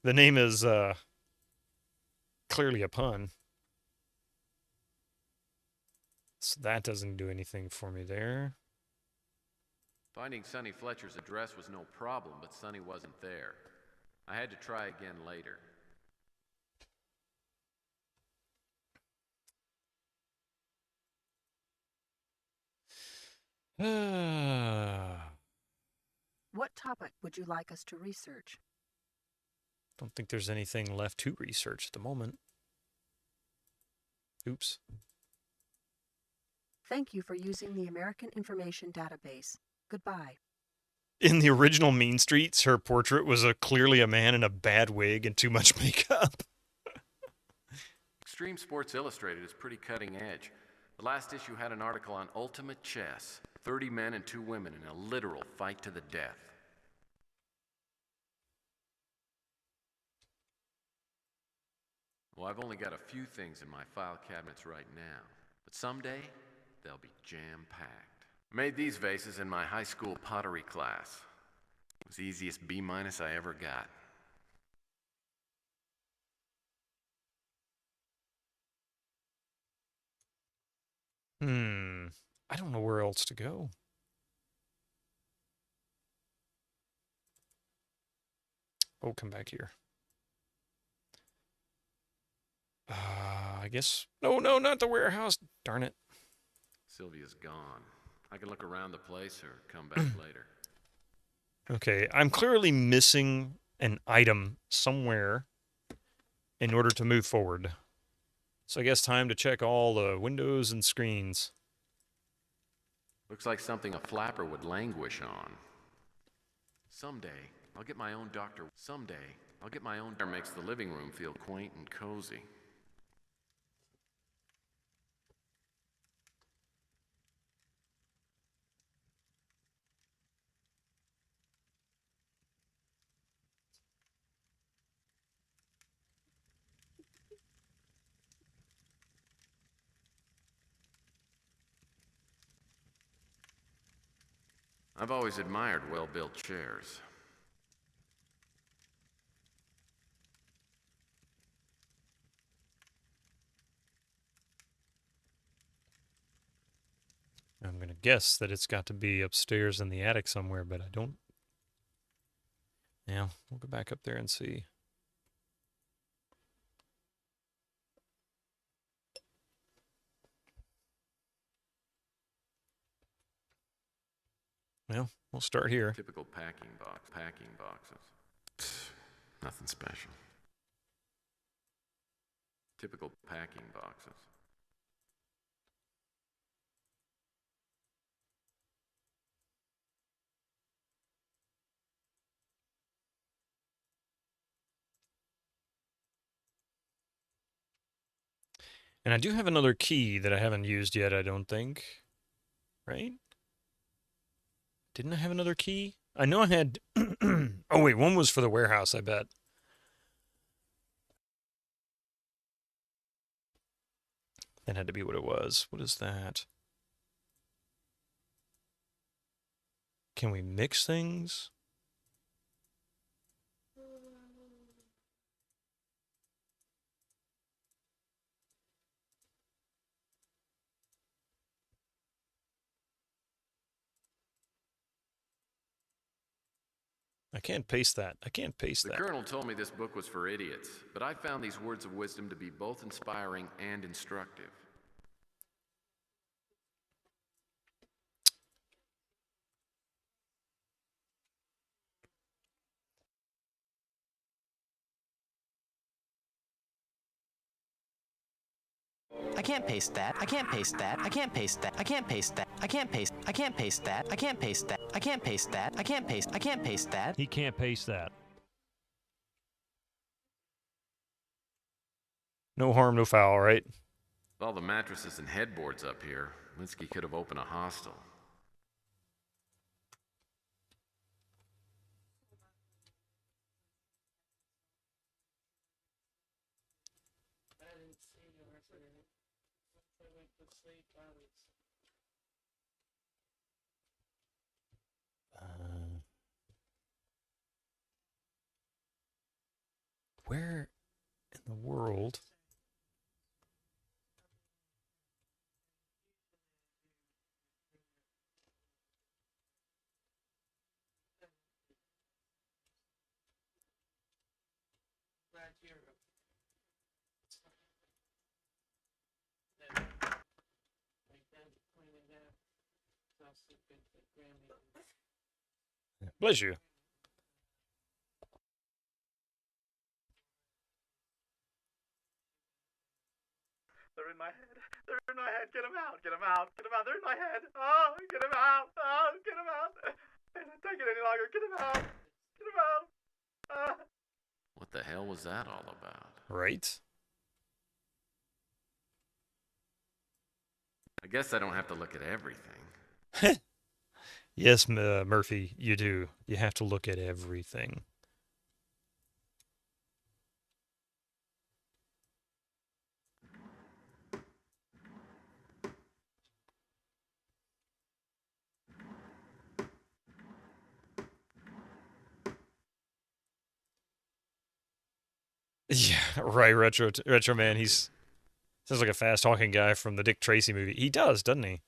The name is clearly a pun. So that doesn't do anything for me there. Finding Sonny Fletcher's address was no problem, but Sonny wasn't there. I had to try again later. What topic would you like us to research? Don't think there's anything left to research at the moment. Oops. Thank you for using the American Information Database. Goodbye. In the original Mean Streets, her portrait was clearly a man in a bad wig and too much makeup. Extreme Sports Illustrated is pretty cutting edge. The last issue had an article on ultimate chess. 30 men and 2 women in a literal fight to the death. Well, I've only got a few things in my file cabinets right now, but someday they'll be jam-packed. Made these vases in my high school pottery class. It was the easiest B- I ever got. I don't know where else to go. Oh, come back here. I guess... No, not the warehouse. Darn it. Sylvia's gone. I can look around the place or come back later. Okay, I'm clearly missing an item somewhere in order to move forward. So I guess time to check all the windows and screens. Looks like something a flapper would languish on. Someday, I'll get my own doctor. Someday, I'll get my own doctor. Makes the living room feel quaint and cozy. I've always admired well-built chairs. I'm going to guess that it's got to be upstairs in the attic somewhere, but I don't... Yeah, we'll go back up there and see. Well, we'll start here. Typical packing boxes. Nothing special. Typical packing boxes. And I do have another key that I haven't used yet, I don't think. Right? Didn't I have another key? I know I had... Oh, wait, one was for the warehouse, I bet. That had to be what it was. What is that? Can we mix things? I can't paste that. I can't paste that. The Colonel told me this book was for idiots, but I found these words of wisdom to be both inspiring and instructive. I can't paste that. I can't paste that. I can't paste that. I can't paste that. I can't paste. I can't paste that. I can't paste that. I can't paste that. I can't paste. I can't paste that. He can't paste that. No harm, no foul, right? With all the mattresses and headboards up here, Linsky could have opened a hostel. Where in the world? Bless you. They're in my head. They're in my head. Get them out. Get them out. Get them out. They're in my head. Oh, get them out. Oh, get them out. I can't take it any longer. Get them out. Get them out. What the hell was that all about? Right? I guess I don't have to look at everything. Yes, Murphy, you do. You have to look at everything. Yeah, right, Retro Man. He's Sounds like a fast-talking guy from the Dick Tracy movie. He does, doesn't he?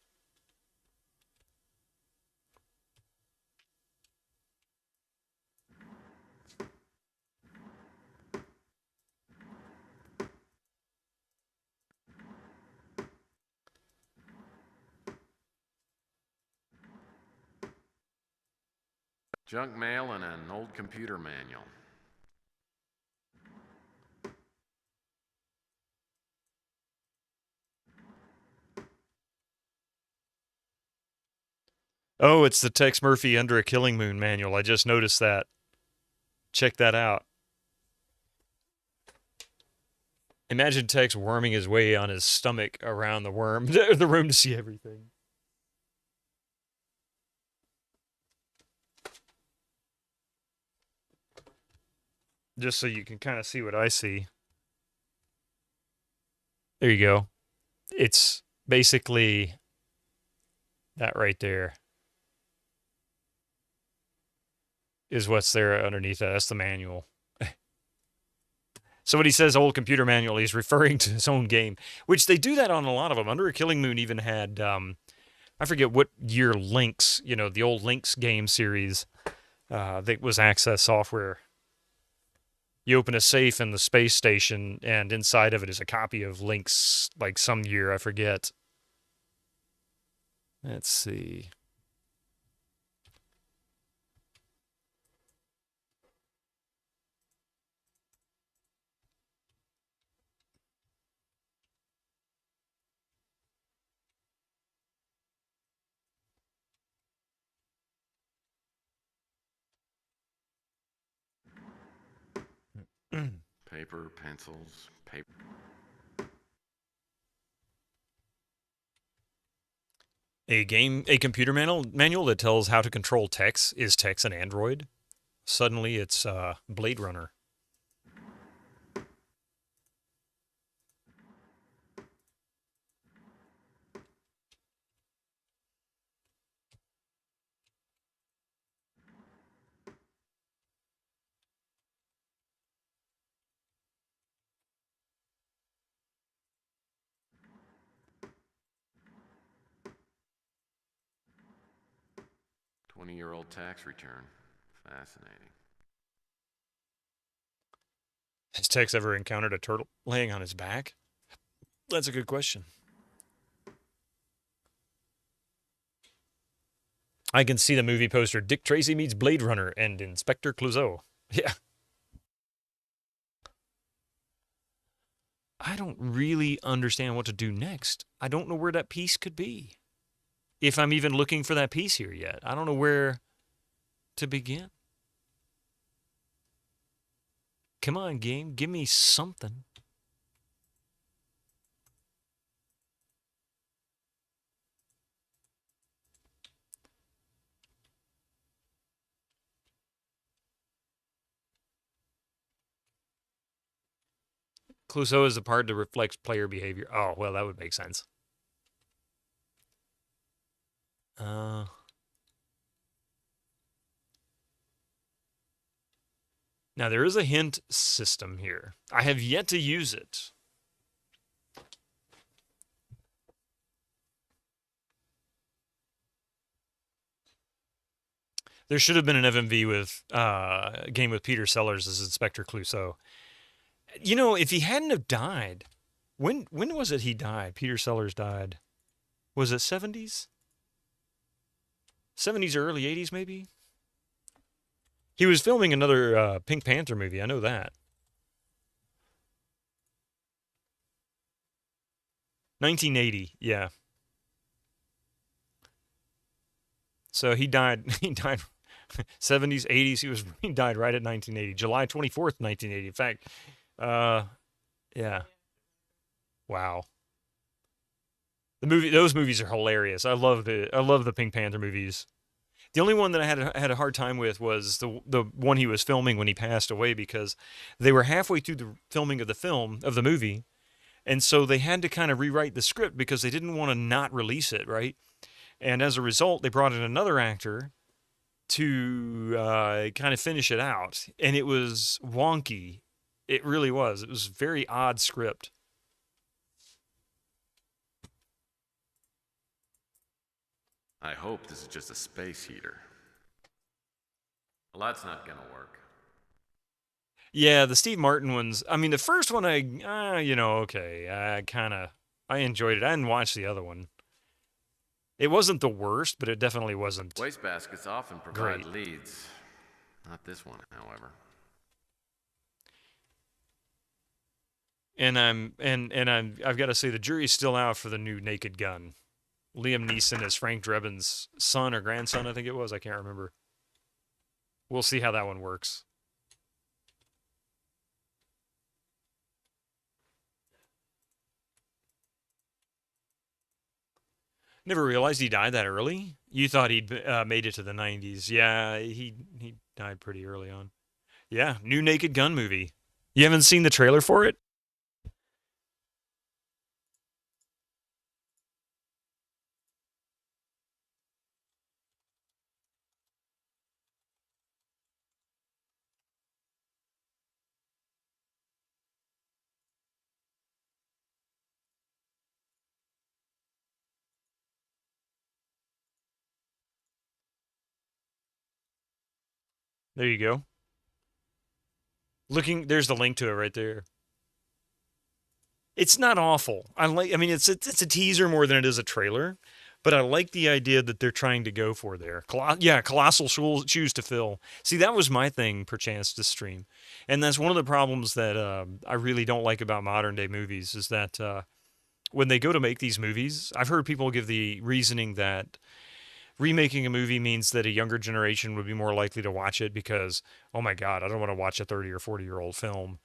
Junk mail and an old computer manual. Oh, it's the Tex Murphy Under a Killing Moon manual. I just noticed that. Check that out. Imagine Tex worming his way on his stomach around the the room to see everything. Just so you can kind of see what I see. There you go. It's basically that right there is what's there underneath that. That's the manual. So when he says old computer manual, he's referring to his own game, which they do that on a lot of them. Under a Killing Moon even had, I forget what year Lynx, the old Lynx game series, that was Access Software. You open a safe in the space station, and inside of it is a copy of Lynx, like some year, I forget. Let's see. Paper, pencils, paper. A computer manual that tells how to control Tex. Is Tex an android? Suddenly it's Blade Runner. Year-old tax return. Fascinating. Has Tex ever encountered a turtle laying on his back? That's a good question. I can see the movie poster, Dick Tracy meets Blade Runner and Inspector Clouseau. Yeah. I don't really understand what to do next. I don't know where that piece could be. If I'm even looking for that piece here yet. I don't know where to begin. Come on, game. Give me something. Clouseau is the part that reflects player behavior. Oh, well, that would make sense. Now, there is a hint system here. I have yet to use it. There should have been an FMV with game with Peter Sellers as Inspector Clouseau. If he hadn't have died, when was it he died? Peter Sellers died. Was it 70s? 70s or early 80s, maybe? He was filming another Pink Panther movie. I know that. 1980, yeah. So he died 70s, 80s. He died right at 1980. July 24th, 1980. In fact, yeah. Wow. Those movies are hilarious. I love the Pink Panther movies. The only one that I had a hard time with was the one he was filming when he passed away, because they were halfway through the filming of the movie, and so they had to kind of rewrite the script because they didn't want to not release it, right? And as a result, they brought in another actor to kind of finish it out, and it was wonky. It really was. It was a very odd script. I hope this is just a space heater. Well, that's not gonna work. Yeah, the Steve Martin ones. I mean, the first one, okay. I enjoyed it. I didn't watch the other one. It wasn't the worst, but it definitely wasn't. Wastebaskets often provide great. leads. Not this one, however. And I've got to say the jury's still out for the new Naked Gun. Liam Neeson as Frank Drebin's son or grandson, I think it was. I can't remember. We'll see how that one works. Never realized he died that early. You thought he'd made it to the 90s. Yeah, he died pretty early on. Yeah, new Naked Gun movie. You haven't seen the trailer for it? There you go. There's the link to it right there. It's not awful. It's a teaser more than it is a trailer, but I like the idea that they're trying to go for there. Colossal shoes to fill. See, that was my thing, perchance, to stream. And that's one of the problems that I really don't like about modern day movies is that when they go to make these movies, I've heard people give the reasoning that remaking a movie means that a younger generation would be more likely to watch it because, oh my God, I don't want to watch a 30 or 40-year-old film,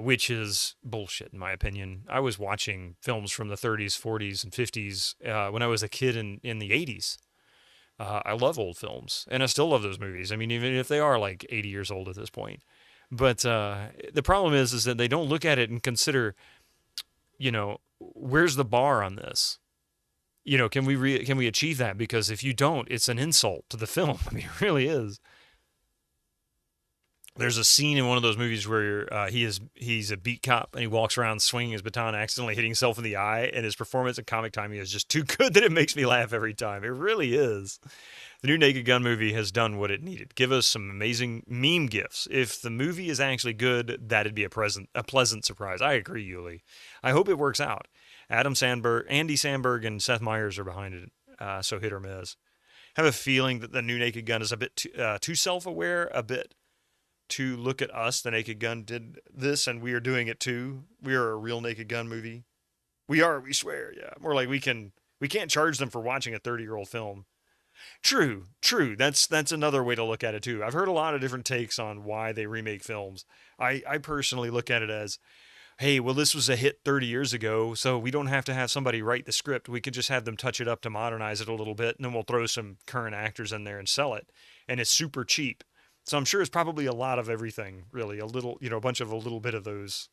which is bullshit in my opinion. I was watching films from the 30s, 40s, and 50s when I was a kid in the 80s. I love old films, and I still love those movies. I mean, even if they are like 80 years old at this point. But the problem is that they don't look at it and consider, where's the bar on this? Can we achieve that? Because if you don't, it's an insult to the film. I mean, it really is. There's a scene in one of those movies where he's a beat cop and he walks around swinging his baton, accidentally hitting himself in the eye, and his performance and comic timing is just too good that it makes me laugh every time. It really is. The new Naked Gun movie has done what it needed. Give us some amazing meme gifs. If the movie is actually good, that'd be a pleasant surprise. I agree, Yuli. I hope it works out. Andy Samberg, and Seth Meyers are behind it, so hit or miss. I have a feeling that the new Naked Gun is a bit too self-aware, a bit to look at us. The Naked Gun did this, and we are doing it too. We are a real Naked Gun movie. We swear, yeah. More like we can't charge them for watching a 30-year-old film. True. That's another way to look at it too. I've heard a lot of different takes on why they remake films. I personally look at it as, hey, well, this was a hit 30 years ago, so we don't have to have somebody write the script. We could just have them touch it up to modernize it a little bit, and then we'll throw some current actors in there and sell it. And it's super cheap. So I'm sure it's probably a lot of everything, really. A little, a little bit of those.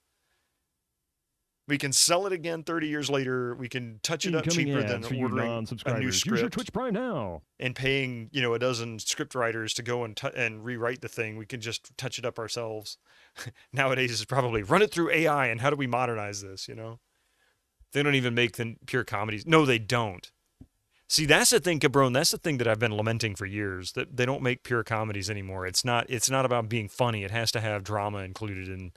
We can sell it again 30 years later. We can touch it up cheaper than ordering a new script. Use your Twitch Prime now. And paying, a dozen script writers to go and rewrite the thing. We can just touch it up ourselves. Nowadays, it's probably run it through AI and how do we modernize this, They don't even make the pure comedies. No, they don't. See, that's the thing, Cabron. That's the thing that I've been lamenting for years, that they don't make pure comedies anymore. It's not about being funny. It has to have drama included. And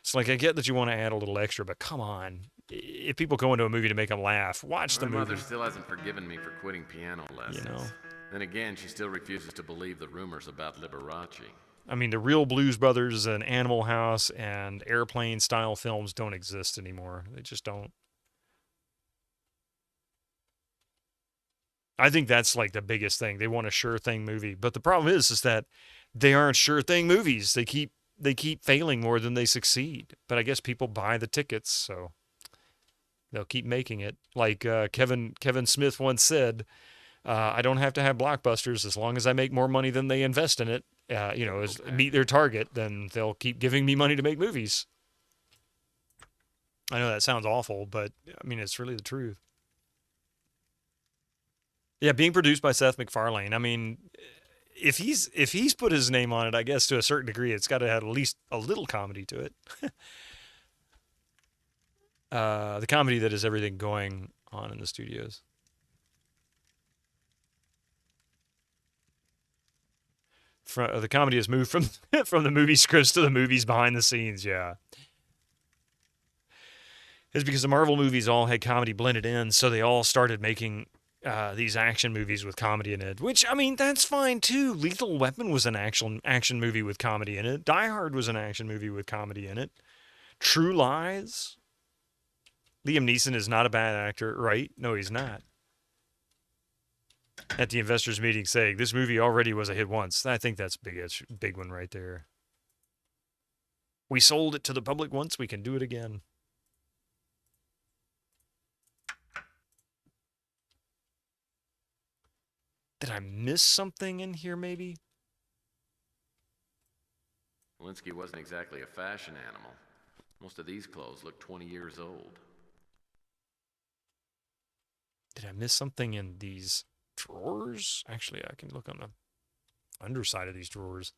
it's like, I get that you want to add a little extra, but come on. If people go into a movie to make them laugh, watch the movie. My mother still hasn't forgiven me for quitting piano lessons. Then again, she still refuses to believe the rumors about Liberace. I mean, the real Blues Brothers and Animal House and Airplane-style films don't exist anymore. They just don't. I think that's like the biggest thing. They want a sure thing movie. But the problem is that they aren't sure thing movies. They keep failing more than they succeed. But I guess people buy the tickets, so they'll keep making it. Like Kevin Smith once said, I don't have to have blockbusters as long as I make more money than they invest in it. Meet their target, then they'll keep giving me money to make movies. I know that sounds awful, but I mean, it's really the truth. Yeah, being produced by Seth MacFarlane. I mean, if he's put his name on it, I guess to a certain degree, it's got to have at least a little comedy to it. The comedy that is everything going on in the studios. the comedy has moved from from the movie scripts to the movies behind the scenes. Yeah. It's because the Marvel movies all had comedy blended in, so they all started making these action movies with comedy in it. Which, I mean, that's fine too. Lethal Weapon was an action movie with comedy in it. Die Hard was an action movie with comedy in it. True Lies. Liam Neeson is not a bad actor, right? No, he's not. At the investors meeting saying, this movie already was a hit once. I think that's big one right there. We sold it to the public once, we can do it again. Did I miss something in here, maybe? Walensky wasn't exactly a fashion animal. Most of these clothes look 20 years old. Did I miss something in these drawers? Actually, I can look on the underside of these drawers.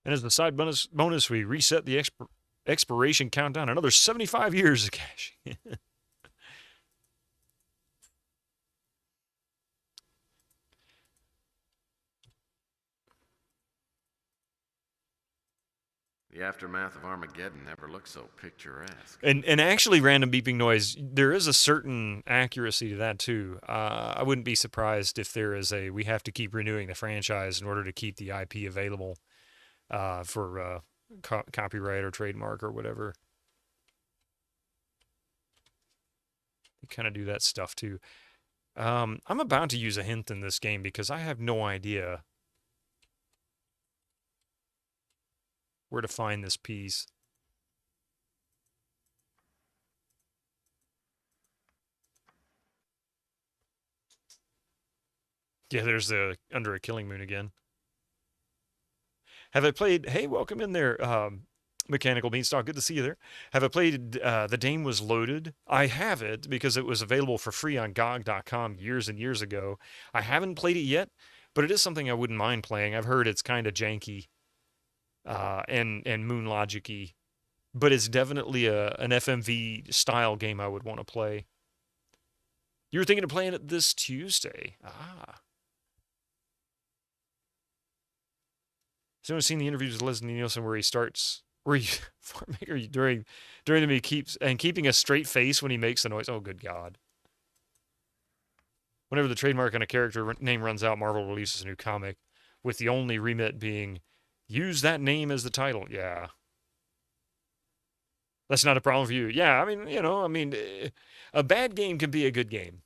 And as the side bonus, we reset the expiration countdown another 75 years of cash. The aftermath of Armageddon never looked so picturesque. And actually, random beeping noise, there is a certain accuracy to that too. I wouldn't be surprised if there is we have to keep renewing the franchise in order to keep the IP available for copyright or trademark or whatever. You kind of do that stuff too. I'm about to use a hint in this game because I have no idea where to find this piece. Yeah, there's the Under a Killing Moon again. Have I played... Hey, welcome in there, Mechanical Beanstalk. Good to see you there. Have I played The Dame Was Loaded? I have it because it was available for free on GOG.com years and years ago. I haven't played it yet, but it is something I wouldn't mind playing. I've heard it's kind of janky and Moon Logic-y, but it's definitely an FMV style game I would want to play. You were thinking of playing it this Tuesday. Ah. Has anyone seen the interviews with Leslie Nielsen where he farmmaker during the meet keeping a straight face when he makes the noise? Oh, good God. Whenever the trademark on a character name runs out, Marvel releases a new comic, with the only remit being, use that name as the title. Yeah. That's not a problem for you. Yeah, I mean, a bad game can be a good game,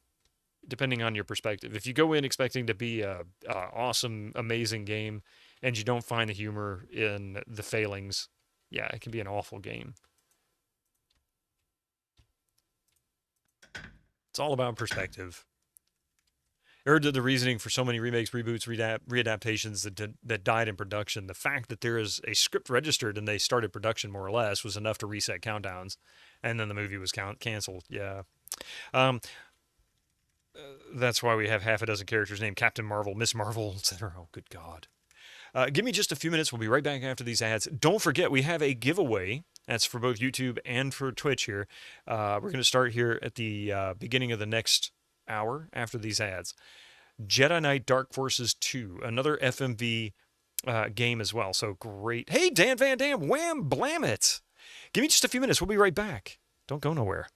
depending on your perspective. If you go in expecting to be a awesome, amazing game, and you don't find the humor in the failings, yeah, it can be an awful game. It's all about perspective. I heard the reasoning for so many remakes, reboots, readaptations that died in production. The fact that there is a script registered and they started production more or less was enough to reset countdowns, and then the movie was canceled. Yeah. That's why we have half a dozen characters named Captain Marvel, Miss Marvel, etc. Oh, good God. Give me just a few minutes. We'll be right back after these ads. Don't forget, we have a giveaway. That's for both YouTube and for Twitch here. We're going to start here at the beginning of the next hour after these ads. Jedi Knight Dark Forces 2, another FMV game as well. So great. Hey, Dan Van Dam, wham, blam it. Give me just a few minutes. We'll be right back. Don't go nowhere.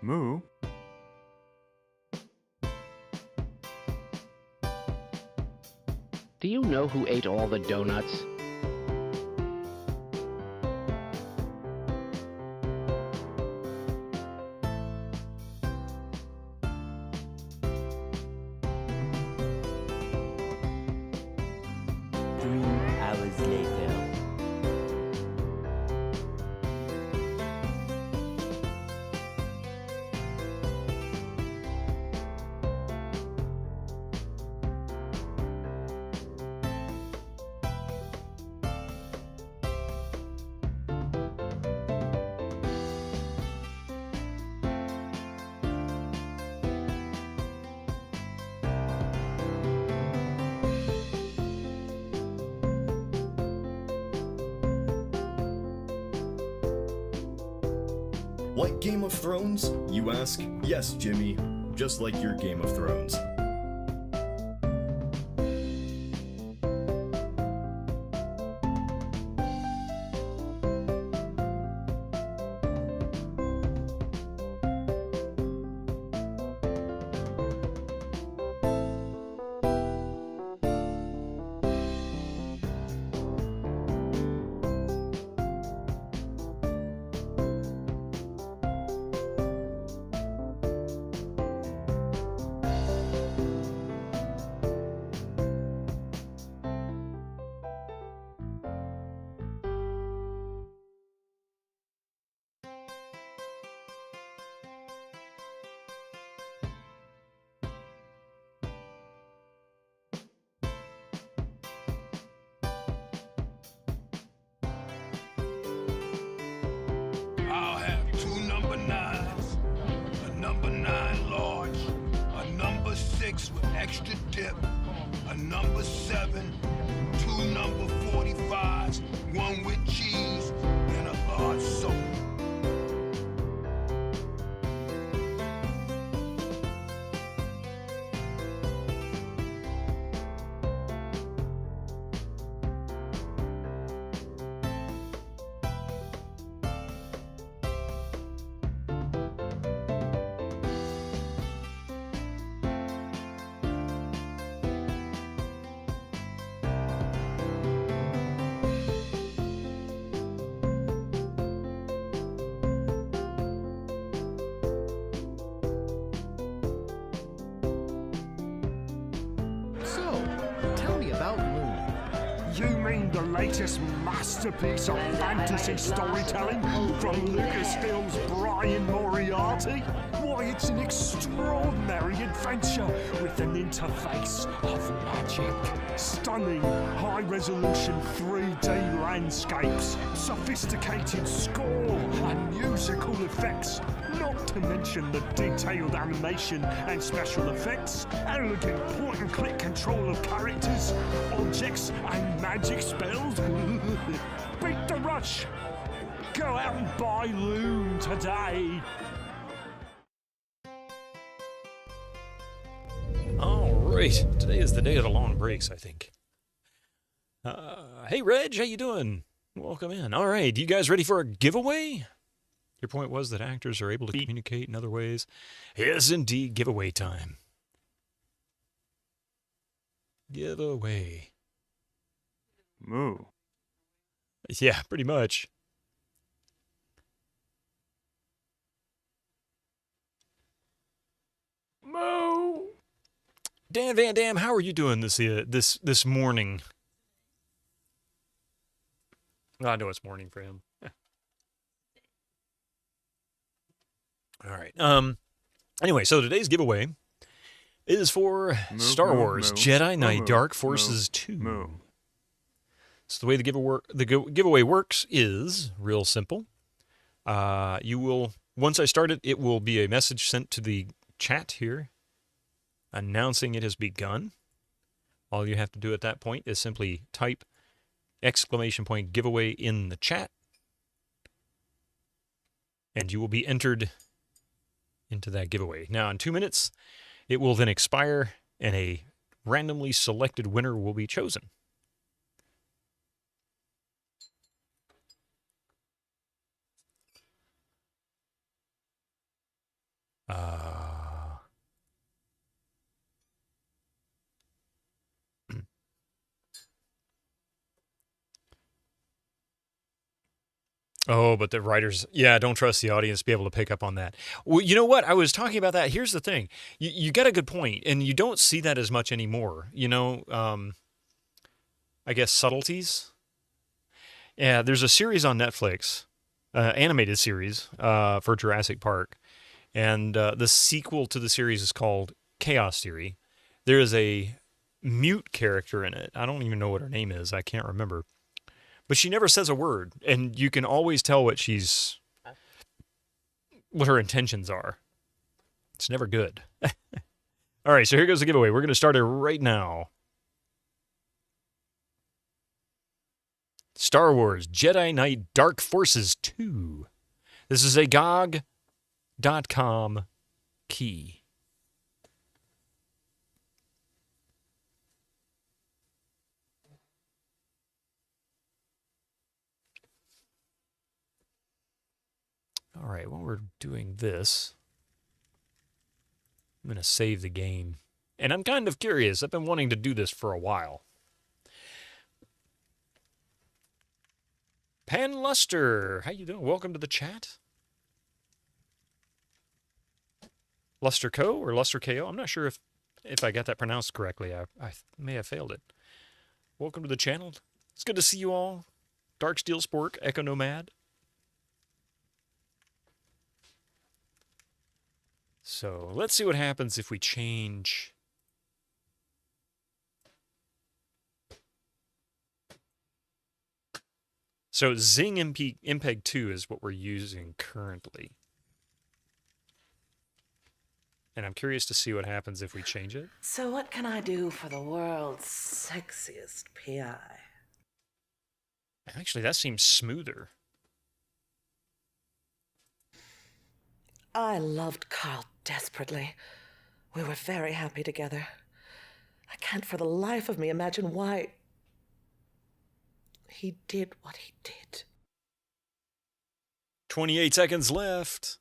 Moo? Do you know who ate all the donuts? Like Game of Thrones, you ask? Yes, Jimmy, just like your Game of Thrones. I'll have 2 number 9s, a number 9 large, a number 6 with extra dip, a number 7, 2 number 45s, 1 with cheese, and a large soda. You mean the latest masterpiece of fantasy storytelling from Lucasfilm's Brian Moriarty? Why, it's an extraordinary adventure with an interface of magic. Stunning, high-resolution 3D landscapes, sophisticated score and musical effects, not to mention the detailed animation and special effects, elegant point-and-click control of characters, objects and magic spells. Beat the rush! Go out and buy Loon today! All right, today is the day of the long breaks, I think. Hey, Reg, how you doing? Welcome in. All right, you guys ready for a giveaway? Your point was that actors are able to communicate in other ways. Yes, indeed, giveaway time. Giveaway. Moo. Yeah, pretty much. Moo. Dan Van Dam, how are you doing this morning? I know it's morning for him. All right. Anyway, so today's giveaway is for Star Wars Jedi Knight Dark Forces 2. So the way the giveaway works is real simple. You will, once I start it, it will be a message sent to the chat here announcing it has begun. All you have to do at that point is simply type !giveaway in the chat, and you will be entered into that giveaway. Now, in 2 minutes, it will then expire, and a randomly selected winner will be chosen. Oh, but the writers, yeah, don't trust the audience to be able to pick up on that. Well, you know what? I was talking about that. Here's the thing. You got a good point, and you don't see that as much anymore. I guess subtleties. Yeah, there's a series on Netflix, animated series for Jurassic Park, and the sequel to the series is called Chaos Theory. There is a mute character in it. I don't even know what her name is. I can't remember. But she never says a word, and you can always tell what her intentions are. It's never good. All right, so here goes the giveaway. We're going to start it right now. Star Wars Jedi Knight Dark Forces 2. This is a GOG.com key. All right, while we're doing this, I'm going to save the game. And I'm kind of curious. I've been wanting to do this for a while. Pan Luster, how you doing? Welcome to the chat. Luster Co. or Luster KO? I'm not sure if I got that pronounced correctly. I may have failed it. Welcome to the channel. It's good to see you all. Dark Steel Spork, Echo Nomad. So let's see what happens if we change. So Zing MPEG 2 is what we're using currently. And I'm curious to see what happens if we change it. So what can I do for the world's sexiest PI? Actually, that seems smoother. I loved Carl desperately. We were very happy together. I can't for the life of me imagine why he did what he did. 28 seconds left.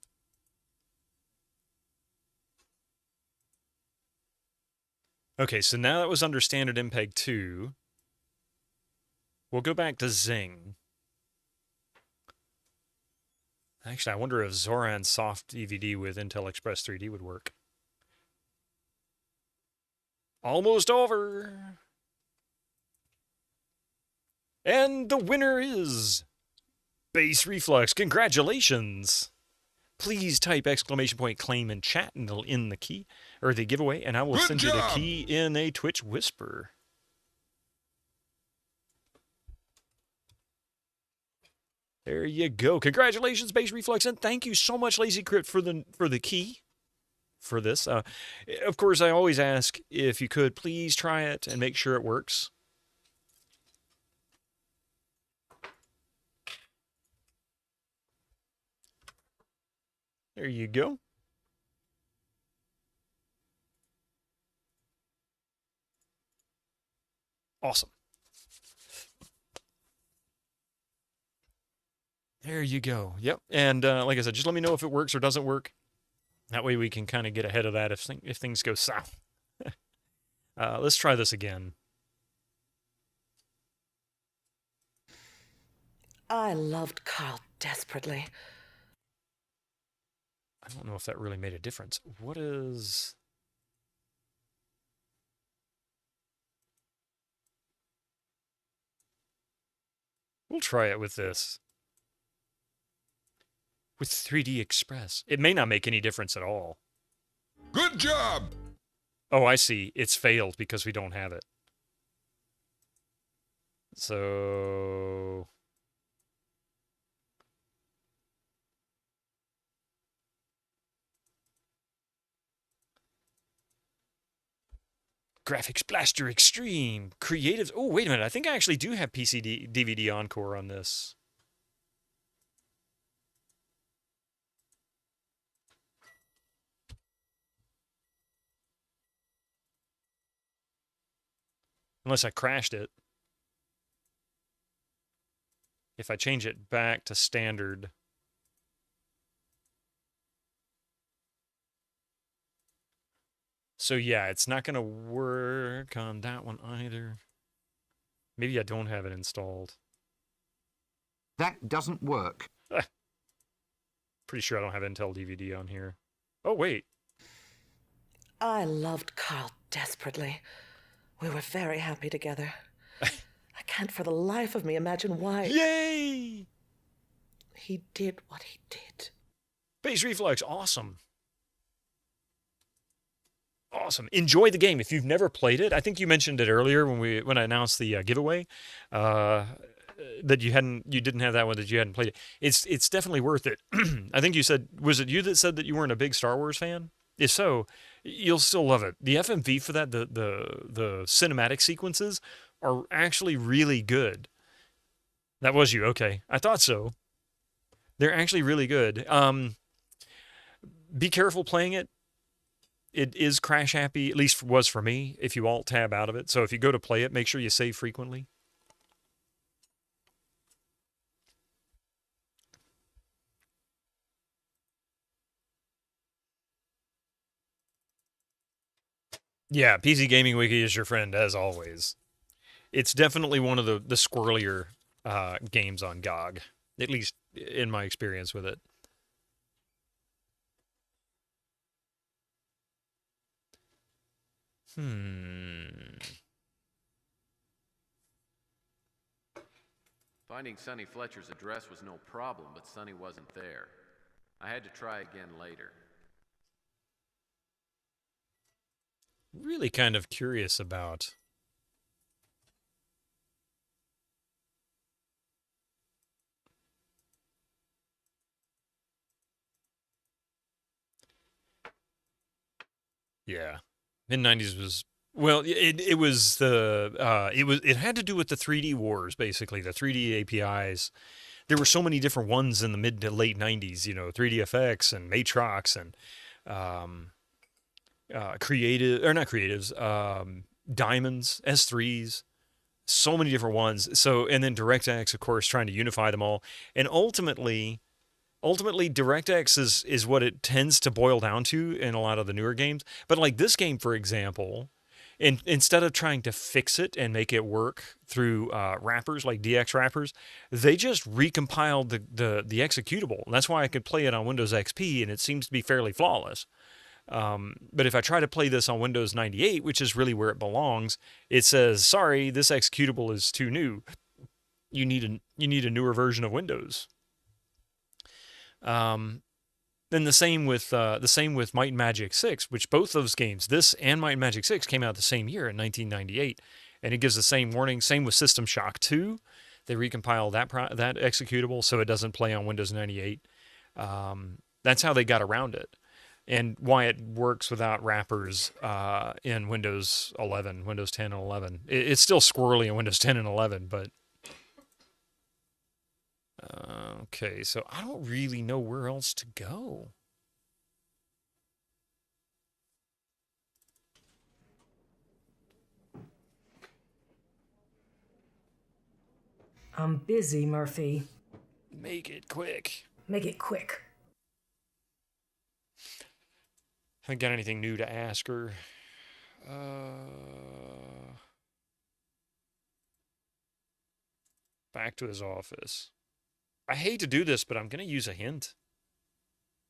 Okay, so now that was under standard MPEG 2. We'll go back to Zing. Actually, I wonder if Zoran Soft DVD with Intel Express 3D would work. Almost over. And the winner is Base Reflux. Congratulations. Please type !claim in chat and it'll in the key or the giveaway, and I will send you the key in a Twitch whisper. There you go. Congratulations, Base Reflux, and thank you so much, Lazy Crypt, for the key for this. Of course, I always ask if you could please try it and make sure it works. There you go. Awesome. There you go. Yep. And like I said, just let me know if it works or doesn't work. That way we can kind of get ahead of that if things go south. Let's try this again. I loved Carl desperately. I don't know if that really made a difference. What is... We'll try it with this. With 3D Express. It may not make any difference at all. Good job! Oh, I see. It's failed because we don't have it. So... Graphics Blaster Extreme. Creatives. Oh, wait a minute. I think I actually do have PC DVD Encore on this. Unless I crashed it. If I change it back to standard. So yeah, it's not going to work on that one either. Maybe I don't have it installed. That doesn't work. Pretty sure I don't have Intel DVD on here. Oh, wait. I loved Carl desperately. We were very happy together. I can't for the life of me imagine why. Yay! He did what he did. Base Reflex, awesome. Awesome. Enjoy the game. If you've never played it, I think you mentioned it earlier when I announced the giveaway, that you didn't have that one, that you hadn't played it. It's definitely worth it. I think you said, was it you that said that you weren't a big Star Wars fan? If so, you'll still love it. The FMV for that, the cinematic sequences are actually really good. That was you, okay. I thought so. They're actually really good. Be careful playing it. It is crash happy, at least was for me, if you alt-tab out of it. So if you go to play it, make sure you save frequently. Yeah, PC Gaming Wiki is your friend, as always. It's definitely one of the squirrelier games on GOG, at least in my experience with it. Finding Sonny Fletcher's address was no problem, but Sonny wasn't there. I had to try again later. Really kind of curious about... Yeah. Mid-90s was... Well, it had to do with the 3D wars, basically, the 3D APIs. There were so many different ones in the mid to late 90s, 3DFX and Matrox and Diamonds, S3s, so many different ones. So, and then DirectX, of course, trying to unify them all. And ultimately DirectX is what it tends to boil down to in a lot of the newer games. But like this game, for example, instead of trying to fix it and make it work through wrappers like DX wrappers, they just recompiled the executable. And that's why I could play it on Windows XP, and it seems to be fairly flawless. But if I try to play this on Windows 98, which is really where it belongs, it says, sorry, this executable is too new. You need a newer version of Windows. Then the same with Might and Magic 6, which both those games, this and Might and Magic 6, came out the same year in 1998, and it gives the same warning. Same with System Shock 2, they recompiled that executable so it doesn't play on Windows 98. That's how they got around it, and why it works without wrappers in Windows 11, Windows 10 and 11. It's still squirrely in Windows 10 and 11, but. Okay, so I don't really know where else to go. I'm busy, Murphy. Make it quick. Make it quick. Haven't got anything new to ask her. Back to his office. I hate to do this, but I'm going to use a hint.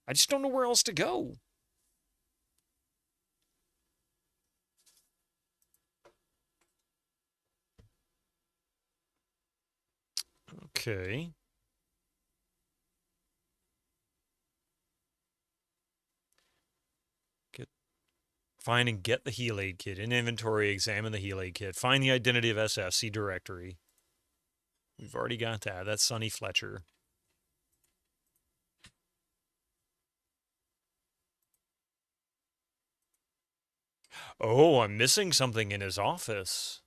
I just don't know where else to go. Okay. Find and get the heal aid kit. In inventory, examine the heal aid kit. Find the identity of SF. See directory. We've already got that. That's Sonny Fletcher. Oh, I'm missing something in his office.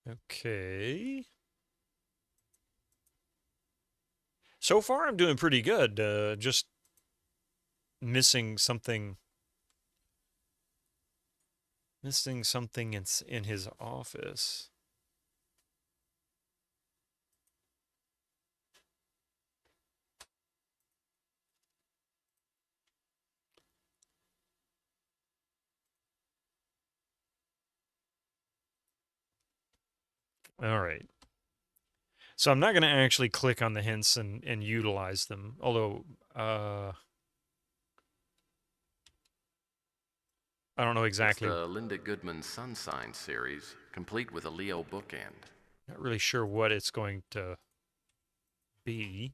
Okay. So far, I'm doing pretty good. Just missing something. Missing something in his office. All right. So I'm not going to actually click on the hints and utilize them, although I don't know exactly. It's the Linda Goodman Sun Sign series, complete with a Leo bookend. Not really sure what it's going to be.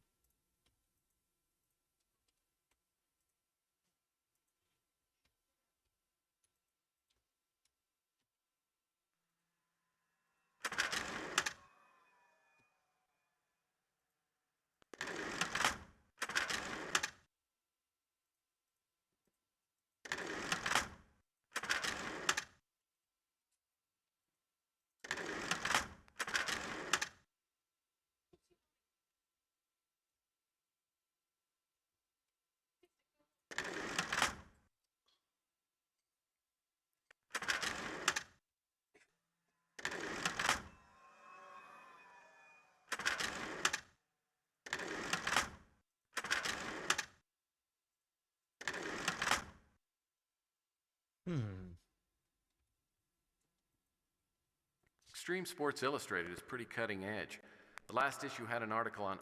Extreme Sports Illustrated is pretty cutting edge. The last issue had an article on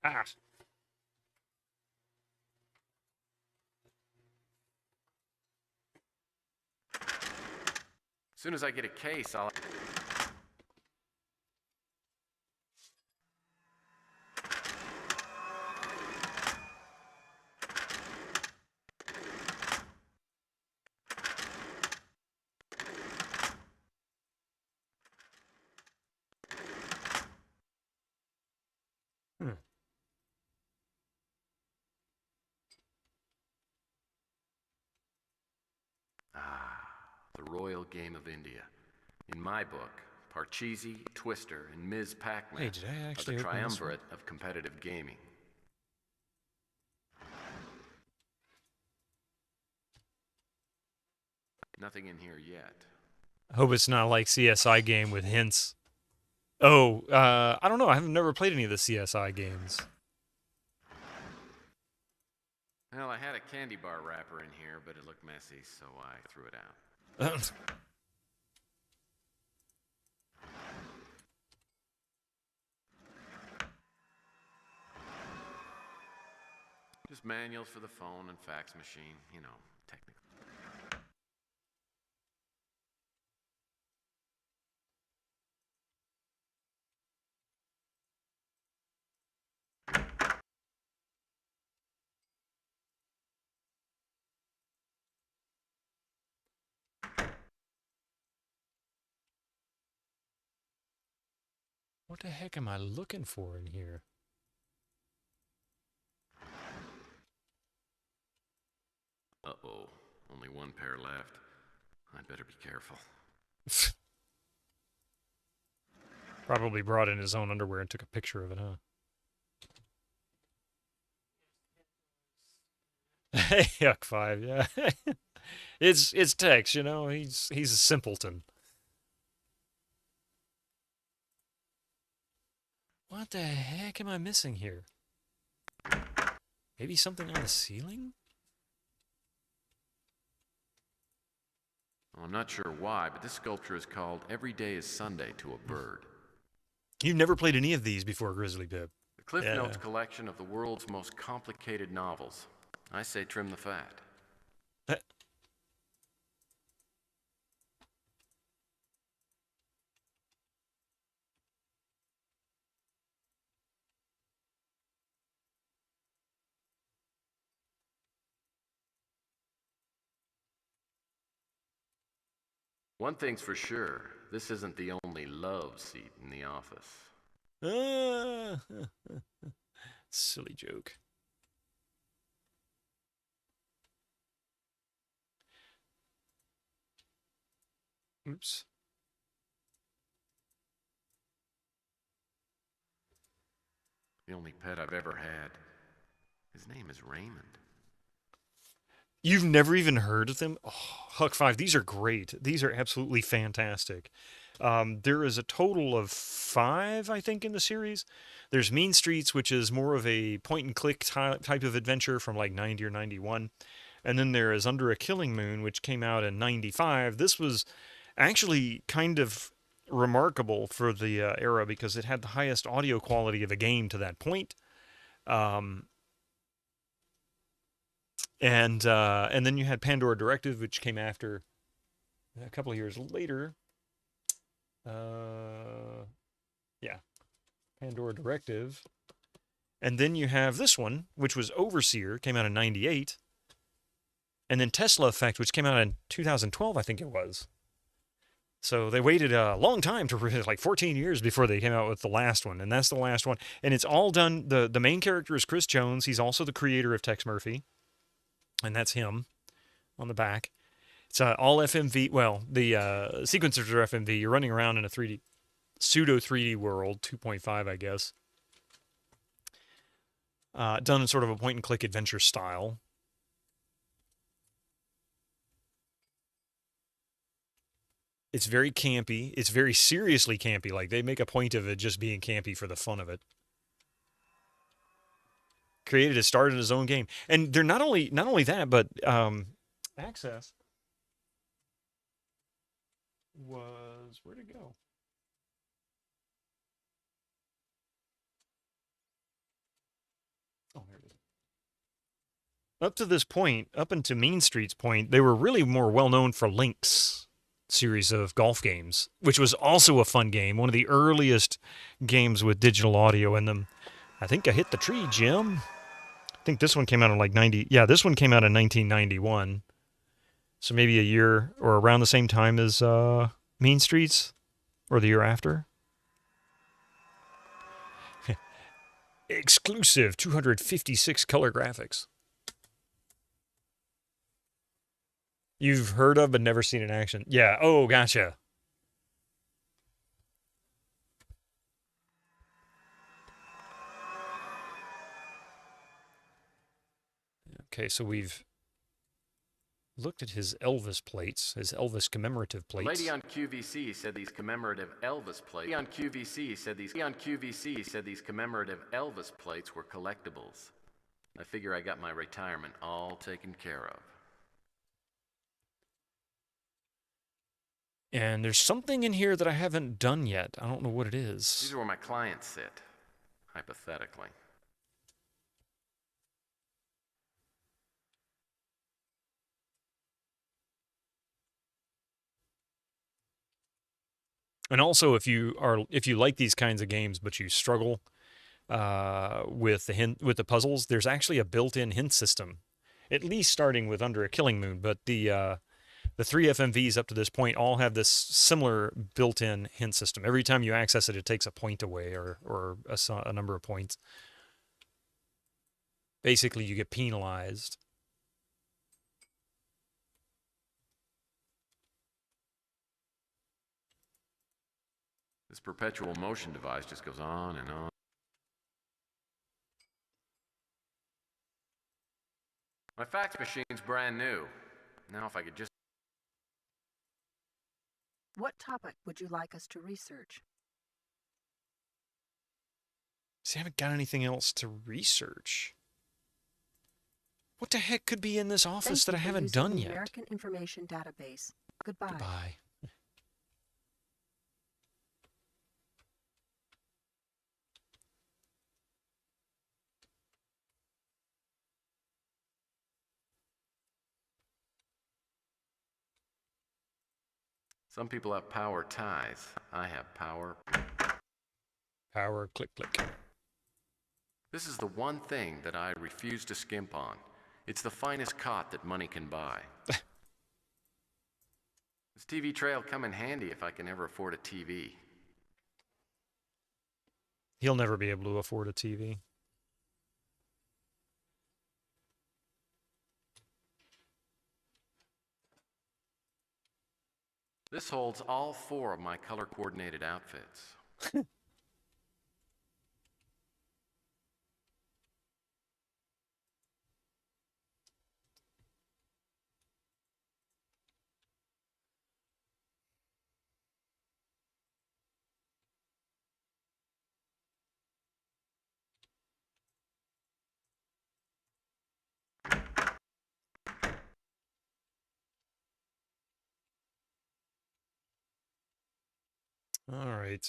Ah. As soon as I get a case, I'll... The Royal Game of India. In my book, Parcheesi, Twister, and Ms. Pac-Man Hey, did I are actually the open this one? triumvirate of competitive gaming. Nothing in here yet. I hope it's not like CSI game with hints. Oh, I don't know. I've never played any of the CSI games. Well, I had a candy bar wrapper in here, but it looked messy, so I threw it out. Just manuals for the phone and fax machine, you know, technically. What the heck am I looking for in here? Uh-oh, only one pair left. I'd better be careful. Probably brought in his own underwear and took a picture of it, huh? Hey, Yuck 5, yeah. It's Tex, you know, he's a simpleton. What the heck am I missing here? Maybe something on the ceiling? Well, I'm not sure why, but this sculpture is called Every Day is Sunday to a Bird. You've never played any of these before, Grizzly Pip. The Cliff Notes collection of the world's most complicated novels. I say trim the fat. One thing's for sure, this isn't the only love seat in the office. Silly joke. Oops. The only pet I've ever had. His name is Raymond. You've never even heard of them? Oh, Huck 5, these are great. These are absolutely fantastic. There is a total of 5, I think, in the series. There's Mean Streets, which is more of a point-and-click type of adventure from like 90 or 91. And then there is Under a Killing Moon, which came out in 95. This was actually kind of remarkable for the era because it had the highest audio quality of a game to that point. And then you had Pandora Directive, which came after a couple of years later. Yeah, Pandora Directive. And then you have this one, which was Overseer, came out in 98. And then Tesla Effect, which came out in 2012, I think it was. So they waited a long time to like 14 years before they came out with the last one. And that's the last one. And it's all done. The main character is Chris Jones. He's also the creator of Tex Murphy. And that's him on the back. It's all FMV. Well, the sequencers are FMV. You're running around in a pseudo 3D world, 2.5, I guess. Done in sort of a point-and-click adventure style. It's very campy. It's very seriously campy. Like, they make a point of it just being campy for the fun of it. Started his own game. And they're not only that, but Access was... Where'd it go? Oh, there it is. Up to this point, up into Mean Street's point, they were really more well-known for Link's series of golf games, which was also a fun game. One of the earliest games with digital audio in them. I think I hit the tree, Jim. I think this one came out in like 90. Yeah, this one came out in 1991. So maybe a year or around the same time as Mean Streets, or the year after. Exclusive 256 color graphics. You've heard of but never seen in action. Yeah. Oh, gotcha. Okay, so we've looked at his Elvis plates, his Elvis commemorative plates. The lady on QVC said these commemorative Elvis plates. The lady on QVC said these commemorative Elvis plates were collectibles. I figure I got my retirement all taken care of. And there's something in here that I haven't done yet. I don't know what it is. These are where my clients sit, hypothetically. And also, if you like these kinds of games, but you struggle with the puzzles, there's actually a built-in hint system. At least starting with Under a Killing Moon, but the 3 FMVs up to this point all have this similar built-in hint system. Every time you access it, it takes a point away or a number of points. Basically, you get penalized. This perpetual motion device just goes on and on. My fax machine's brand new. Now if I could just... What topic would you like us to research? See, I haven't got anything else to research. What the heck could be in this office that I haven't done yet? American Information Database. Goodbye. Goodbye. Some people have power ties. I have power. Power, click, click. This is the one thing that I refuse to skimp on. It's the finest cot that money can buy. This TV tray will come in handy if I can ever afford a TV. He'll never be able to afford a TV. This holds all 4 of my color-coordinated outfits. All right.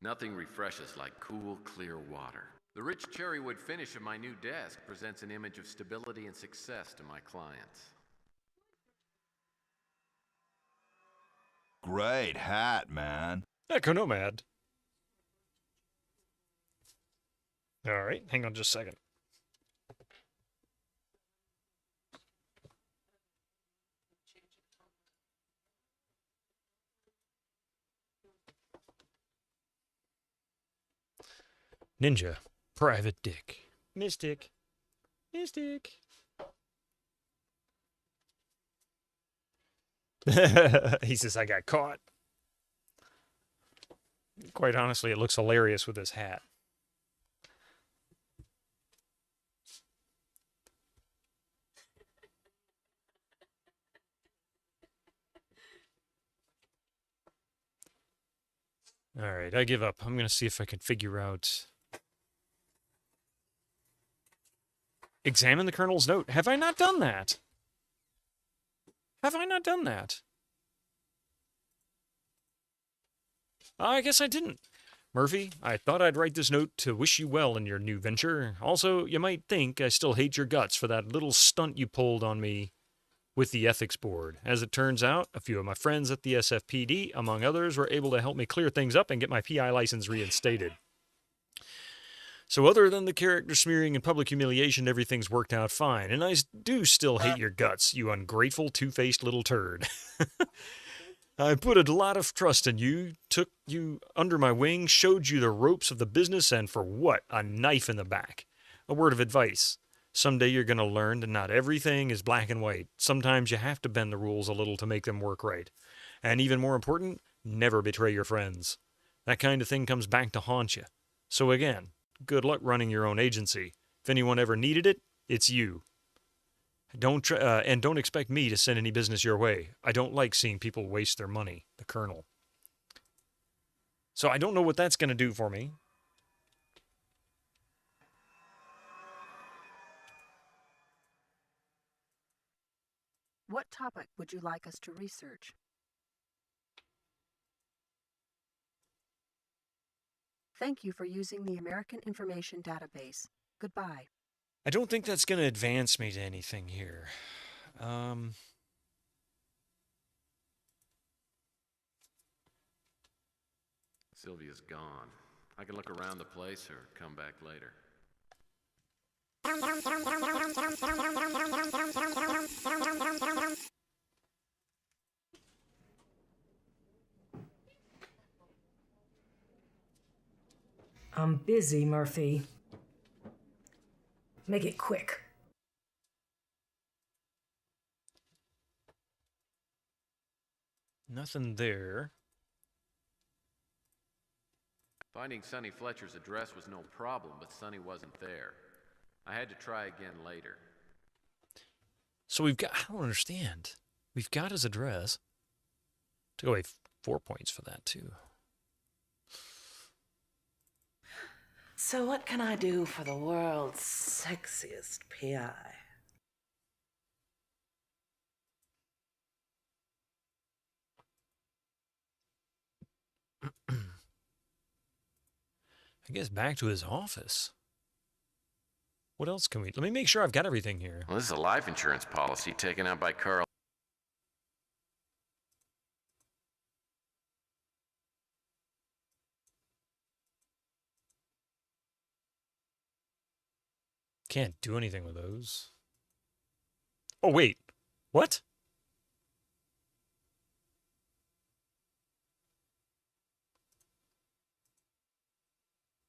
Nothing refreshes like cool, clear water. The rich cherrywood finish of my new desk presents an image of stability and success to my clients. Great hat, man. Economad. All right, hang on just a second. Ninja, Private Dick, Mystic, Mystic. He says, I got caught. Quite honestly, it looks hilarious with his hat. All right, I give up. I'm going to see if I can figure out... Examine the Colonel's note. Have I not done that? Have I not done that? I guess I didn't. Murphy, I thought I'd write this note to wish you well in your new venture. Also, you might think I still hate your guts for that little stunt you pulled on me with the ethics board. As it turns out, a few of my friends at the SFPD, among others, were able to help me clear things up and get my PI license reinstated. So other than the character smearing and public humiliation, everything's worked out fine. And I do still hate your guts, you ungrateful, two-faced little turd. I put a lot of trust in you, took you under my wing, showed you the ropes of the business, and for what? A knife in the back. A word of advice. Someday you're going to learn that not everything is black and white. Sometimes you have to bend the rules a little to make them work right. And even more important, never betray your friends. That kind of thing comes back to haunt you. So again, good luck running your own agency. If anyone ever needed it, it's you. Don't expect me to send any business your way. I don't like seeing people waste their money. The Colonel. So I don't know what that's going to do for me. What topic would you like us to research? Thank you for using the American Information Database. Goodbye. I don't think that's going to advance me to anything here. Sylvia's gone. I can look around the place or come back later. I'm busy, Murphy. Make it quick. Nothing there. Finding Sonny Fletcher's address was no problem, but Sonny wasn't there. I had to try again later. So we've got... I don't understand. We've got his address. Took away 4 points for that, too. So what can I do for the world's sexiest PI? I guess back to his office. What else can we... Let me make sure I've got everything here. Well, this is a life insurance policy taken out by Carl. Can't do anything with those. Oh, wait. What?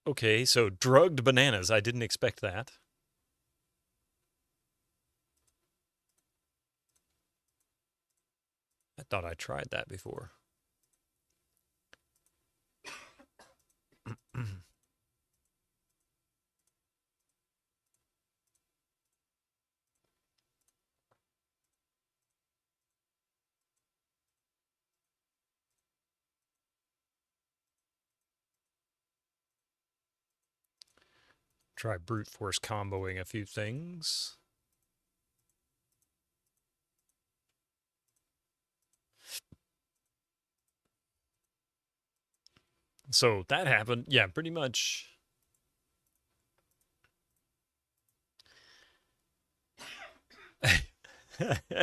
Okay, so drugged bananas. I didn't expect that. thought I tried that before. Try brute force comboing a few things. So that happened. Yeah, pretty much. Let's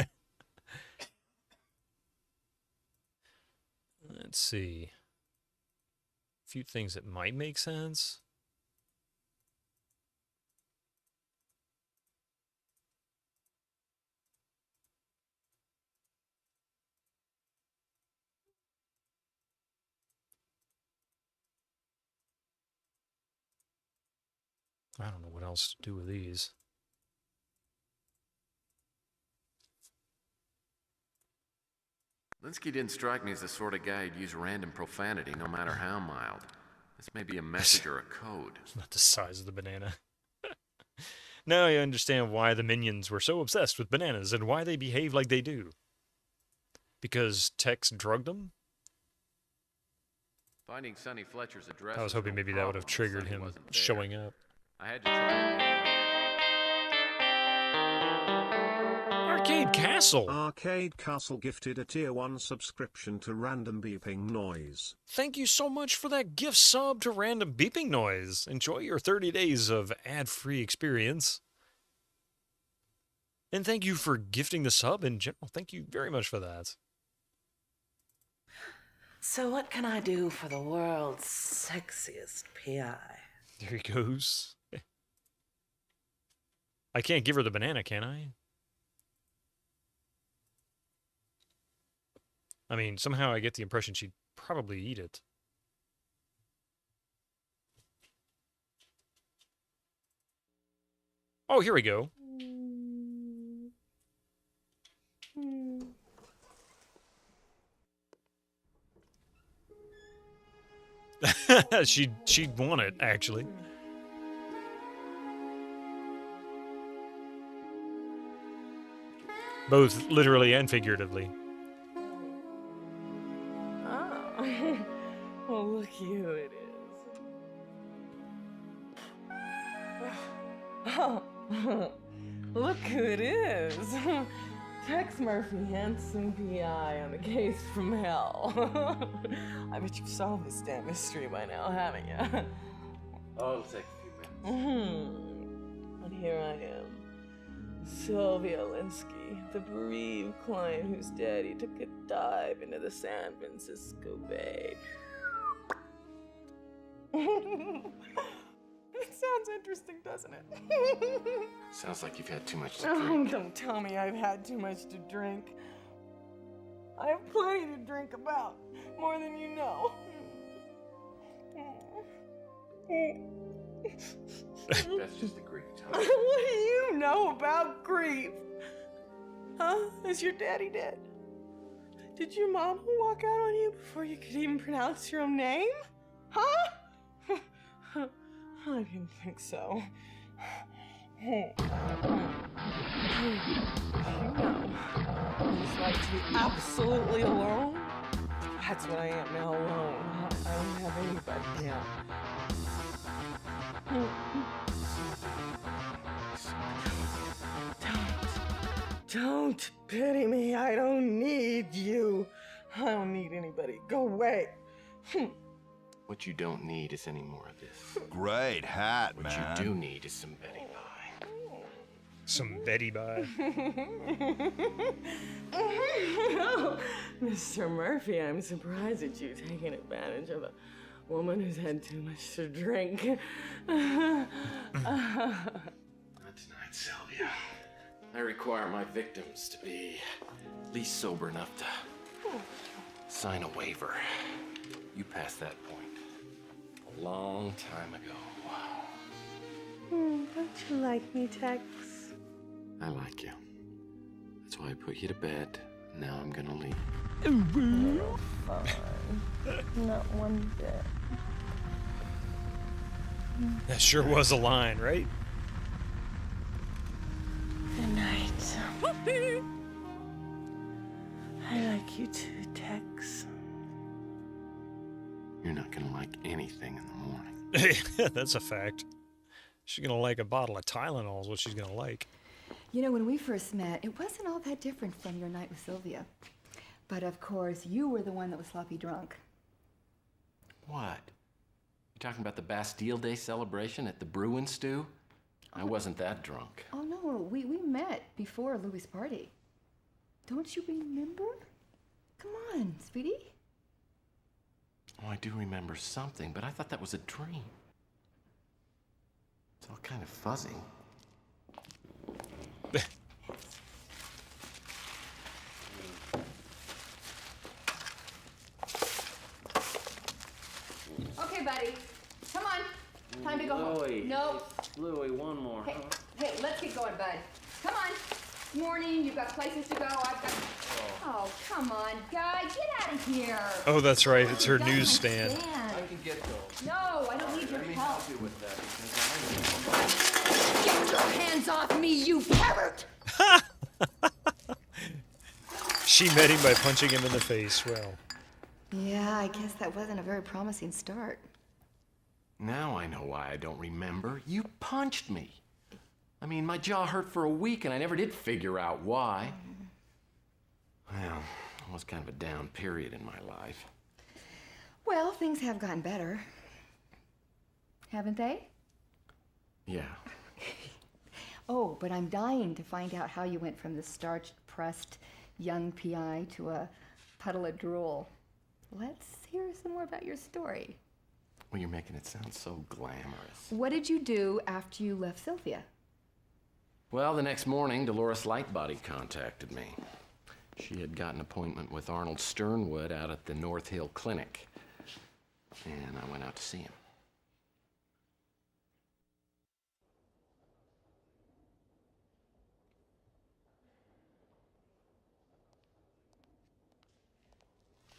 see. A few things that might make sense. I don't know what else to do with these. Linsky didn't strike me as the sort of guy who'd use random profanity, no matter how mild. This may be a message or a code. It's not the size of the banana. Now I understand why the minions were so obsessed with bananas and why they behave like they do. Because Tex drugged them? Finding Sonny Fletcher's address. I was hoping maybe that would have triggered him showing up. I had to try. Arcade Castle. Arcade Castle gifted a tier 1 subscription to Random Beeping Noise. Thank you so much for that gift sub to Random Beeping Noise. Enjoy your 30 days of ad-free experience. And thank you for gifting the sub in general. Thank you very much for that. So what can I do for the world's sexiest PI? There he goes. I can't give her the banana, can I? I mean, somehow I get the impression she'd probably eat it. Oh, here we go. She'd want it, actually. Both literally and figuratively. Oh, look who it is. Oh, look who it is. Tex Murphy, handsome PI on the case from hell. I bet you've solved this damn mystery by now, haven't you? Oh, it'll take a few minutes. And here I am, Sylvia Linsky, the bereaved client whose daddy took a dive into the San Francisco Bay. It sounds interesting, doesn't it? Sounds like you've had too much to drink. Oh, don't tell me I've had too much to drink. I have plenty to drink about, more than you know. That's just a grief time. What do you know about grief? Huh? Is your daddy dead? Did your mama walk out on you before you could even pronounce your own name? Huh? I didn't think so. You know, it's like to be absolutely alone. That's what I am now, alone. I don't have anybody now. Don't pity me. I don't need you. I don't need anybody. Go away. What you don't need is any more of this. Great hat, what man. What you do need is some Betty Pie. Some Betty Pie. Mr. Murphy, I'm surprised at you taking advantage of a woman who's had too much to drink. Not tonight, Sylvia. I require my victims to be at least sober enough to sign a waiver. You passed that point a long time ago. Don't you like me, Tex? I like you. That's why I put you to bed. Now I'm gonna leave. No, fine. Not one bit. That sure was a line, right? Good night. I like you too, Tex. You're not gonna like anything in the morning. That's a fact. She's gonna like a bottle of Tylenol is what she's gonna like. You know, when we first met, it wasn't all that different from your night with Sylvia. But of course, you were the one that was sloppy drunk. What? You talking about the Bastille Day celebration at the Bruin Stew? I wasn't that drunk. Oh no, we met before Louis' party. Don't you remember? Come on, sweetie. Oh, I do remember something, but I thought that was a dream. It's all kind of fuzzy. Okay, buddy. Come on. Time to go home. No. Louie, one more. Hey, hey, let's get going, bud. Come on. Morning, you've got places to go. I've got... Oh, come on, guy. Get out of here. Oh, that's right. It's her newsstand. I can get those. No, I don't need your help. Help you with that because Get your hands off me, you parrot! She met him by punching him in the face. Well. Yeah, I guess that wasn't a very promising start. Now I know why I don't remember. You punched me. I mean, my jaw hurt for a week and I never did figure out why. Well, it was kind of a down period in my life. Well, things have gotten better. Haven't they? Yeah. Oh, but I'm dying to find out how you went from the starch-pressed young PI to a puddle of drool. Let's hear some more about your story. Well, you're making it sound so glamorous. What did you do after you left Sylvia? Well, the next morning, Dolores Lightbody contacted me. She had got an appointment with Arnold Sternwood out at the North Hill Clinic. And I went out to see him.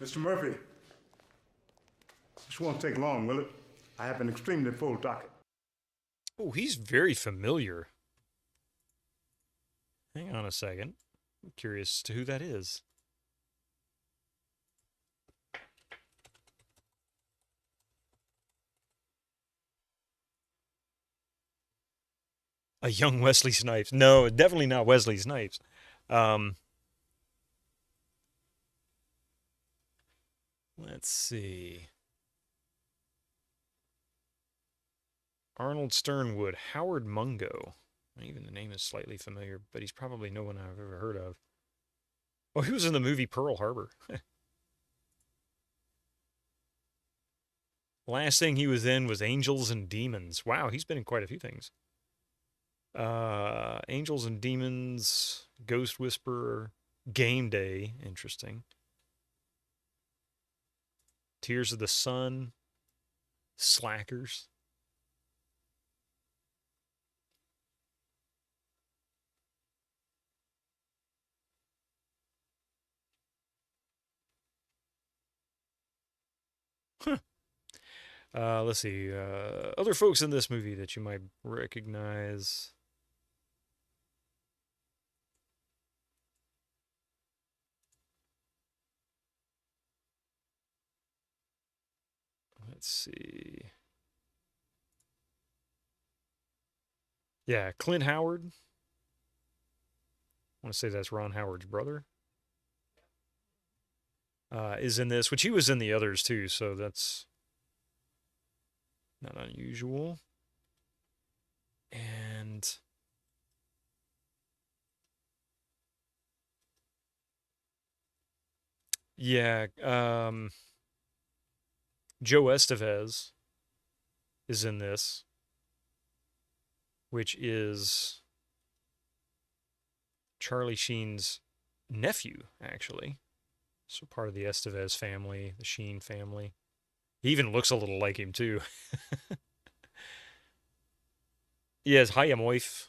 Mr. Murphy, this won't take long, will it? I have an extremely full docket. Oh, he's very familiar. Hang on a second. I'm curious as to who that is. A young Wesley Snipes. No, definitely not Wesley Snipes. Let's see. Arnold Sternwood, Howard Mungo. Even the name is slightly familiar, but he's probably no one I've ever heard of. Oh, he was in the movie Pearl Harbor. Last thing he was in was Angels and Demons. Wow, he's been in quite a few things. Angels and Demons, Ghost Whisperer, Game Day, interesting. Tears of the Sun, Slackers. Let's see. Other folks in this movie that you might recognize. Let's see. Yeah, Clint Howard. I want to say that's Ron Howard's brother. Is in this, which he was in the others too, so that's not unusual. And yeah, Joe Estevez is in this, which is Charlie Sheen's nephew, actually. So part of the Estevez family, the Sheen family. He even looks a little like him, too. Yes, Chaim Oif.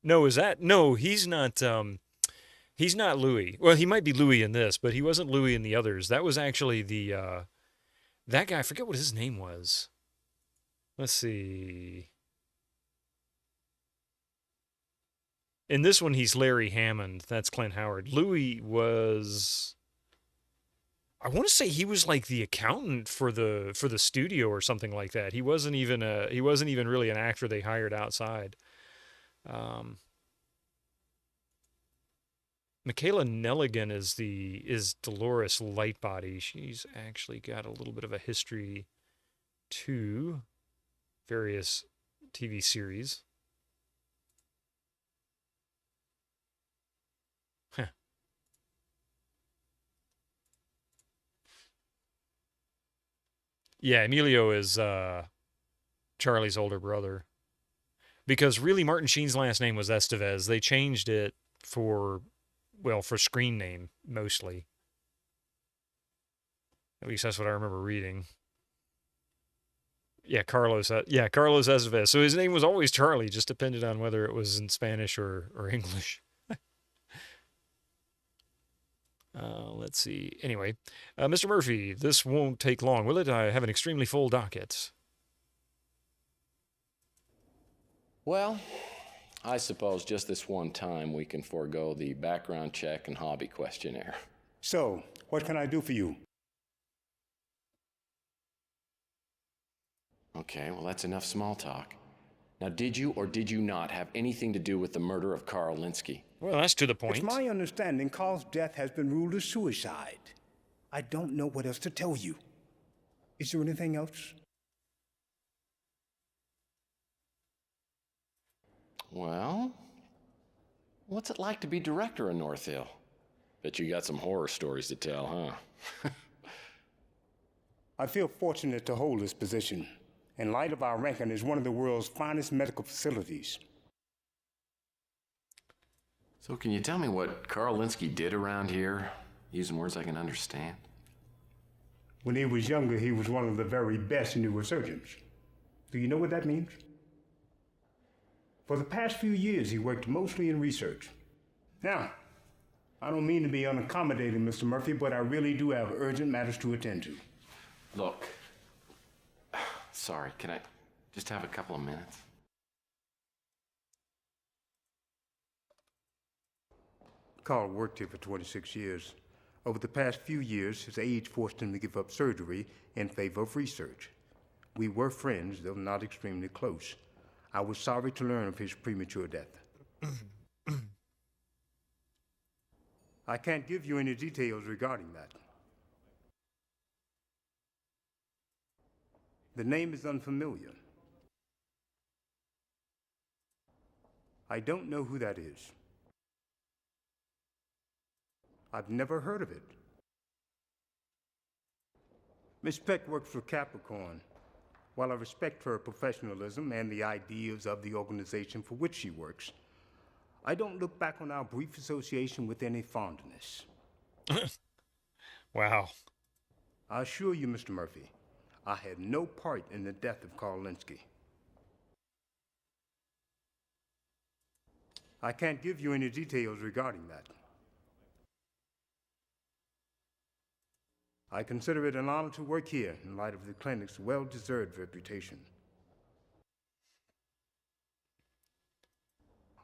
No, is that... No, he's not... He's not Louis. Well, he might be Louis in this, but he wasn't Louis in the others. That was actually the that guy. I forget what his name was. Let's see. In this one, he's Larry Hammond. That's Clint Howard. Louis was, I want to say he was like the accountant for the studio or something like that. He wasn't even really an actor they hired outside. Michaela Nelligan is Dolores Lightbody. She's actually got a little bit of a history to various TV series. Huh. Yeah, Emilio is Charlie's older brother. Because really Martin Sheen's last name was Estevez. They changed it for screen name mostly. At least that's what I remember reading. Yeah, Carlos Estevez. So his name was always Charlie, just depended on whether it was in Spanish or English. Let's see. Anyway, Mr. Murphy, this won't take long, will it? I have an extremely full docket. Well, I suppose just this one time we can forego the background check and hobby questionnaire. So, what can I do for you? Okay, well, that's enough small talk. Now, did you or did you not have anything to do with the murder of Carl Linsky? Well, that's to the point. It's my understanding Carl's death has been ruled as suicide. I don't know what else to tell you. Is there anything else? Well, what's it like to be director of North Hill? Bet you got some horror stories to tell, huh? I feel fortunate to hold this position, in light of our ranking as one of the world's finest medical facilities. So can you tell me what Carl Linsky did around here, using words I can understand? When he was younger, he was one of the very best neurosurgeons. Do you know what that means? For the past few years, he worked mostly in research. Now, I don't mean to be unaccommodating, Mr. Murphy, but I really do have urgent matters to attend to. Look, sorry, can I just have a couple of minutes? Carl worked here for 26 years. Over the past few years, his age forced him to give up surgery in favor of research. We were friends, though not extremely close. I was sorry to learn of his premature death. I can't give you any details regarding that. The name is unfamiliar. I don't know who that is. I've never heard of it. Miss Peck works for Capricorn. While I respect her professionalism and the ideas of the organization for which she works, I don't look back on our brief association with any fondness. Wow. I assure you, Mr. Murphy, I had no part in the death of Carl Linsky. I can't give you any details regarding that. I consider it an honor to work here in light of the clinic's well-deserved reputation.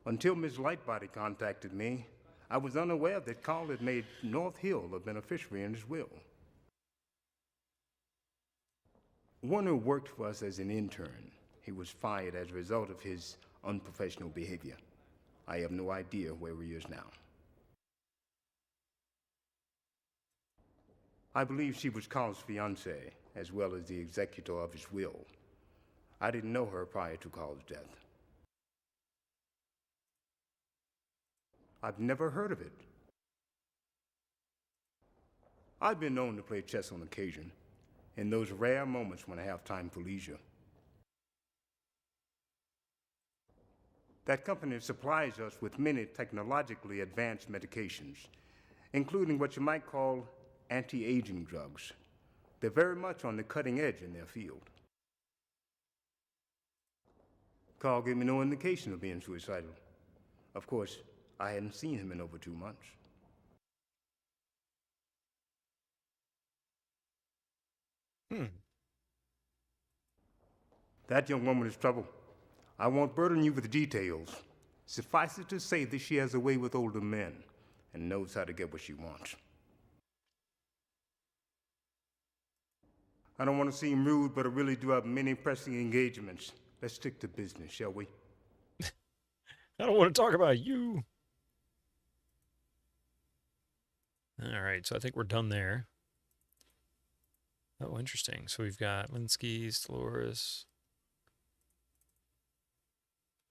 Until Ms. Lightbody contacted me, I was unaware that Carl had made North Hill a beneficiary in his will. Warner worked for us as an intern. He was fired as a result of his unprofessional behavior. I have no idea where he is now. I believe she was Carl's fiancée, as well as the executor of his will. I didn't know her prior to Carl's death. I've never heard of it. I've been known to play chess on occasion, in those rare moments when I have time for leisure. That company supplies us with many technologically advanced medications, including what you might call anti-aging drugs. They're very much on the cutting edge in their field. Carl gave me no indication of being suicidal. Of course, I hadn't seen him in over 2 months. That young woman is trouble. I won't burden you with details. Suffice it to say that she has a way with older men and knows how to get what she wants. I don't want to seem rude, but I really do have many pressing engagements. Let's stick to business, shall we? I don't want to talk about you. All right, so I think we're done there. Oh, interesting. So we've got Linsky's, Dolores,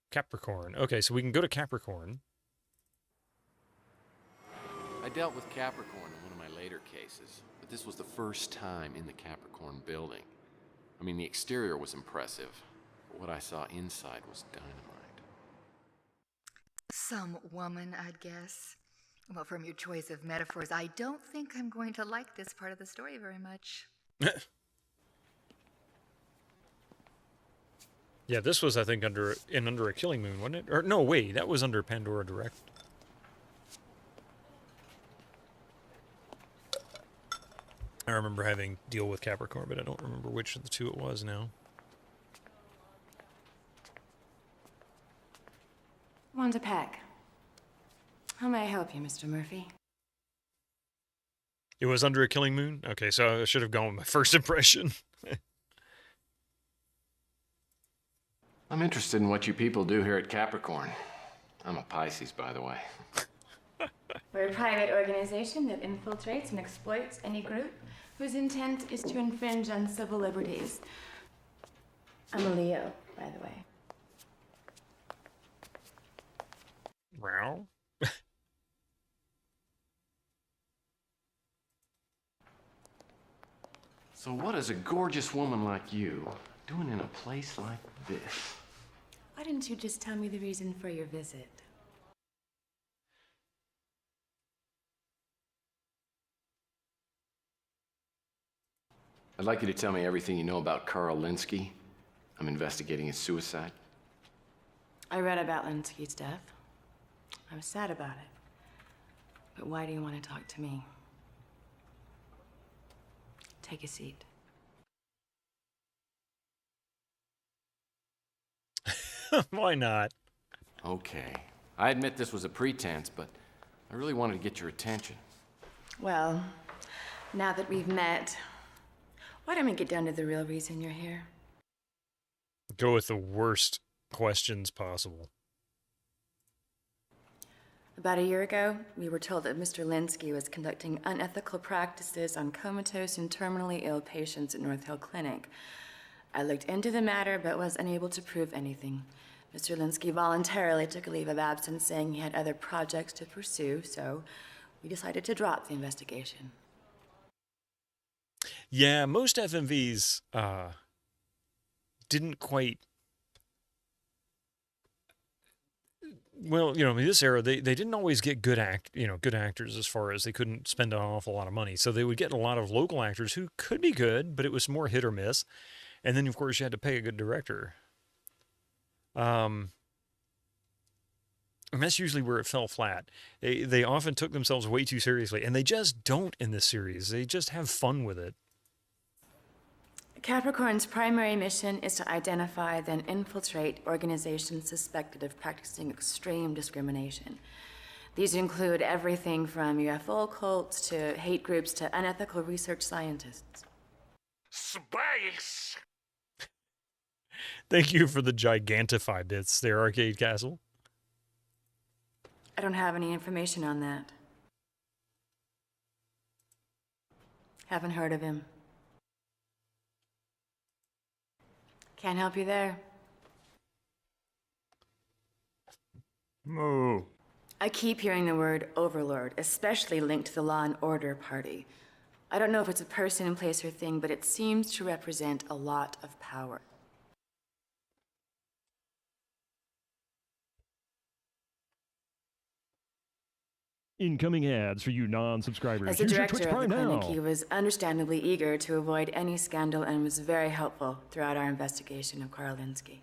Capricorn. Okay, so we can go to Capricorn. I dealt with Capricorn in one of my later cases, but this was the first time in the Capricorn building. I mean, the exterior was impressive, but what I saw inside was dynamite. Some woman, I'd guess. Well, from your choice of metaphors, I don't think I'm going to like this part of the story very much. Yeah, this was, I think, Under a Killing Moon, wasn't it? Or no, wait, that was under Pandora Direct. I remember having deal with Capricorn, but I don't remember which of the two it was now. Want a pack? How may I help you, Mr. Murphy? It was Under a Killing Moon? Okay, so I should have gone with my first impression. I'm interested in what you people do here at Capricorn. I'm a Pisces, by the way. We're a private organization that infiltrates and exploits any group whose intent is to infringe on civil liberties. I'm a Leo, by the way. Wow. So what is a gorgeous woman like you doing in a place like this? Why didn't you just tell me the reason for your visit? I'd like you to tell me everything you know about Carl Linsky. I'm investigating his suicide. I read about Linsky's death. I was sad about it. But why do you want to talk to me? Take a seat. Why not? Okay. I admit this was a pretense, but I really wanted to get your attention. Well, now that we've met, why don't we get down to the real reason you're here? Go with the worst questions possible. About a year ago, we were told that Mr. Linsky was conducting unethical practices on comatose and terminally ill patients at North Hill Clinic. I looked into the matter, but was unable to prove anything. Mr. Linsky voluntarily took a leave of absence, saying he had other projects to pursue, so we decided to drop the investigation. Yeah, most FMVs didn't quite... Well, in this era, they didn't always get good actors, as far as they couldn't spend an awful lot of money. So they would get a lot of local actors who could be good, but it was more hit or miss. And then, of course, you had to pay a good director. And that's usually where it fell flat. They often took themselves way too seriously, and they just don't in this series. They just have fun with it. Capricorn's primary mission is to identify, then infiltrate organizations suspected of practicing extreme discrimination. These include everything from UFO cults to hate groups to unethical research scientists. Space! Thank you for the gigantify bits there, Arcade Castle. I don't have any information on that. Haven't heard of him. Can't help you there. Moo. I keep hearing the word overlord, especially linked to the Law and Order Party. I don't know if it's a person, place, or thing, but it seems to represent a lot of power. Incoming ads for you non-subscribers. As the Use your director Twitch of the Prime clinic, now. he was understandably eager to avoid any scandal and was very helpful throughout our investigation of Carl Linsky.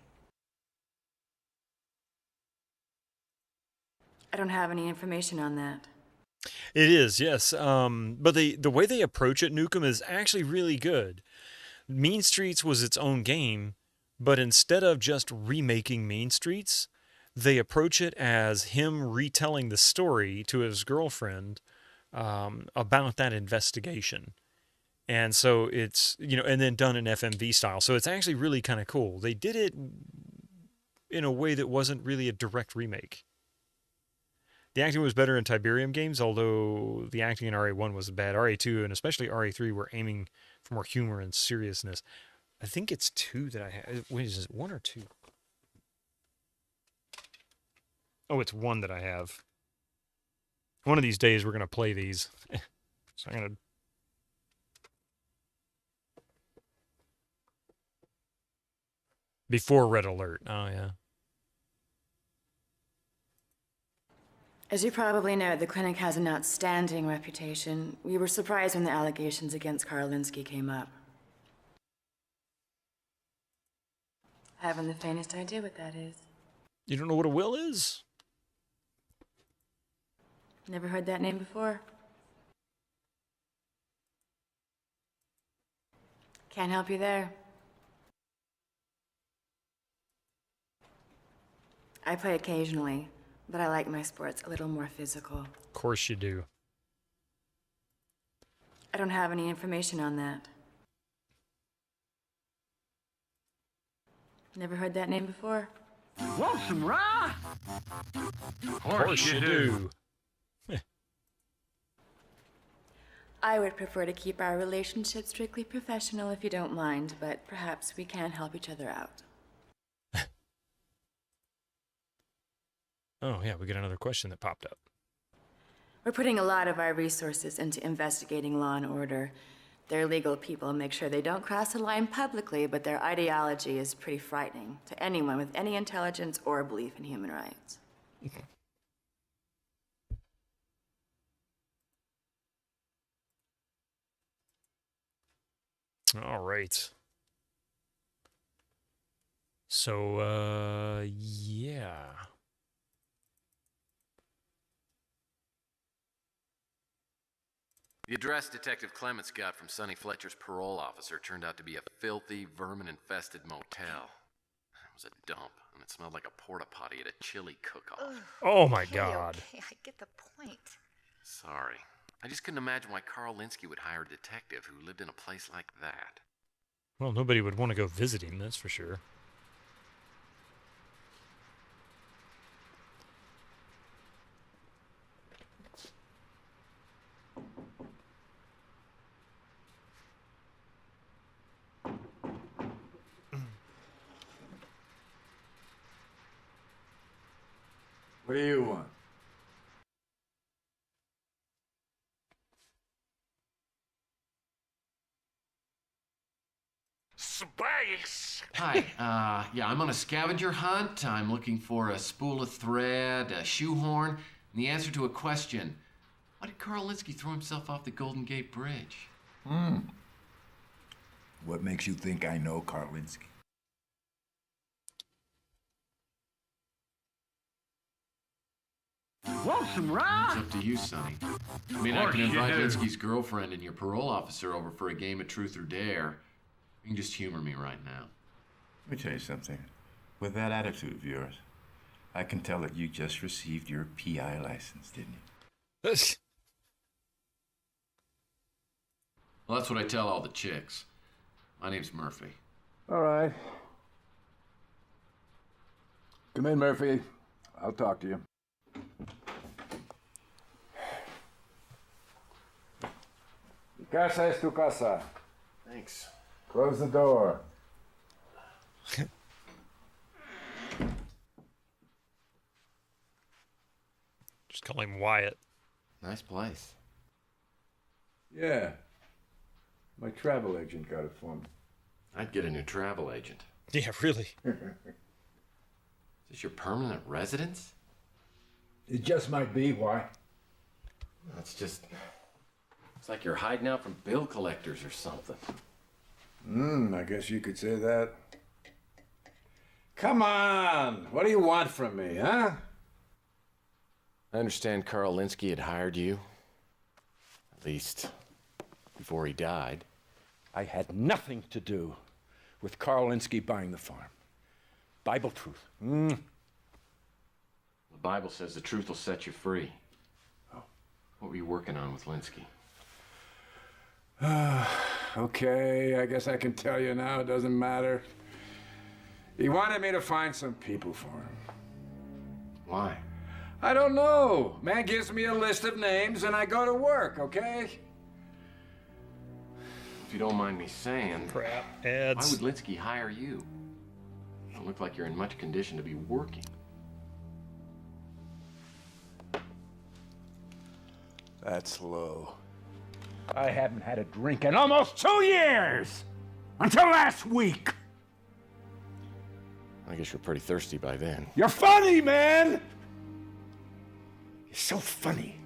I don't have any information on that. It is, yes. But the way they approach it, Nukem, is actually really good. Mean Streets was its own game, but instead of just remaking Mean Streets, they approach it as him retelling the story to his girlfriend about that investigation. And so it's, and then done in FMV style. So it's actually really kind of cool. They did it in a way that wasn't really a direct remake. The acting was better in Tiberium games, although the acting in RA1 was bad. RA2 and especially RA3 were aiming for more humor and seriousness. I think it's 2 that I have. Wait, is it 1 or 2? Oh, it's 1 that I have. One of these days we're going to play these. So I'm going to... Before Red Alert. Oh, yeah. As you probably know, the clinic has an outstanding reputation. We were surprised when the allegations against Karl Linsky came up. I haven't the faintest idea what that is. You don't know what a will is? Never heard that name before. Can't help you there. I play occasionally, but I like my sports a little more physical. Of course you do. I don't have any information on that. Never heard that name before. Want some rye? Of course you do. I would prefer to keep our relationship strictly professional if you don't mind, but perhaps we can help each other out. Oh, yeah, we got another question that popped up. We're putting a lot of our resources into investigating law and order. Their legal people make sure they don't cross the line publicly, but their ideology is pretty frightening to anyone with any intelligence or belief in human rights. All right. So, yeah. The address Detective Clements got from Sonny Fletcher's parole officer turned out to be a filthy, vermin-infested motel. It was a dump, and it smelled like a porta potty at a chili cook-off. Oh my God. Okay, I get the point. Sorry. I just couldn't imagine why Karl Linsky would hire a detective who lived in a place like that. Well, nobody would want to go visit him, that's for sure. What do you want? Space! Hi, yeah, I'm on a scavenger hunt. I'm looking for a spool of thread, a shoehorn, and the answer to a question. Why did Karl Linsky throw himself off the Golden Gate Bridge? What makes you think I know Karl Linsky? Want some rye? It's up to you, Sonny. I mean, I can invite Linsky's girlfriend and your parole officer over for a game of Truth or Dare. You can just humor me right now. Let me tell you something. With that attitude of yours, I can tell that you just received your PI license, didn't you? Well, that's what I tell all the chicks. My name's Murphy. All right. Come in, Murphy. I'll talk to you. Mi casa es tu casa. Thanks. Close the door. Just call him Wyatt. Nice place. Yeah. My travel agent got it for me. I'd get a new travel agent. Yeah, really. Is this your permanent residence? It just might be. Why? It's just... It's like you're hiding out from bill collectors or something. I guess you could say that. Come on! What do you want from me, huh? I understand Karl Linsky had hired you. At least, before he died. I had nothing to do with Carl Linsky buying the farm. Bible truth. The Bible says the truth will set you free. Oh. What were you working on with Linsky? Okay, I guess I can tell you now. It doesn't matter. He wanted me to find some people for him. Why? I don't know. Man gives me a list of names and I go to work, okay? If you don't mind me saying, crap, ads. Why would Linsky hire you? You don't look like you're in much condition to be working. That's low. I haven't had a drink in almost 2 years! Until last week! I guess you're pretty thirsty by then. You're funny, man! You're so funny.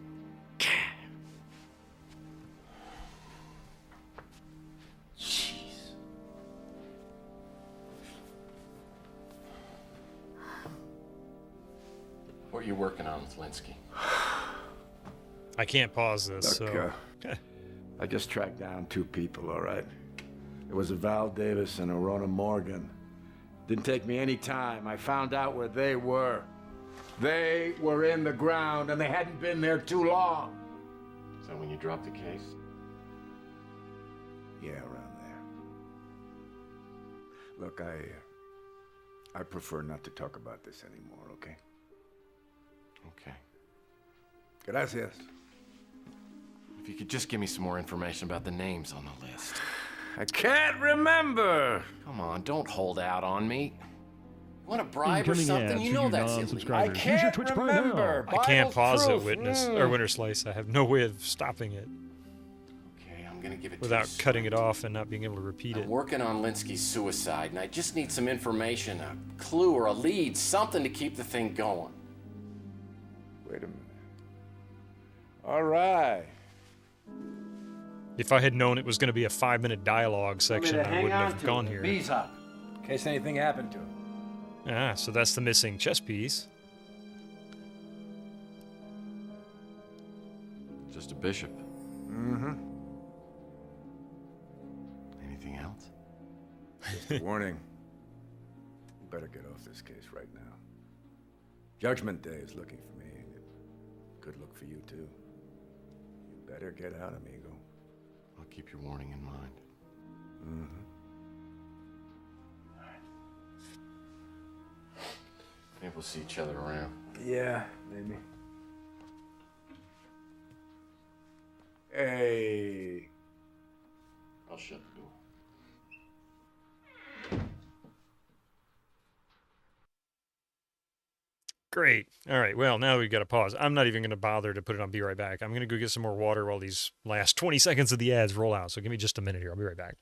Jeez. What are you working on with Linsky? I can't pause this, Look, so... I just tracked down 2 people, all right? It was a Val Davis and a Rona Morgan. Didn't take me any time. I found out where they were. They were in the ground, and they hadn't been there too long. Is that when you dropped the case? Yeah, around there. Look, I prefer not to talk about this anymore, okay? Okay. Gracias. If you could just give me some more information about the names on the list. I can't remember. Come on, don't hold out on me. You want a bribe or Incoming something? ads You for know you that's illegal. non-subscribers. I Use your can't Twitch Prime now. remember. I can't pause it, Truth. Witness or Winter Slice. I have no way of stopping it Okay, I'm gonna give it without to you. cutting it off and not being able to repeat it. I'm working on Linsky's suicide, and I just need some information, a clue or a lead, something to keep the thing going. Wait a minute. All right. If I had known it was going to be a 5-minute dialogue section, I wouldn't have gone here. Bees up, in case anything happened to him. Ah, so that's the missing chess piece. Just a bishop. Mm-hmm. Anything else? Just a warning. You better get off this case right now. Judgment Day is looking for me, and it could look for you too. You better get out, amigo. I'll keep your warning in mind. Mm-hmm. Maybe we'll see each other around. Yeah, maybe. Hey. I'll shut the door. Great. All right. Well, now we've got to pause. I'm not even going to bother to put it on Be Right Back. I'm going to go get some more water while these last 20 seconds of the ads roll out. So give me just a minute here. I'll be right back.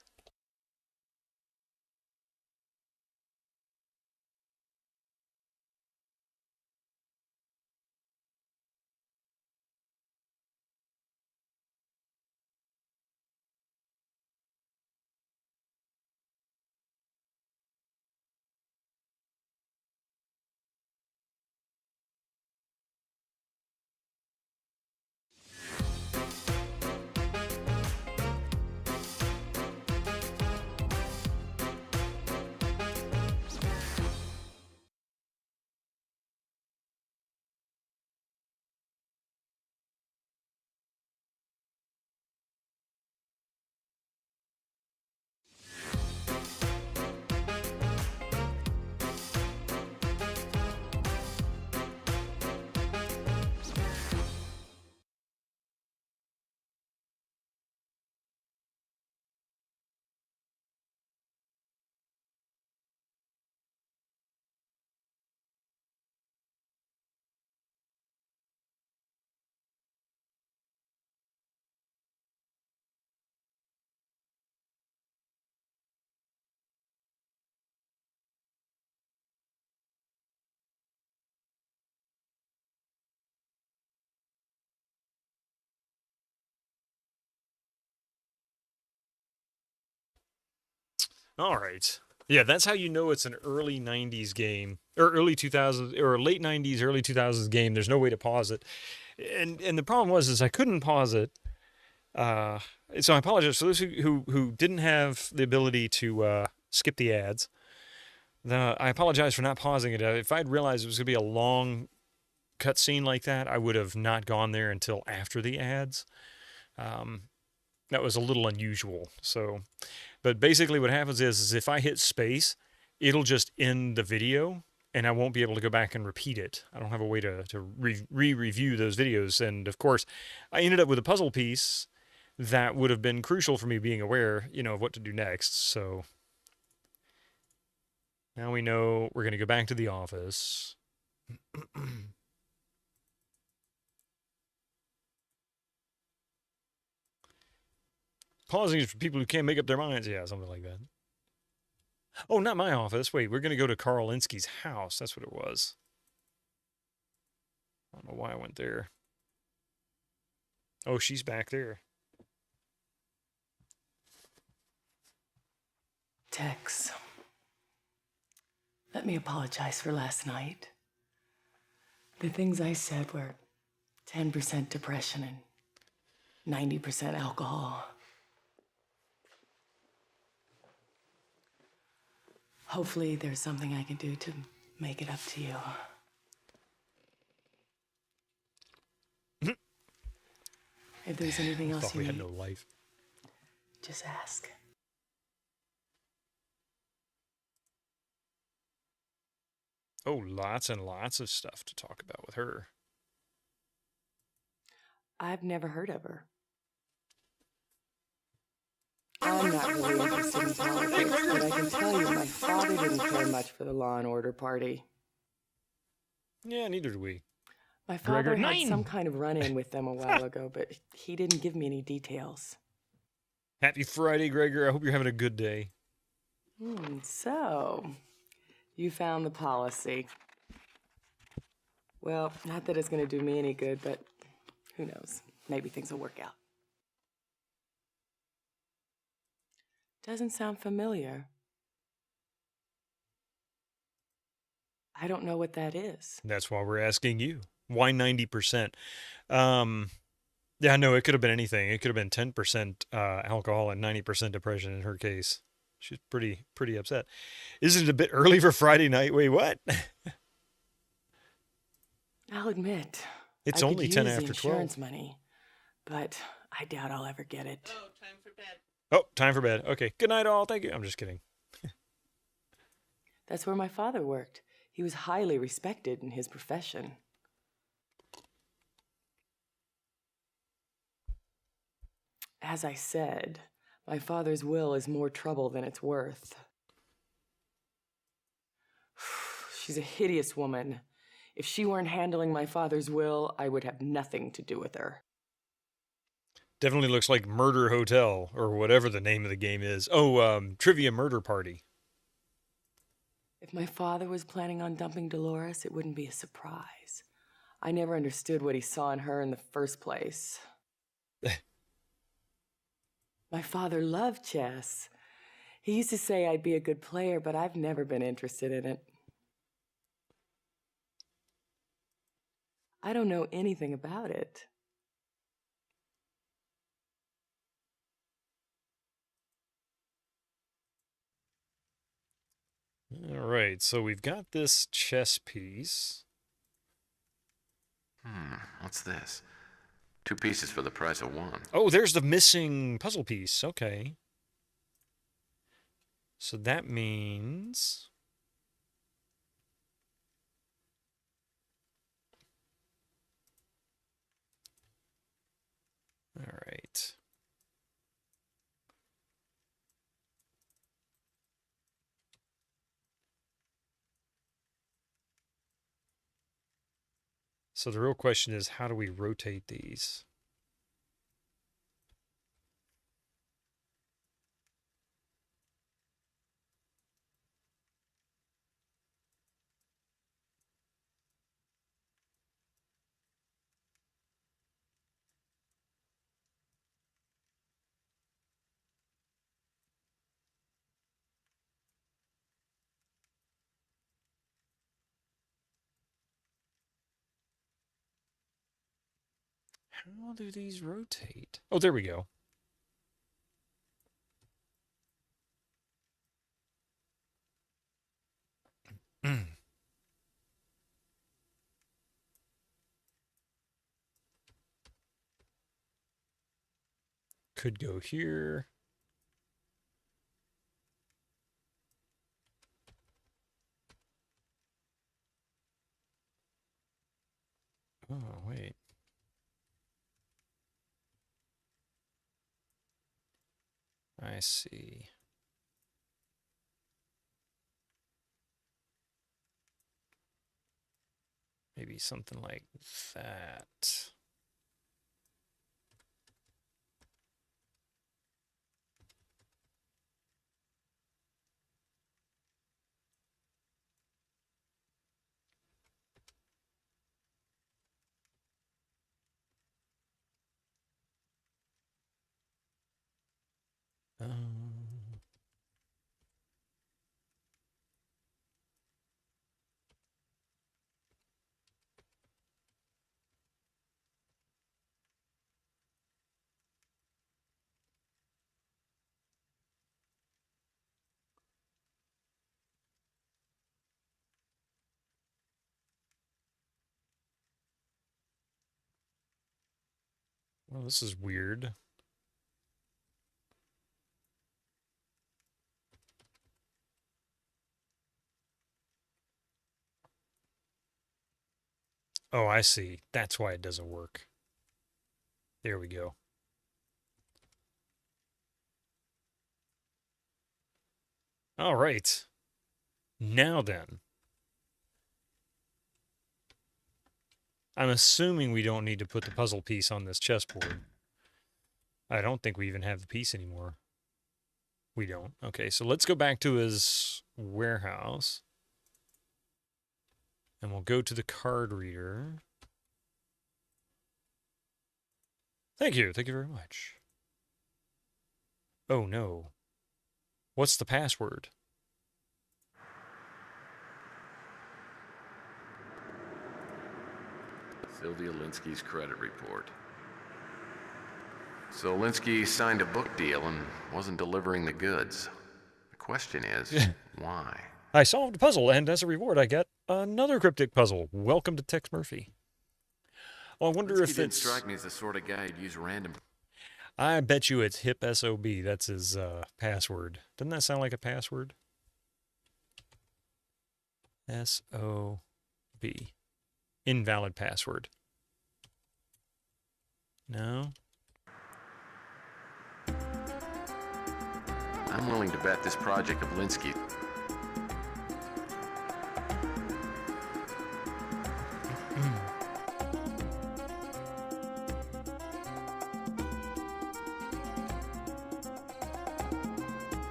All right. Yeah, that's how you know it's an early 90s game, or early 2000s, or late 90s, early 2000s game. There's no way to pause it. And the problem was I couldn't pause it So I apologize for those who didn't have the ability to skip the ads. I apologize for not pausing it. If I'd realized it was going to be a long cutscene like that, I would have not gone there until after the ads. That was a little unusual. So, but basically what happens is if I hit space, it'll just end the video, and I won't be able to go back and repeat it. I don't have a way to re-review those videos. And of course, I ended up with a puzzle piece that would have been crucial for me being aware, of what to do next. So now we know we're going to go back to the office. Pausing is for people who can't make up their minds. Yeah, something like that. Oh, not my office. Wait, we're going to go to Carl Linsky's house. That's what it was. I don't know why I went there. Oh, she's back there. Tex, let me apologize for last night. The things I said were 10% depression and 90% alcohol. Hopefully there's something I can do to make it up to you. If there's anything else you we had need, no life. just ask. Oh, lots and lots of stuff to talk about with her. I've never heard of her. I'm not really interested in politics, but I can tell you my father didn't care much for the Law and Order Party. Yeah, neither do we. My father Gregor, had some kind of run-in with them a while ago, but he didn't give me any details. Happy Friday, Gregor. I hope you're having a good day. So, you found the policy. Well, not that it's going to do me any good, but who knows? Maybe things will work out. Doesn't sound familiar. I don't know what that is. That's why we're asking you. Why 90%? Yeah, no, it could have been anything. It could have been 10% alcohol and 90% depression in her case. She's pretty upset. Isn't it a bit early for Friday night? Wait, what? I'll admit. It's I only could 10 use after the 12. insurance money, but I doubt I'll ever get it. Oh, time for bed. Okay. Good night, all. Thank you. I'm just kidding. That's where my father worked. He was highly respected in his profession. As I said, my father's will is more trouble than it's worth. She's a hideous woman. If she weren't handling my father's will, I would have nothing to do with her. Definitely looks like Murder Hotel, or whatever the name of the game is. Oh, Trivia Murder Party. If my father was planning on dumping Dolores, it wouldn't be a surprise. I never understood what he saw in her in the first place. My father loved chess. He used to say I'd be a good player, but I've never been interested in it. I don't know anything about it. All right, so we've got this chess piece. What's this? 2 pieces for the price of 1. Oh, there's the missing puzzle piece. Okay. So that means... All right. So the real question is, how do we rotate these? How do these rotate? Oh, there we go. Could go here. Oh, wait. I see. Maybe something like that. Well, this is weird. Oh, I see. That's why it doesn't work. There we go. All right. Now then. I'm assuming we don't need to put the puzzle piece on this chessboard. I don't think we even have the piece anymore. We don't. Okay, so let's go back to his warehouse. And we'll go to the card reader. Thank you. Thank you very much. Oh, no. What's the password? Sylvia Linsky's credit report. So Linsky signed a book deal and wasn't delivering the goods. The question is, why? I solved a puzzle, and as a reward, I get another cryptic puzzle. Welcome to Tex Murphy. Oh, I wonder Linsky if didn't it's... strike me as the sort of guy who'd use random... I bet you it's hip SOB. That's his password. Doesn't that sound like a password? SOB. Invalid password. No? I'm willing to bet this project of Linsky...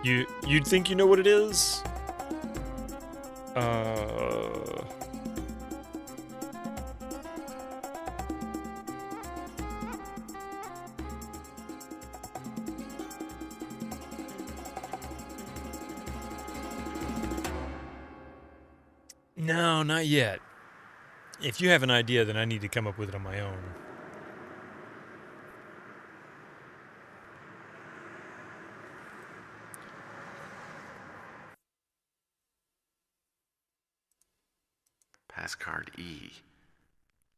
You'd think you know what it is? No, not yet. If you have an idea, then I need to come up with it on my own. Pass card E.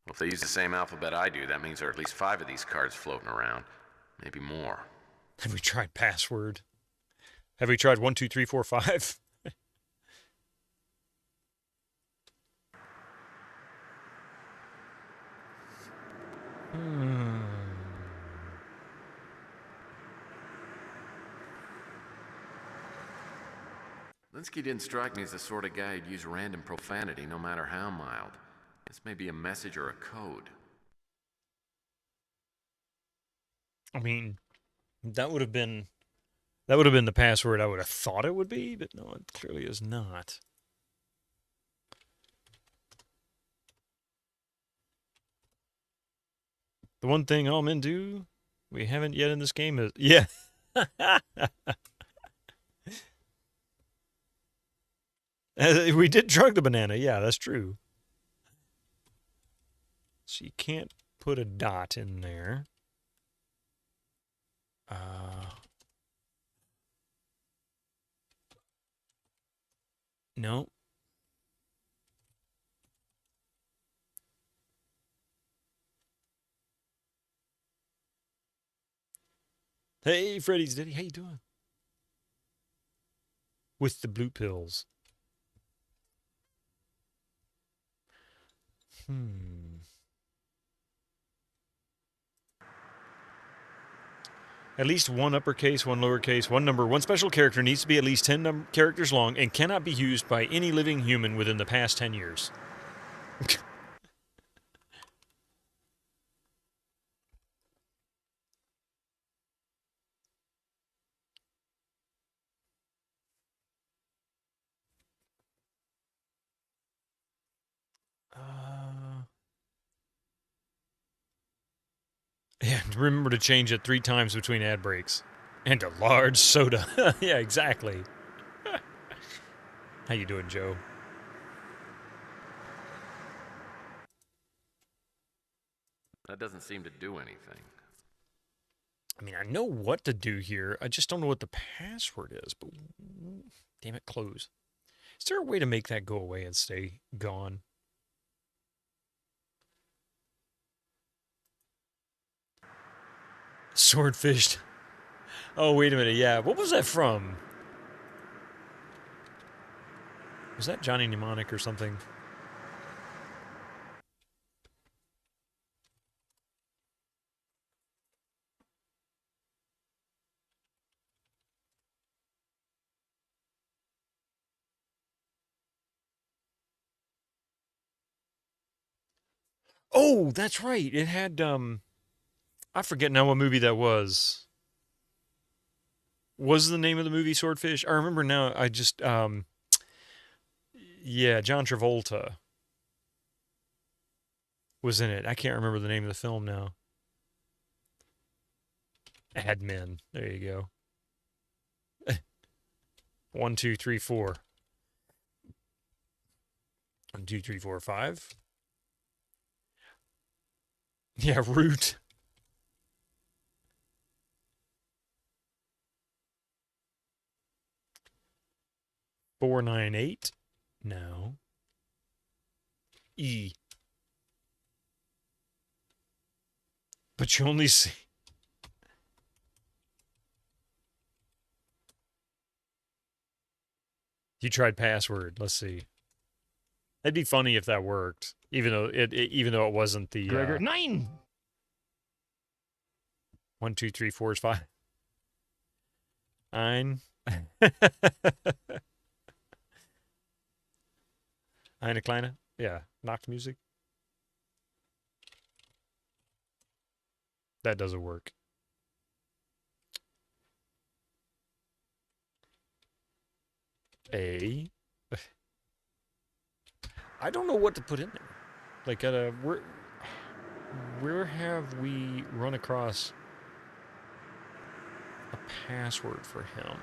Well, if they use the same alphabet I do, that means there are at least 5 of these cards floating around. Maybe more. Have we tried password? Have we tried 1, 2, 3, 4, 5? Linsky didn't strike me as the sort of guy who'd use random profanity, no matter how mild. This may be a message or a code. I mean, that would have been the password I would have thought it would be, but no, it clearly is not. The one thing all men do we haven't yet in this game is yeah. We did drug the banana. Yeah, that's true. So you can't put a dot in there. No. Hey, Freddy's Daddy, how you doing? With the blue pills. At least one uppercase, one lowercase, one number, one special character needs to be at least 10 characters long and cannot be used by any living human within the past 10 years. Yeah, remember to change it 3 times between ad breaks. And a large soda. Yeah, exactly. How you doing, Joe? That doesn't seem to do anything. I mean, I know what to do here. I just don't know what the password is. But damn it, close. Is there a way to make that go away and stay gone? Swordfished. Oh, wait a minute. Yeah, what was that from? Was that Johnny Mnemonic or something? Oh, that's right. It had, I forget now what movie that was. Was the name of the movie Swordfish? I remember now. I just, yeah, John Travolta was in it. I can't remember the name of the film now. Admin. There you go. 1, 2, 3, 4. 1, 2, 3, 4, 5. Yeah, root. Four, 9, 8. No. E. But you only see. You tried password. Let's see. It'd be funny if that worked, even though it wasn't the Gregor 9. 1, 2, 3, 4 is 5. 9. Eine kleine. Yeah, Nachtmusik. That doesn't work. A. I don't know what to put in there. Like, where have we run across a password for him?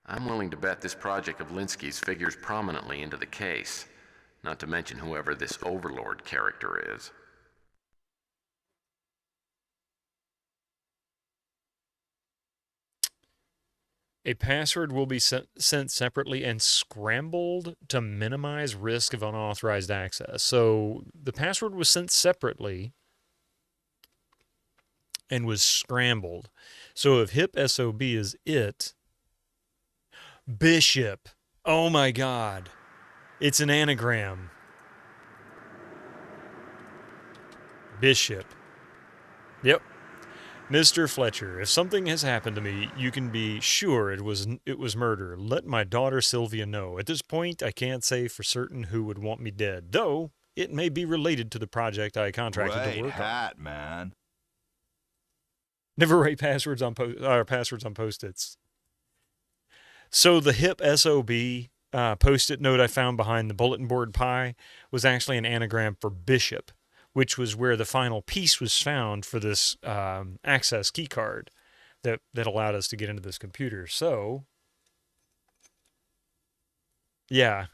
I'm willing to bet this project of Linsky's figures prominently into the case, not to mention whoever this Overlord character is. A password will be sent separately and scrambled to minimize risk of unauthorized access. So the password was sent separately and was scrambled. So if hip SOB is it, Bishop. Oh my God. It's an anagram. Bishop. Yep. Mr. Fletcher, if something has happened to me, you can be sure it was murder. Let my daughter Sylvia know. At this point, I can't say for certain who would want me dead, though it may be related to the project I contracted to work on. Man. Never write passwords on Post-its. So the hip SOB Post-it note I found behind the bulletin board pie was actually an anagram for Bishop, which was where the final piece was found for this access key card that allowed us to get into this computer. So Yeah.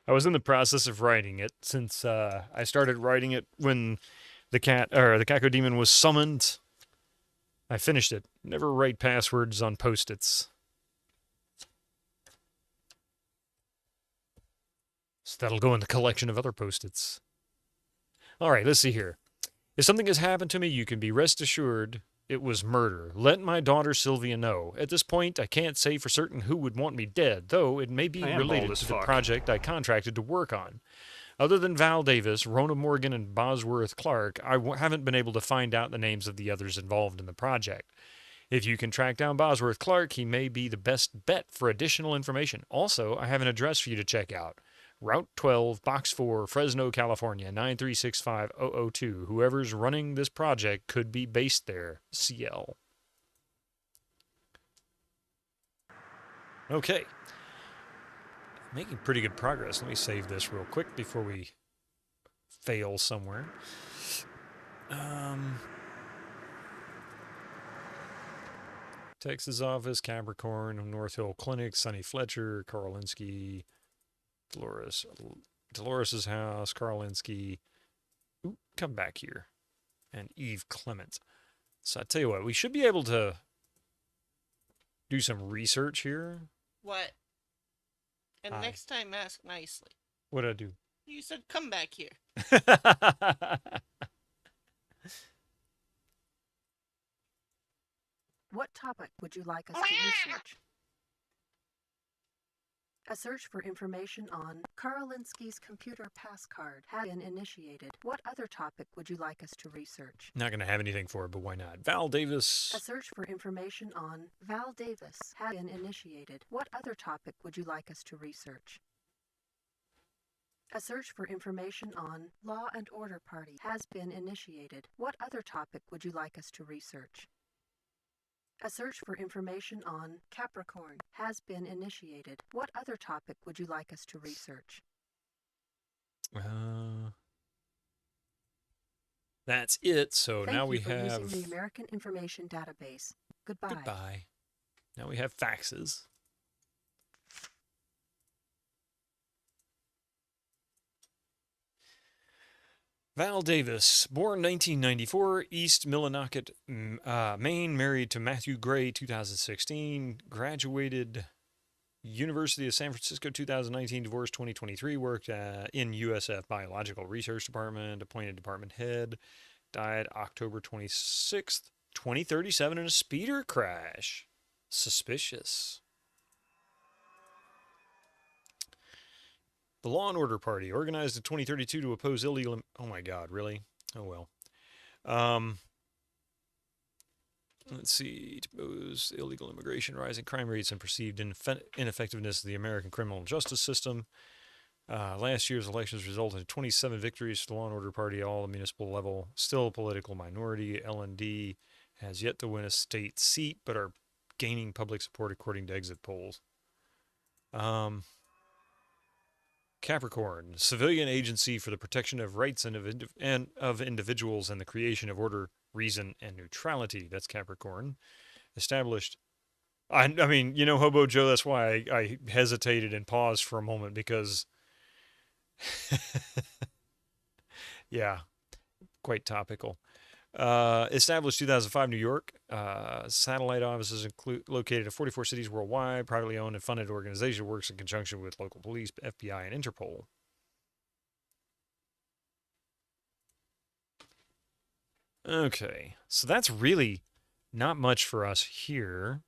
I was in the process of writing it since I started writing it when the Cacodemon was summoned. I finished it. Never write passwords on post-its. So that'll go in the collection of other post-its. All right, let's see here. If something has happened to me, you can be rest assured it was murder. Let my daughter Sylvia know. At this point, I can't say for certain who would want me dead, though it may be related to the project I contracted to work on. Other than Val Davis, Rona Morgan, and Bosworth Clark, I haven't been able to find out the names of the others involved in the project. If you can track down Bosworth Clark, he may be the best bet for additional information. Also, I have an address for you to check out. Route 12, Box 4, Fresno, California, 9365002. Whoever's running this project could be based there. CL. Okay. Making pretty good progress. Let me save this real quick before we fail somewhere. Texas office, Capricorn, North Hill Clinic, Sonny Fletcher, Karolinsky, Dolores' house, Karolinsky. Ooh, come back here. And Eve Clement. So I tell you what, we should be able to do some research here. What? And next time ask nicely. What'd I do? You said come back here. What topic would you like us to research? A search for information on Karolinsky's computer passcard has been initiated. What other topic would you like us to research? Not going to have anything for it, but why not? Val Davis. A search for information on Val Davis has been initiated. What other topic would you like us to research? A search for information on Law and Order Party has been initiated. What other topic would you like us to research? A search for information on Capricorn has been initiated. What other topic would you like us to research? That's it. So Thank now you we for have using the American Information Database. Goodbye. Goodbye. Now we have faxes. Val Davis, born 1994, East Millinocket, Maine, married to Matthew Gray, 2016, graduated University of San Francisco, 2019, divorced 2023, worked in USF Biological Research Department, appointed department head, died October 26th, 2037 in a speeder crash. Suspicious. The Law and Order Party, organized in 2032 to oppose illegal... Oh my God, really? Oh well. Let's see. To oppose illegal immigration, rising crime rates, and perceived ineffectiveness of the American criminal justice system. Last year's elections resulted in 27 victories for the Law and Order Party, all at the municipal level. Still a political minority. L&D has yet to win a state seat, but are gaining public support according to exit polls. Capricorn, civilian agency for the protection of rights and of individuals and the creation of order, reason, and neutrality. That's Capricorn. Established. I mean, you know, Hobo Joe, that's why I hesitated and paused for a moment because, yeah, quite topical. Established 2005, New York. Satellite offices located in 44 cities worldwide. Privately owned and funded organization, works in conjunction with local police, FBI, and Interpol. Okay, so that's really not much for us here.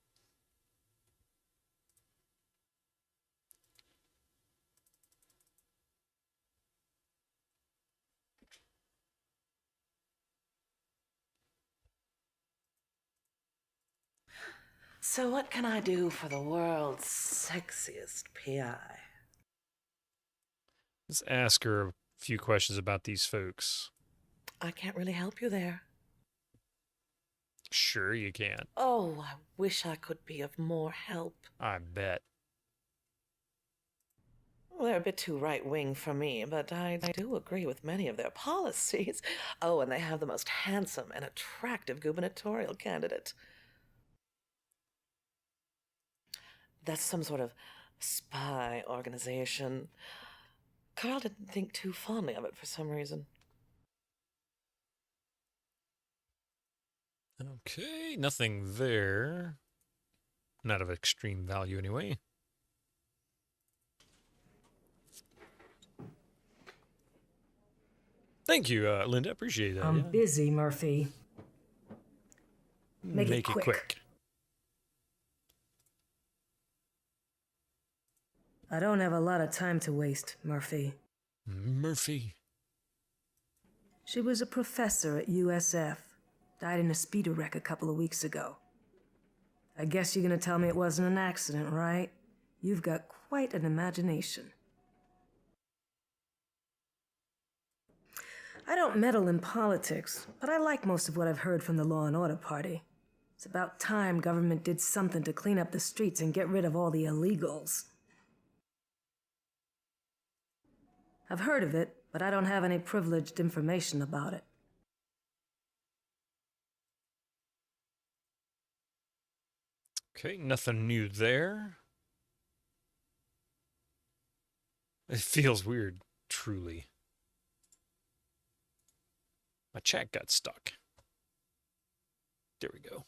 So what can I do for the world's sexiest PI? Let's ask her a few questions about these folks. I can't really help you there. Sure you can. Oh, I wish I could be of more help. I bet. Well, they're a bit too right-wing for me, but I do agree with many of their policies. Oh, and they have the most handsome and attractive gubernatorial candidate. That's some sort of spy organization. Carl didn't think too fondly of it for some reason. Okay, nothing there. Not of extreme value anyway. Thank you, Linda. Appreciate that. I'm busy, Murphy. Make it quick. I don't have a lot of time to waste, Murphy. Murphy. She was a professor at USF. Died in a speeder wreck a couple of weeks ago. I guess you're gonna tell me it wasn't an accident, right? You've got quite an imagination. I don't meddle in politics, but I like most of what I've heard from the Law and Order Party. It's about time government did something to clean up the streets and get rid of all the illegals. I've heard of it, but I don't have any privileged information about it. Okay, nothing new there. It feels weird, truly. My chat got stuck. There we go.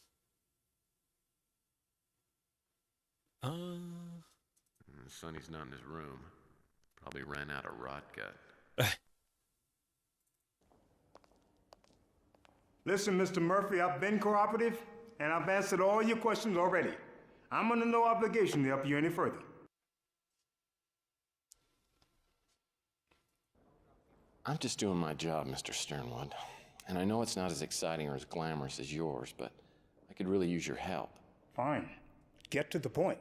Sonny's not in his room. Probably ran out of rot gut. Listen, Mr. Murphy, I've been cooperative, and I've answered all your questions already. I'm under no obligation to help you any further. I'm just doing my job, Mr. Sternwood. And I know it's not as exciting or as glamorous as yours, but I could really use your help. Fine. Get to the point.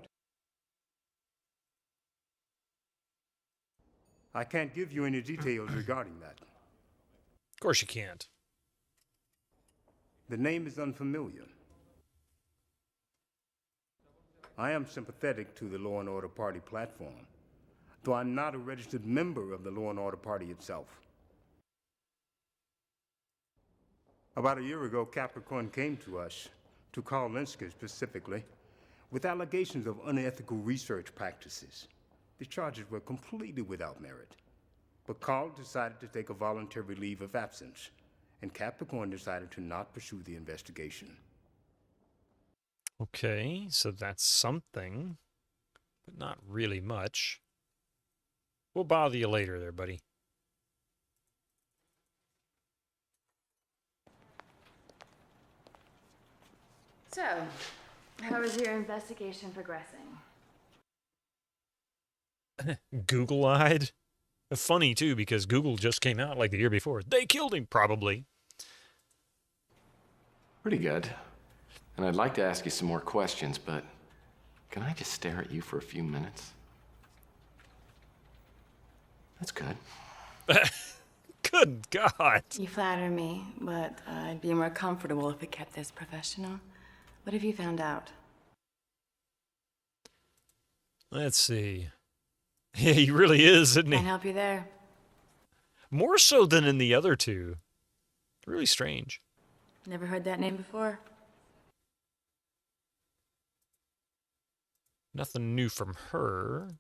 I can't give you any details regarding that. Of course you can't. The name is unfamiliar. I am sympathetic to the Law and Order Party platform, though I'm not a registered member of the Law and Order Party itself. About a year ago, Capricorn came to us, to Carl Linsky specifically, with allegations of unethical research practices. The charges were completely without merit. But Carl decided to take a voluntary leave of absence, and Capricorn decided to not pursue the investigation. Okay, so that's something, but not really much. We'll bother you later there, buddy. So, how is your investigation progressing? Google-eyed? Funny, too, because Google just came out like the year before. They killed him, probably. Pretty good. And I'd like to ask you some more questions, but can I just stare at you for a few minutes? That's good. Good God. You flatter me, but I'd be more comfortable if it kept this professional. What have you found out? Let's see. Yeah, he really is, isn't he? Can't help you there. More so than in the other two. Really strange. Never heard that name before? Nothing new from her.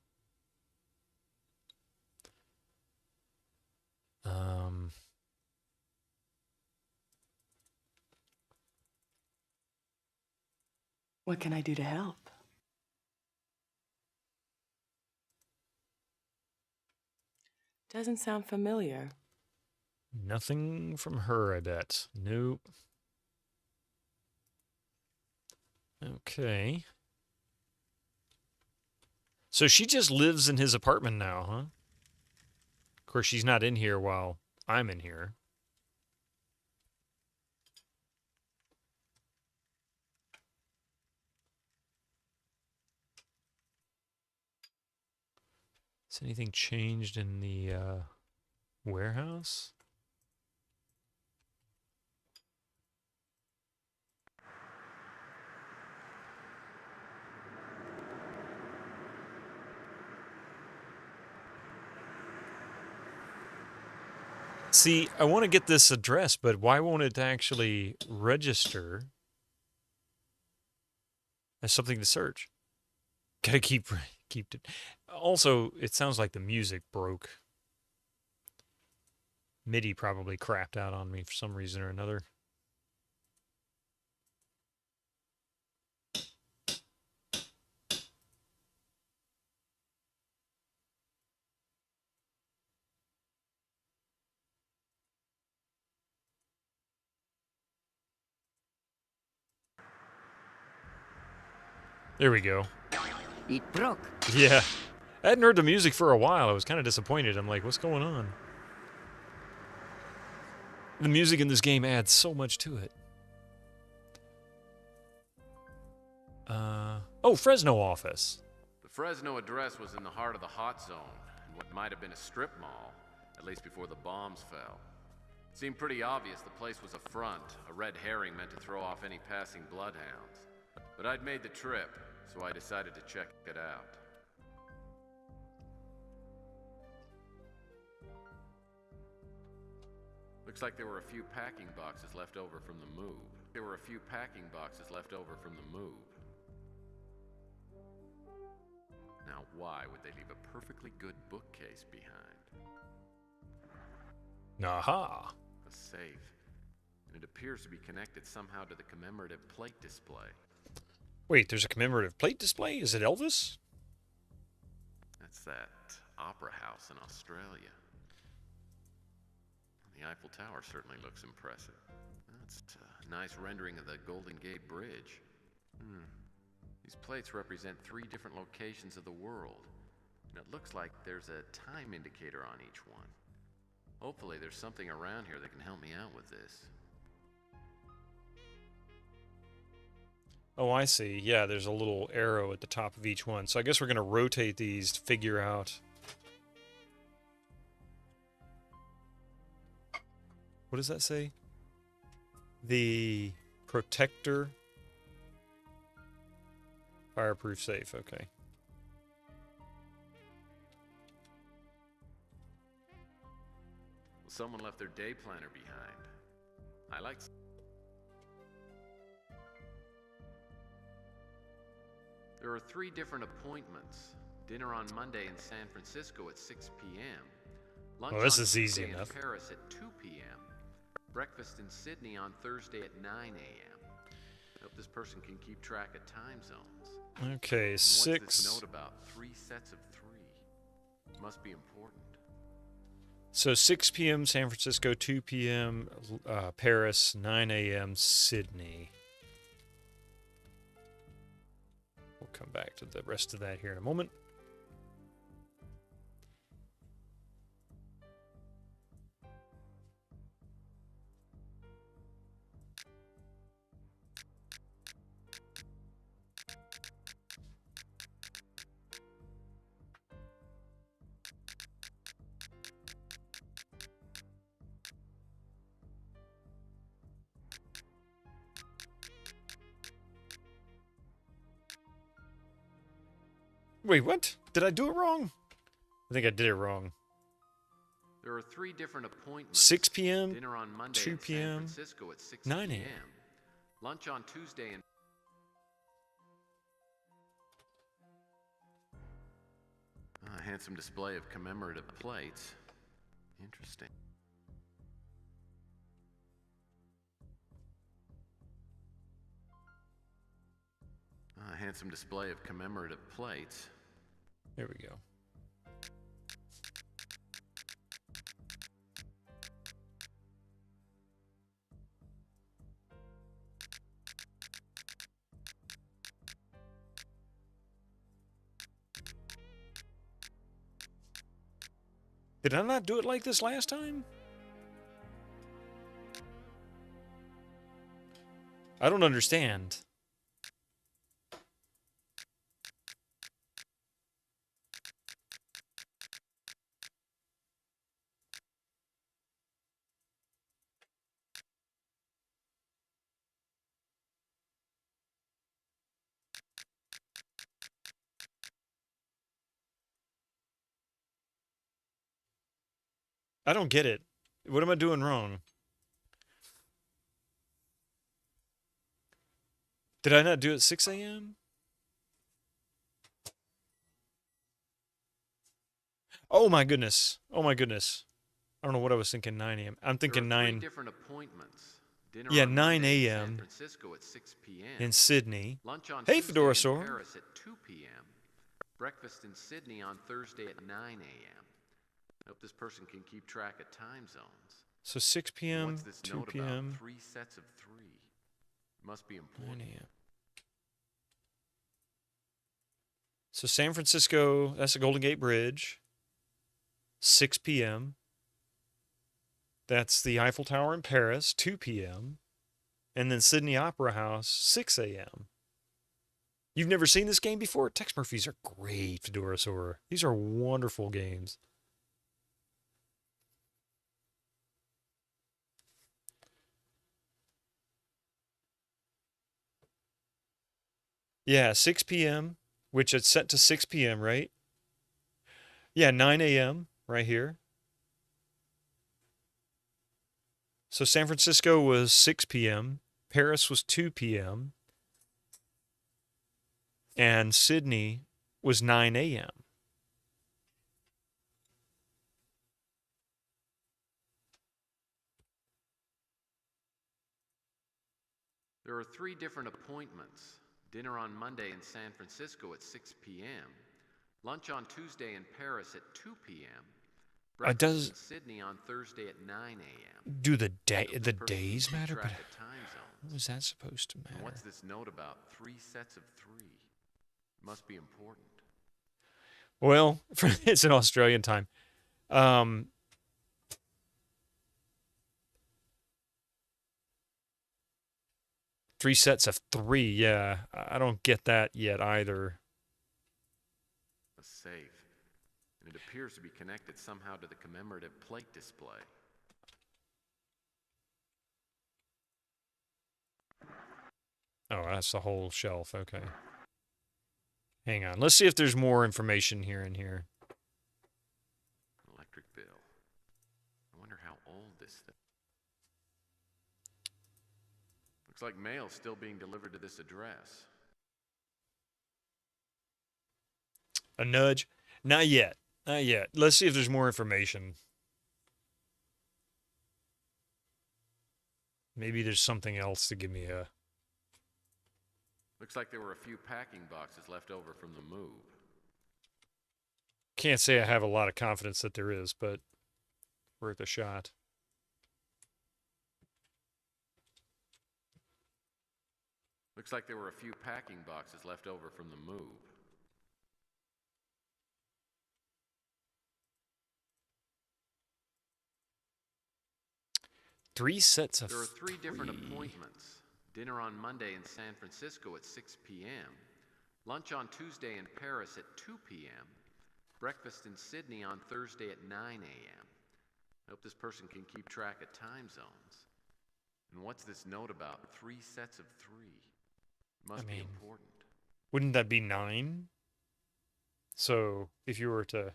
What can I do to help? Doesn't sound familiar. Nothing from her, I bet. Nope. Okay. So she just lives in his apartment now, huh? Of course, she's not in here while I'm in here. Has anything changed in the warehouse? See, I want to get this address, but why won't it actually register as something to search? Gotta keep it. Also, it sounds like the music broke. MIDI probably crapped out on me for some reason or another. There we go. It broke. Yeah. I hadn't heard the music for a while. I was kind of disappointed. I'm like, what's going on? The music in this game adds so much to it. Oh, Fresno office. The Fresno address was in the heart of the hot zone, in what might have been a strip mall, at least before the bombs fell. It seemed pretty obvious the place was a front, a red herring meant to throw off any passing bloodhounds. But I'd made the trip, so I decided to check it out. Looks like there were a few packing boxes left over from the move. Now, why would they leave a perfectly good bookcase behind? Aha. A safe. And it appears to be connected somehow to the commemorative plate display. Wait, there's a commemorative plate display? Is it Elvis? That's that opera house in Australia. The Eiffel Tower certainly looks impressive. That's a nice rendering of the Golden Gate Bridge. These plates represent 3 different locations of the world, and it looks like there's a time indicator on each one. Hopefully there's something around here that can help me out with this. Oh, I see. Yeah, there's a little arrow at the top of each one. So I guess we're going to rotate these to figure out... What does that say? The protector... Fireproof safe, okay. Well, someone left their day planner behind. I like... There are 3 different appointments. Dinner on Monday in San Francisco at 6 p.m. Lunch this on is easy Tuesday enough. in Paris at 2 p.m. Breakfast in Sydney on Thursday at 9 a.m. Hope this person can keep track of time zones. Okay, And 6... What's this note about? 3 sets of 3. Must be important. So 6 p.m. San Francisco, 2 p.m. Paris, 9 a.m. Sydney. We'll come back to the rest of that here in a moment. Wait, what? Did I do it wrong? I think I did it wrong. There are 3 different appointments. 6 p.m., Dinner on Monday 2 in p.m., San Francisco at 6 9 p.m. a.m. Lunch on Tuesday in... A handsome display of commemorative plates. Interesting. A handsome display of commemorative plates. There we go. Did I not do it like this last time? I don't understand. I don't get it. What am I doing wrong? Did I not do it 6 a.m.? Oh my goodness. Oh my goodness. I don't know what I was thinking 9 a.m. I'm thinking there are 9. Different appointments. Dinner Yeah, on 9 Monday in San a.m. Francisco at 6 p.m. in Sydney. Lunch on Hey, Tuesday Fedora in Sora. Paris at 2 p.m. Breakfast in Sydney on Thursday at 9 a.m. I hope this person can keep track of time zones. So 6 p.m., What's this 2 note p.m. about 3 sets of 3? Must be 9 important. a.m. So San Francisco, that's the Golden Gate Bridge. 6 p.m. That's the Eiffel Tower in Paris, 2 p.m. And then Sydney Opera House, 6 a.m. You've never seen this game before? Tex Murphys are great, Fedora Sora. These are wonderful games. Yeah, 6 p.m., which it's set to 6 p.m., right? Yeah, 9 a.m. right here. So San Francisco was 6 p.m., Paris was 2 p.m., and Sydney was 9 a.m. There are 3 different appointments. Dinner on Monday in San Francisco at 6 p.m. Lunch on Tuesday in Paris at 2 p.m. Breakfast in Sydney on Thursday at 9 a.m. Do the days matter? But what was that supposed to matter? And what's this note about 3 sets of 3? Must be important. Well, it's an Australian time. 3 sets of 3, yeah. I don't get that yet either. A safe. And it appears to be connected somehow to the commemorative plate display. Oh, that's the whole shelf. Okay. Hang on. Let's see if there's more information here in here. Electric bill. I wonder how old this thing. Looks like mail's still being delivered to this address. A nudge? Not yet. Not yet. Let's see if there's more information. Maybe there's something else to give me a... Looks like there were a few packing boxes left over from the move. Can't say I have a lot of confidence that there is, but worth a shot. Looks like there were a few packing boxes left over from the move. Three sets of There are 3 different appointments. Dinner on Monday in San Francisco at 6 p.m. Lunch on Tuesday in Paris at 2 p.m. Breakfast in Sydney on Thursday at 9 a.m. I hope this person can keep track of time zones. And what's this note about 3 sets of 3? Must be important. Wouldn't that be 9? So if you were to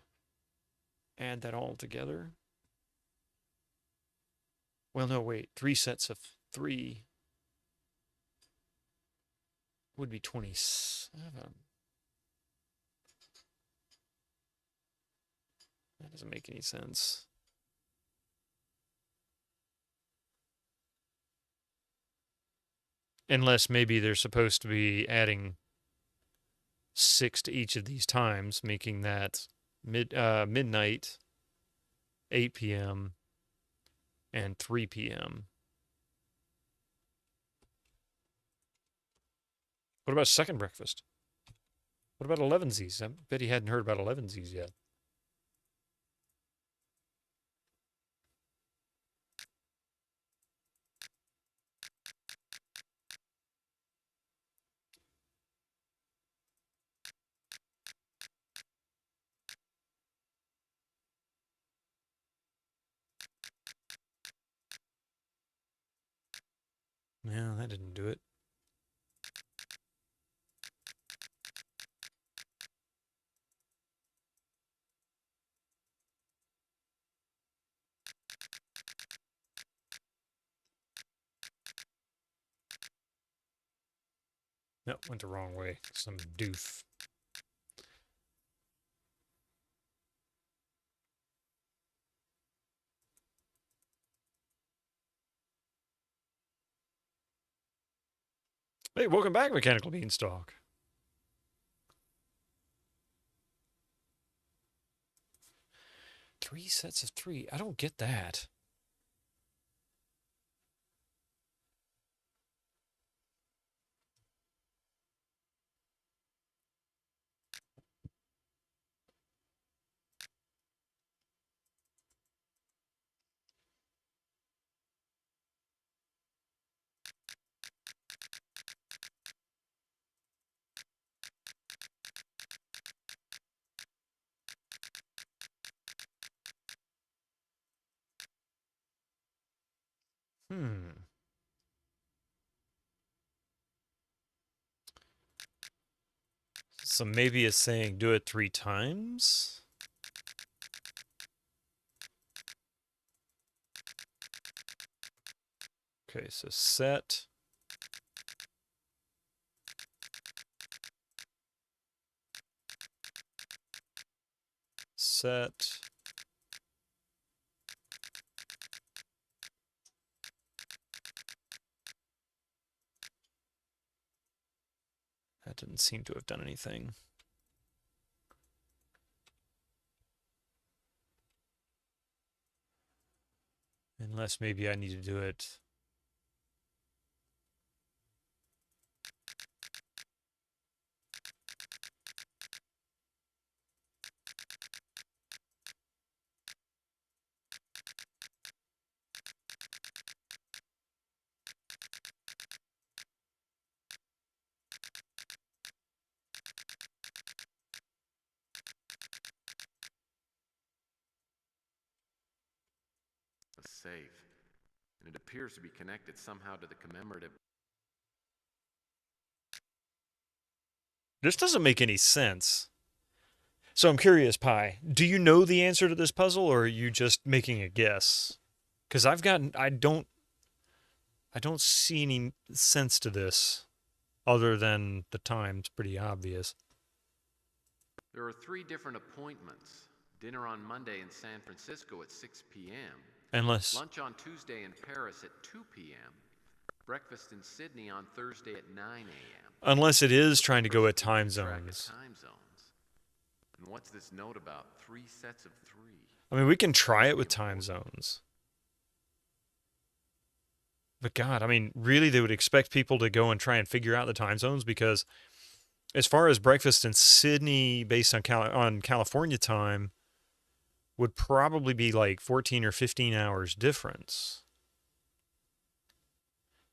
add that all together... Well, no, wait. 3 sets of 3 would be 27. That doesn't make any sense. Unless maybe they're supposed to be adding 6 to each of these times, making that midnight, 8 p.m., and 3 p.m. What about second breakfast? What about 11Zs? I bet he hadn't heard about 11Zs yet. No, that didn't do it. Nope, went the wrong way. Some doof. Hey, welcome back, Mechanical Beanstalk. Three sets of three. I don't get that. So maybe it's saying do it 3 times? Okay, so set. Set. That didn't seem to have done anything. Unless maybe I need to do it. A safe. And it appears to be connected somehow to the commemorative. This doesn't make any sense. So I'm curious, Pi. Do you know the answer to this puzzle, or are you just making a guess? Because I don't see any sense to this, other than the time's pretty obvious. There are 3 different appointments. Dinner on Monday in San Francisco at 6 p.m. Unless... Lunch on Tuesday in Paris at 2 p.m. Breakfast in Sydney on Thursday at 9 a.m. Unless it is trying to go at time zones. And what's this note about 3 sets of 3? I mean, we can try it with time zones. But God, I mean, really they would expect people to go and try and figure out the time zones, because as far as breakfast in Sydney based on California time would probably be like 14 or 15 hours difference.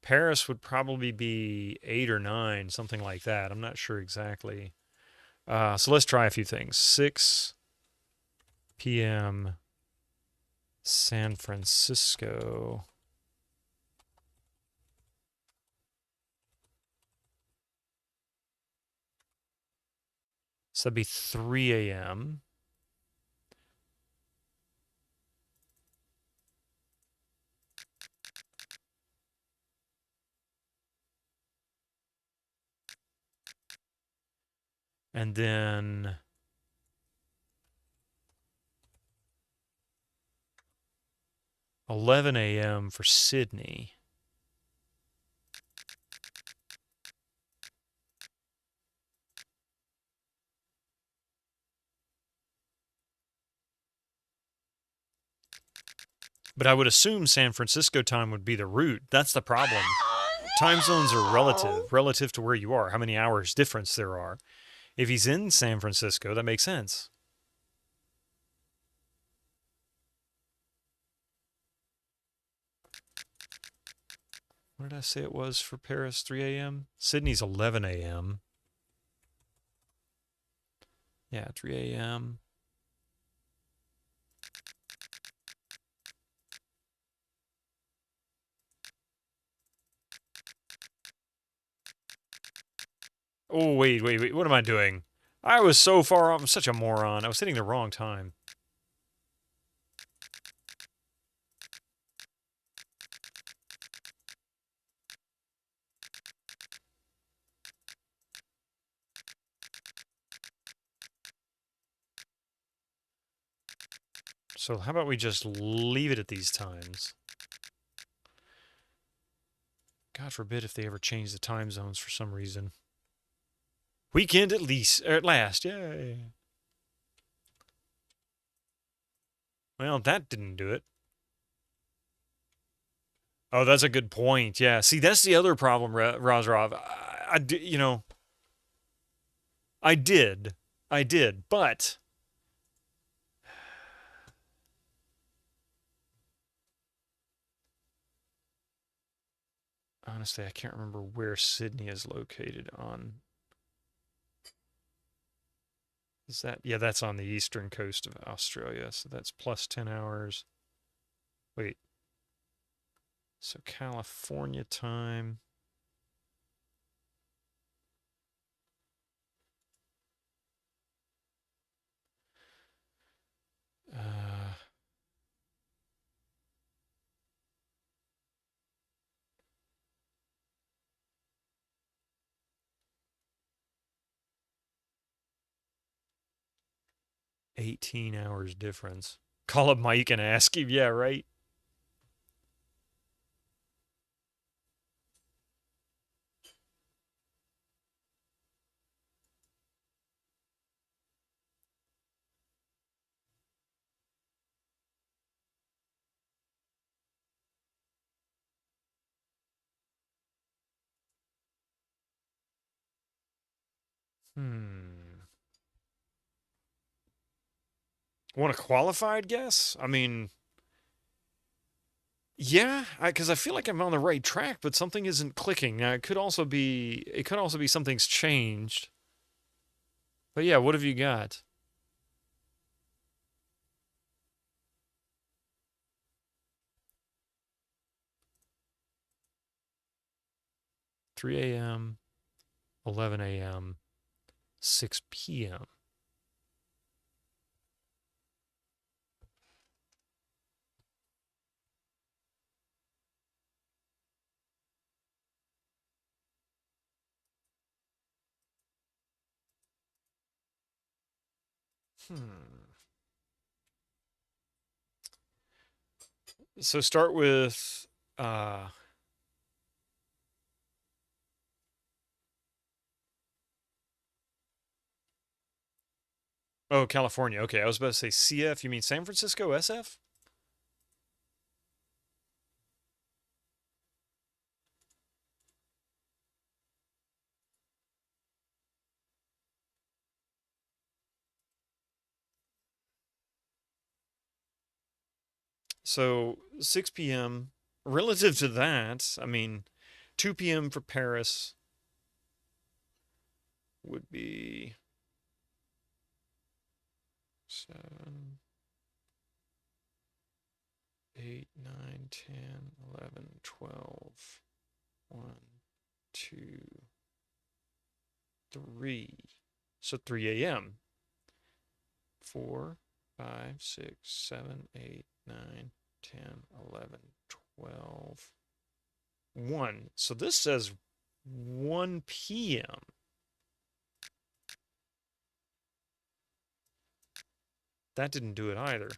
Paris would probably be 8 or 9, something like that. I'm not sure exactly. So let's try a few things. 6 p.m. San Francisco. So that'd be 3 a.m. And then 11 a.m. for Sydney. But I would assume San Francisco time would be the root. That's the problem. Time zones are relative to where you are, how many hours difference there are. If he's in San Francisco, that makes sense. What did I say it was for Paris? 3 a.m.? Sydney's 11 a.m. Yeah, 3 a.m. Oh, wait. What am I doing? I was so far off. I'm such a moron. I was hitting the wrong time. So how about we just leave it at these times? God forbid if they ever change the time zones for some reason. Weekend at least, or at last, yay. Well, that didn't do it. Oh, that's a good point. Yeah, see, that's the other problem, Razrov. You know, I did, but honestly, I can't remember where Sydney is located on. Is that, yeah, that's on the eastern coast of Australia, so that's plus 10 hours. Wait. So California time. Uh, $18 hours difference. Call up Mike and ask him. Yeah, right. Want a qualified guess? I mean, yeah, because I feel like I'm on the right track, but something isn't clicking. Now, it could also be something's changed. But yeah, what have you got? $3 a.m., 11 a.m., 6 p.m. So start with oh, California. Okay, I was about to say CF. You mean San Francisco SF? So 6 p.m. Relative to that, I mean, 2 p.m. for Paris would be 7, 8, 9, 10, 11, 12, 1, 2, 3. So 3 a.m. 4, 5, 6, 7, 8, 9, 10, 11, 12, 1. So this says 1 p.m. That didn't do it either.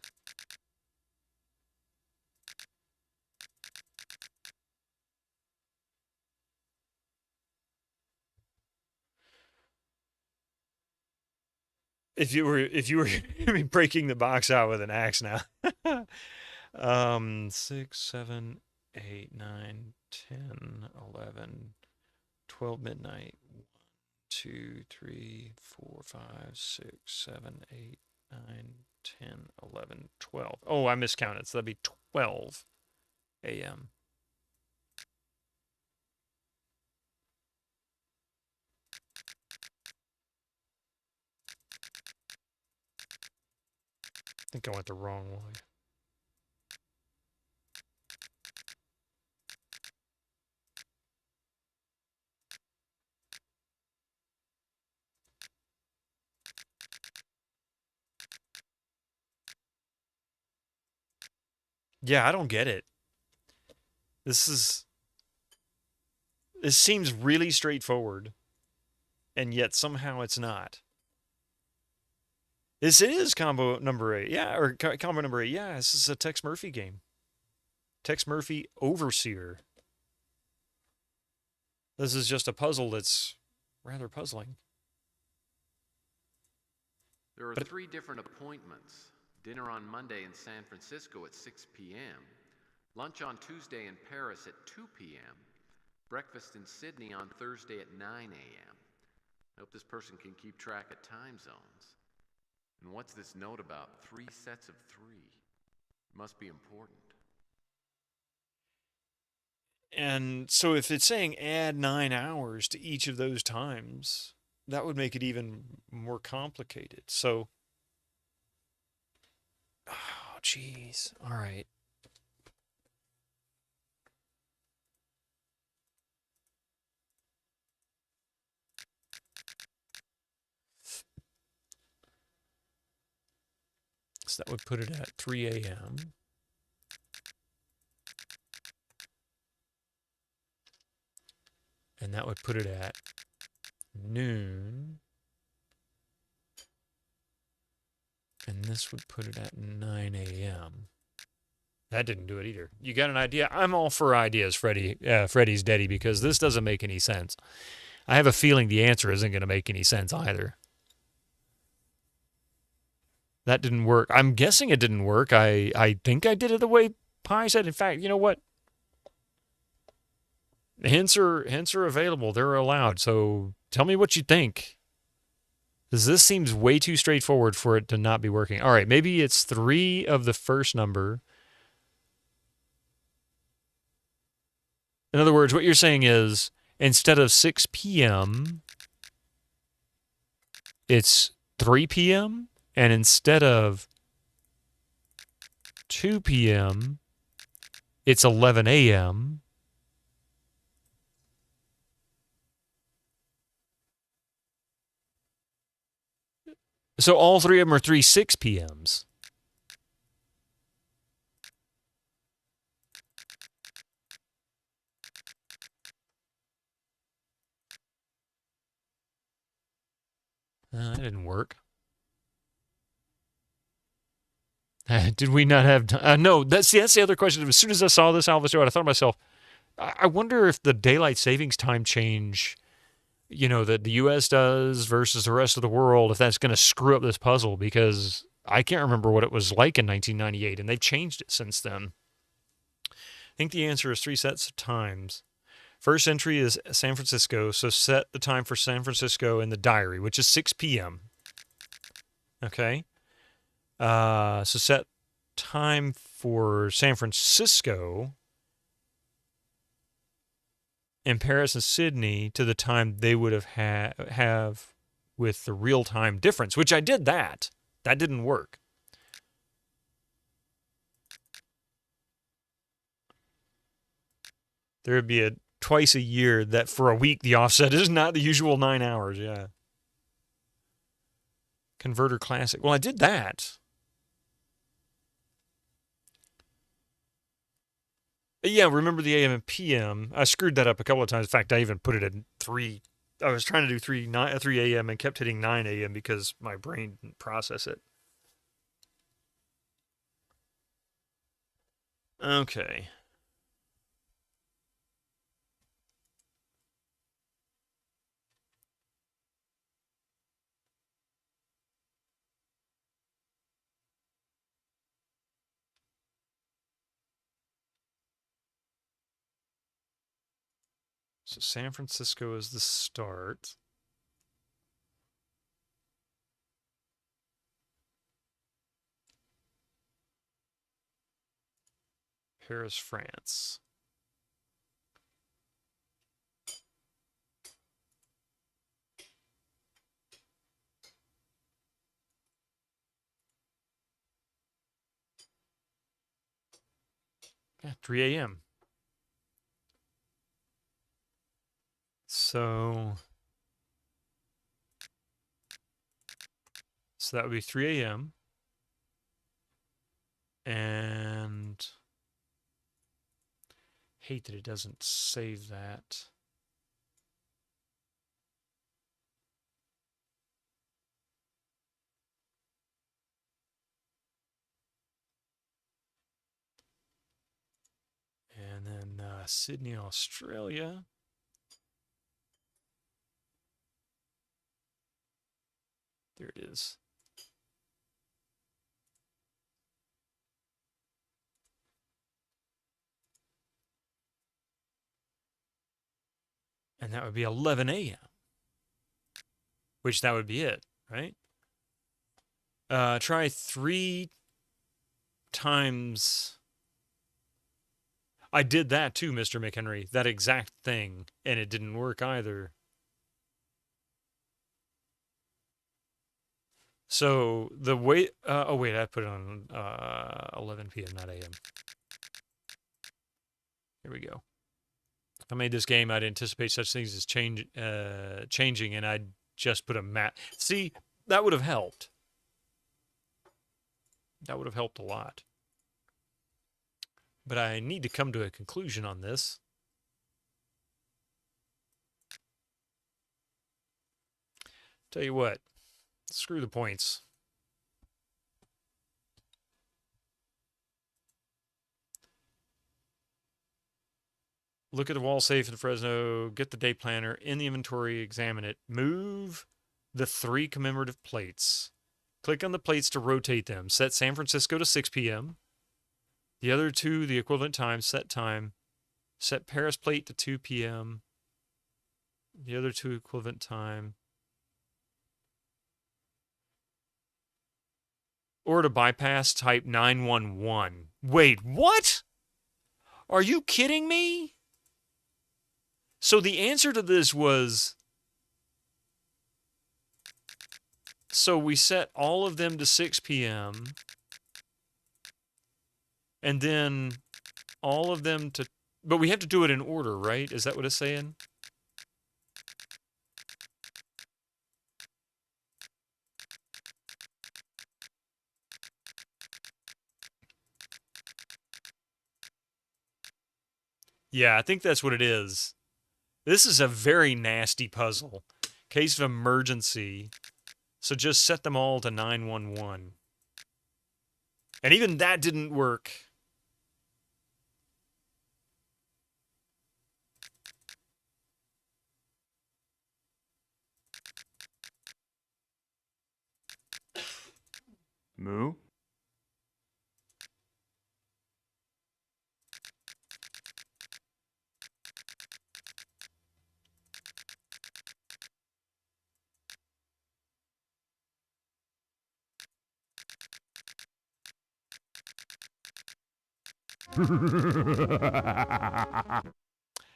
If you were breaking the box out with an axe now. 6, 7, 8, 9, 10, 11, 12 midnight. 1, 2, 3, 4, 5, 6, 7, 8, 9, 10, 11, 12. Oh, I miscounted. So that'd be 12 a.m. I think I went the wrong way. Yeah, I don't get it. This seems really straightforward, and yet somehow it's not. This is combo number 8. Yeah, or combo number 8. Yeah, this is a Tex Murphy game. Tex Murphy Overseer. This is just a puzzle that's rather puzzling. There are 3 different appointments. Dinner on Monday in San Francisco at 6 p.m. Lunch on Tuesday in Paris at 2 p.m. Breakfast in Sydney on Thursday at 9 a.m. I hope this person can keep track of time zones. And what's this note about 3 sets of 3? Must be important. And so if it's saying add 9 hours to each of those times, that would make it even more complicated. So, oh, geez. All right. So that would put it at 3 a.m. And that would put it at noon. And this would put it at 9 a.m. That didn't do it either. You got an idea? I'm all for ideas, Freddy's Daddy, because this doesn't make any sense. I have a feeling the answer isn't going to make any sense either. That didn't work. I'm guessing it didn't work. I think I did it the way Pi said. In fact, you know what? Hints are available. They're allowed. So tell me what you think. Because this seems way too straightforward for it to not be working. All right, maybe it's 3 of the first number. In other words, what you're saying is instead of 6 p.m., it's 3 p.m., and instead of 2 p.m., it's 11 a.m., so all 3 of them are 3 6 p.m.s. That didn't work. Did we not have time? No, that's the other question. As soon as I saw this Alvis show, I thought to myself, I wonder if the daylight savings time change, that the U.S. does versus the rest of the world, if that's going to screw up this puzzle, because I can't remember what it was like in 1998, and they've changed it since then. I think the answer is 3 sets of times. First entry is San Francisco, so set the time for San Francisco in the diary, which is 6 p.m. Okay? So set time for San Francisco in Paris and Sydney to the time they would have with the real-time difference, which I did that. That didn't work. There would be twice a year that for a week the offset is not the usual 9 hours, yeah. Converter Classic. Well, I did that. Yeah, remember the AM and PM. I screwed that up a couple of times. In fact, I even put it at 3. I was trying to do 3 a.m. and kept hitting 9 a.m. because my brain didn't process it. Okay. So San Francisco is the start. Paris, France. Yeah, 3 a.m. So that would be 3 a.m. And hate that it doesn't save that. And then Sydney, Australia. There it is. And that would be 11 a.m. Which that would be it, right? Try 3 times. I did that too, Mr. McHenry. That exact thing. And it didn't work either. So the way... oh, wait. I put it on 11 p.m., not a.m. Here we go. If I made this game, I'd anticipate such things as changing, and I'd just put a map. See, that would have helped. That would have helped a lot. But I need to come to a conclusion on this. Tell you what, screw the points. Look at the wall safe in Fresno, get the day planner in the inventory, examine it, move the 3 commemorative plates. Click on the plates to rotate them. Set San Francisco to 6 p.m. The other 2, the equivalent time, set time. Set Paris plate to 2 p.m. The other 2 equivalent time. Or to bypass, type 911. Wait, what? Are you kidding me? So the answer to this was... So we set all of them to 6 p.m. And then all of them to... But we have to do it in order, right? Is that what it's saying? Yeah, I think that's what it is. This is a very nasty puzzle. Case of emergency. So just set them all to 911. And even that didn't work. Moo?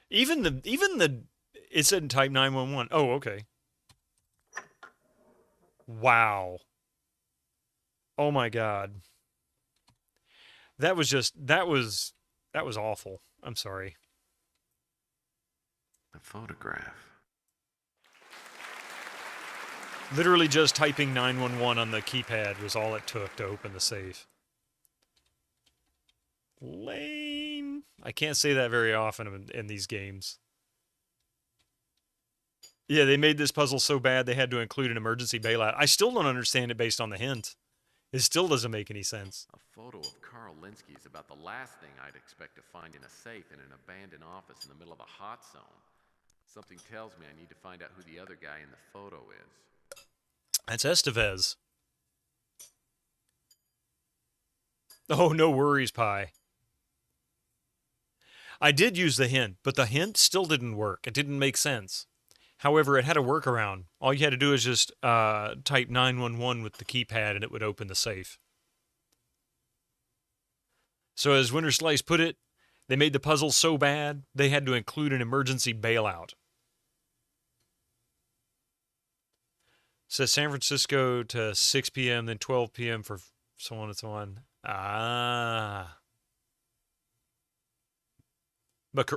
Even the it said type 911. Oh, okay. Wow. Oh my God. That was awful. I'm sorry. A photograph. Literally just typing 911 on the keypad was all it took to open the safe. Lame. I can't say that very often in these games. Yeah, they made this puzzle so bad they had to include an emergency bailout. I still don't understand it based on the hint. It still doesn't make any sense. A photo of Carl Linsky is about the last thing I'd expect to find in a safe in an abandoned office in the middle of a hot zone. Something tells me I need to find out who the other guy in the photo is. That's Estevez. Oh, no worries, Pi. I did use the hint, but the hint still didn't work. It didn't make sense. However, it had a workaround. All you had to do is just type 911 with the keypad and it would open the safe. So as Winter Slice put it, they made the puzzle so bad, they had to include an emergency bailout. Says San Francisco to 6 p.m., then 12 p.m. for so on and so on. Ah. But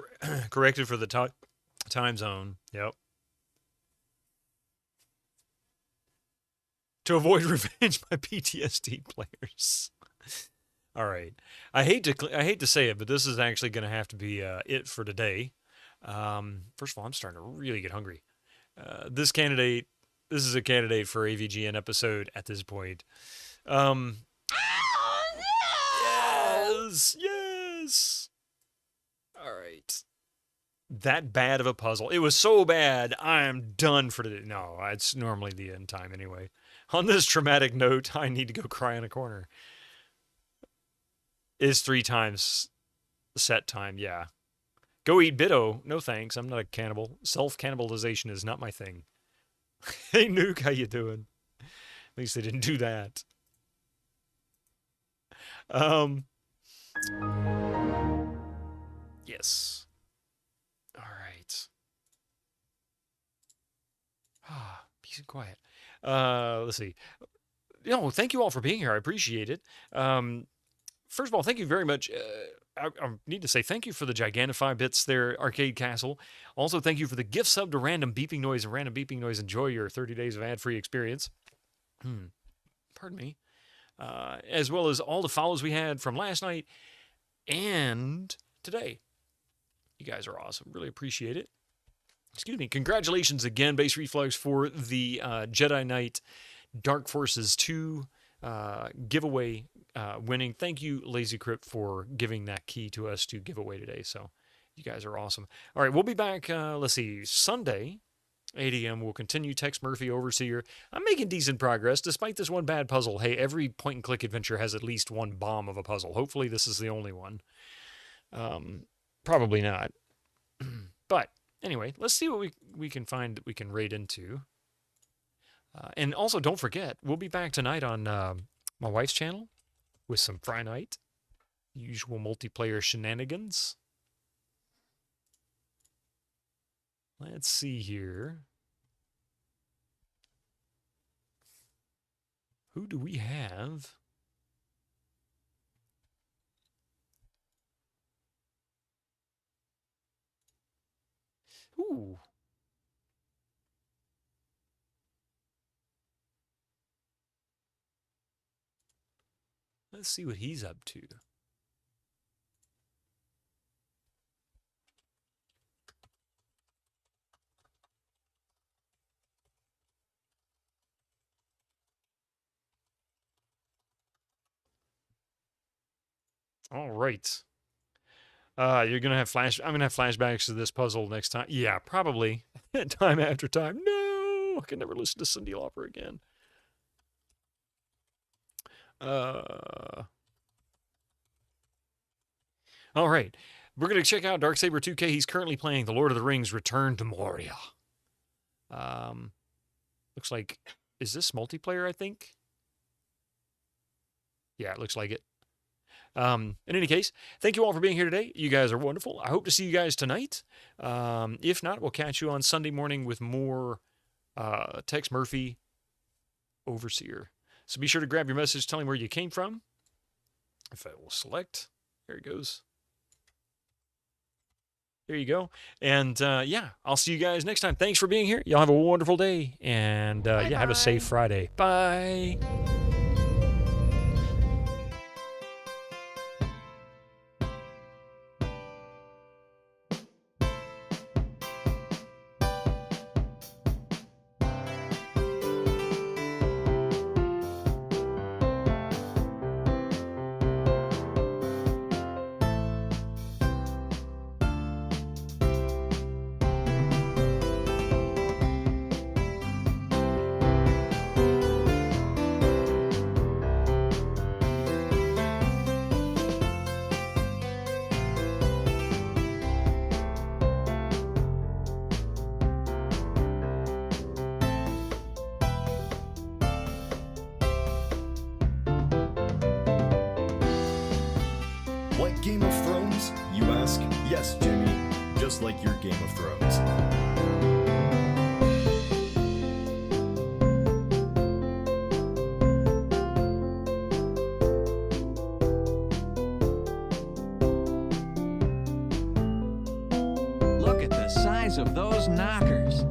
corrected for the time zone. Yep. To avoid revenge by PTSD players. All right. I hate to say it, but this is actually going to have to be it for today. First of all, I'm starting to really get hungry. This is a candidate for AVGN episode at this point. Yes. All right. That bad of a puzzle. It was so bad, I am done for today. No, it's normally the end time anyway. On this traumatic note, I need to go cry in a corner. Is 3 times set time, yeah. Go eat Bitto. No thanks, I'm not a cannibal. Self-cannibalization is not my thing. Hey, Nuke, how you doing? At least they didn't do that. Yes. All right. Peace and quiet. Let's see. Thank you all for being here. I appreciate it. First of all, thank you very much. I need to say thank you for the Gigantify bits there, Arcade Castle. Also, thank you for the gift sub to Random Beeping Noise and Random Beeping Noise. Enjoy your 30 days of ad-free experience. Pardon me. As well as all the follows we had from last night and today. You guys are awesome. Really appreciate it. Excuse me. Congratulations again, Base Reflex, for the Jedi Knight Dark Forces 2 giveaway winning. Thank you, Lazy Crypt, for giving that key to us to give away today. So you guys are awesome. All right, we'll be back, let's see, Sunday, 8 a.m. We'll continue Tex Murphy Overseer. I'm making decent progress, despite this one bad puzzle. Hey, every point-and-click adventure has at least one bomb of a puzzle. Hopefully this is the only one. Probably not. But anyway, let's see what we can find that we can raid into. And also, don't forget, we'll be back tonight on my wife's channel with some Friday night, usual multiplayer shenanigans. Let's see here. Who do we have? Ooh. Let's see what he's up to. All right. You're gonna have I'm gonna have flashbacks to this puzzle next time. Yeah, probably. Time after time. No, I can never listen to Cyndi Lauper again. All right. We're gonna check out Darksaber 2K. He's currently playing The Lord of the Rings: Return to Moria. Looks like, is this multiplayer? I think. Yeah, it looks like it. In any case, thank you all for being here today. You guys are wonderful. I hope to see you guys tonight. If not, we'll catch you on Sunday morning with more Tex Murphy Overseer. So be sure to grab your message, tell him where you came from. If I will select, there it goes. There you go. And yeah, I'll see you guys next time. Thanks for being here. Y'all have a wonderful day. And yeah, have a safe Friday. Bye. Like Game of Thrones, you ask? Yes, Jimmy, just like your Game of Thrones. Look at the size of those knockers.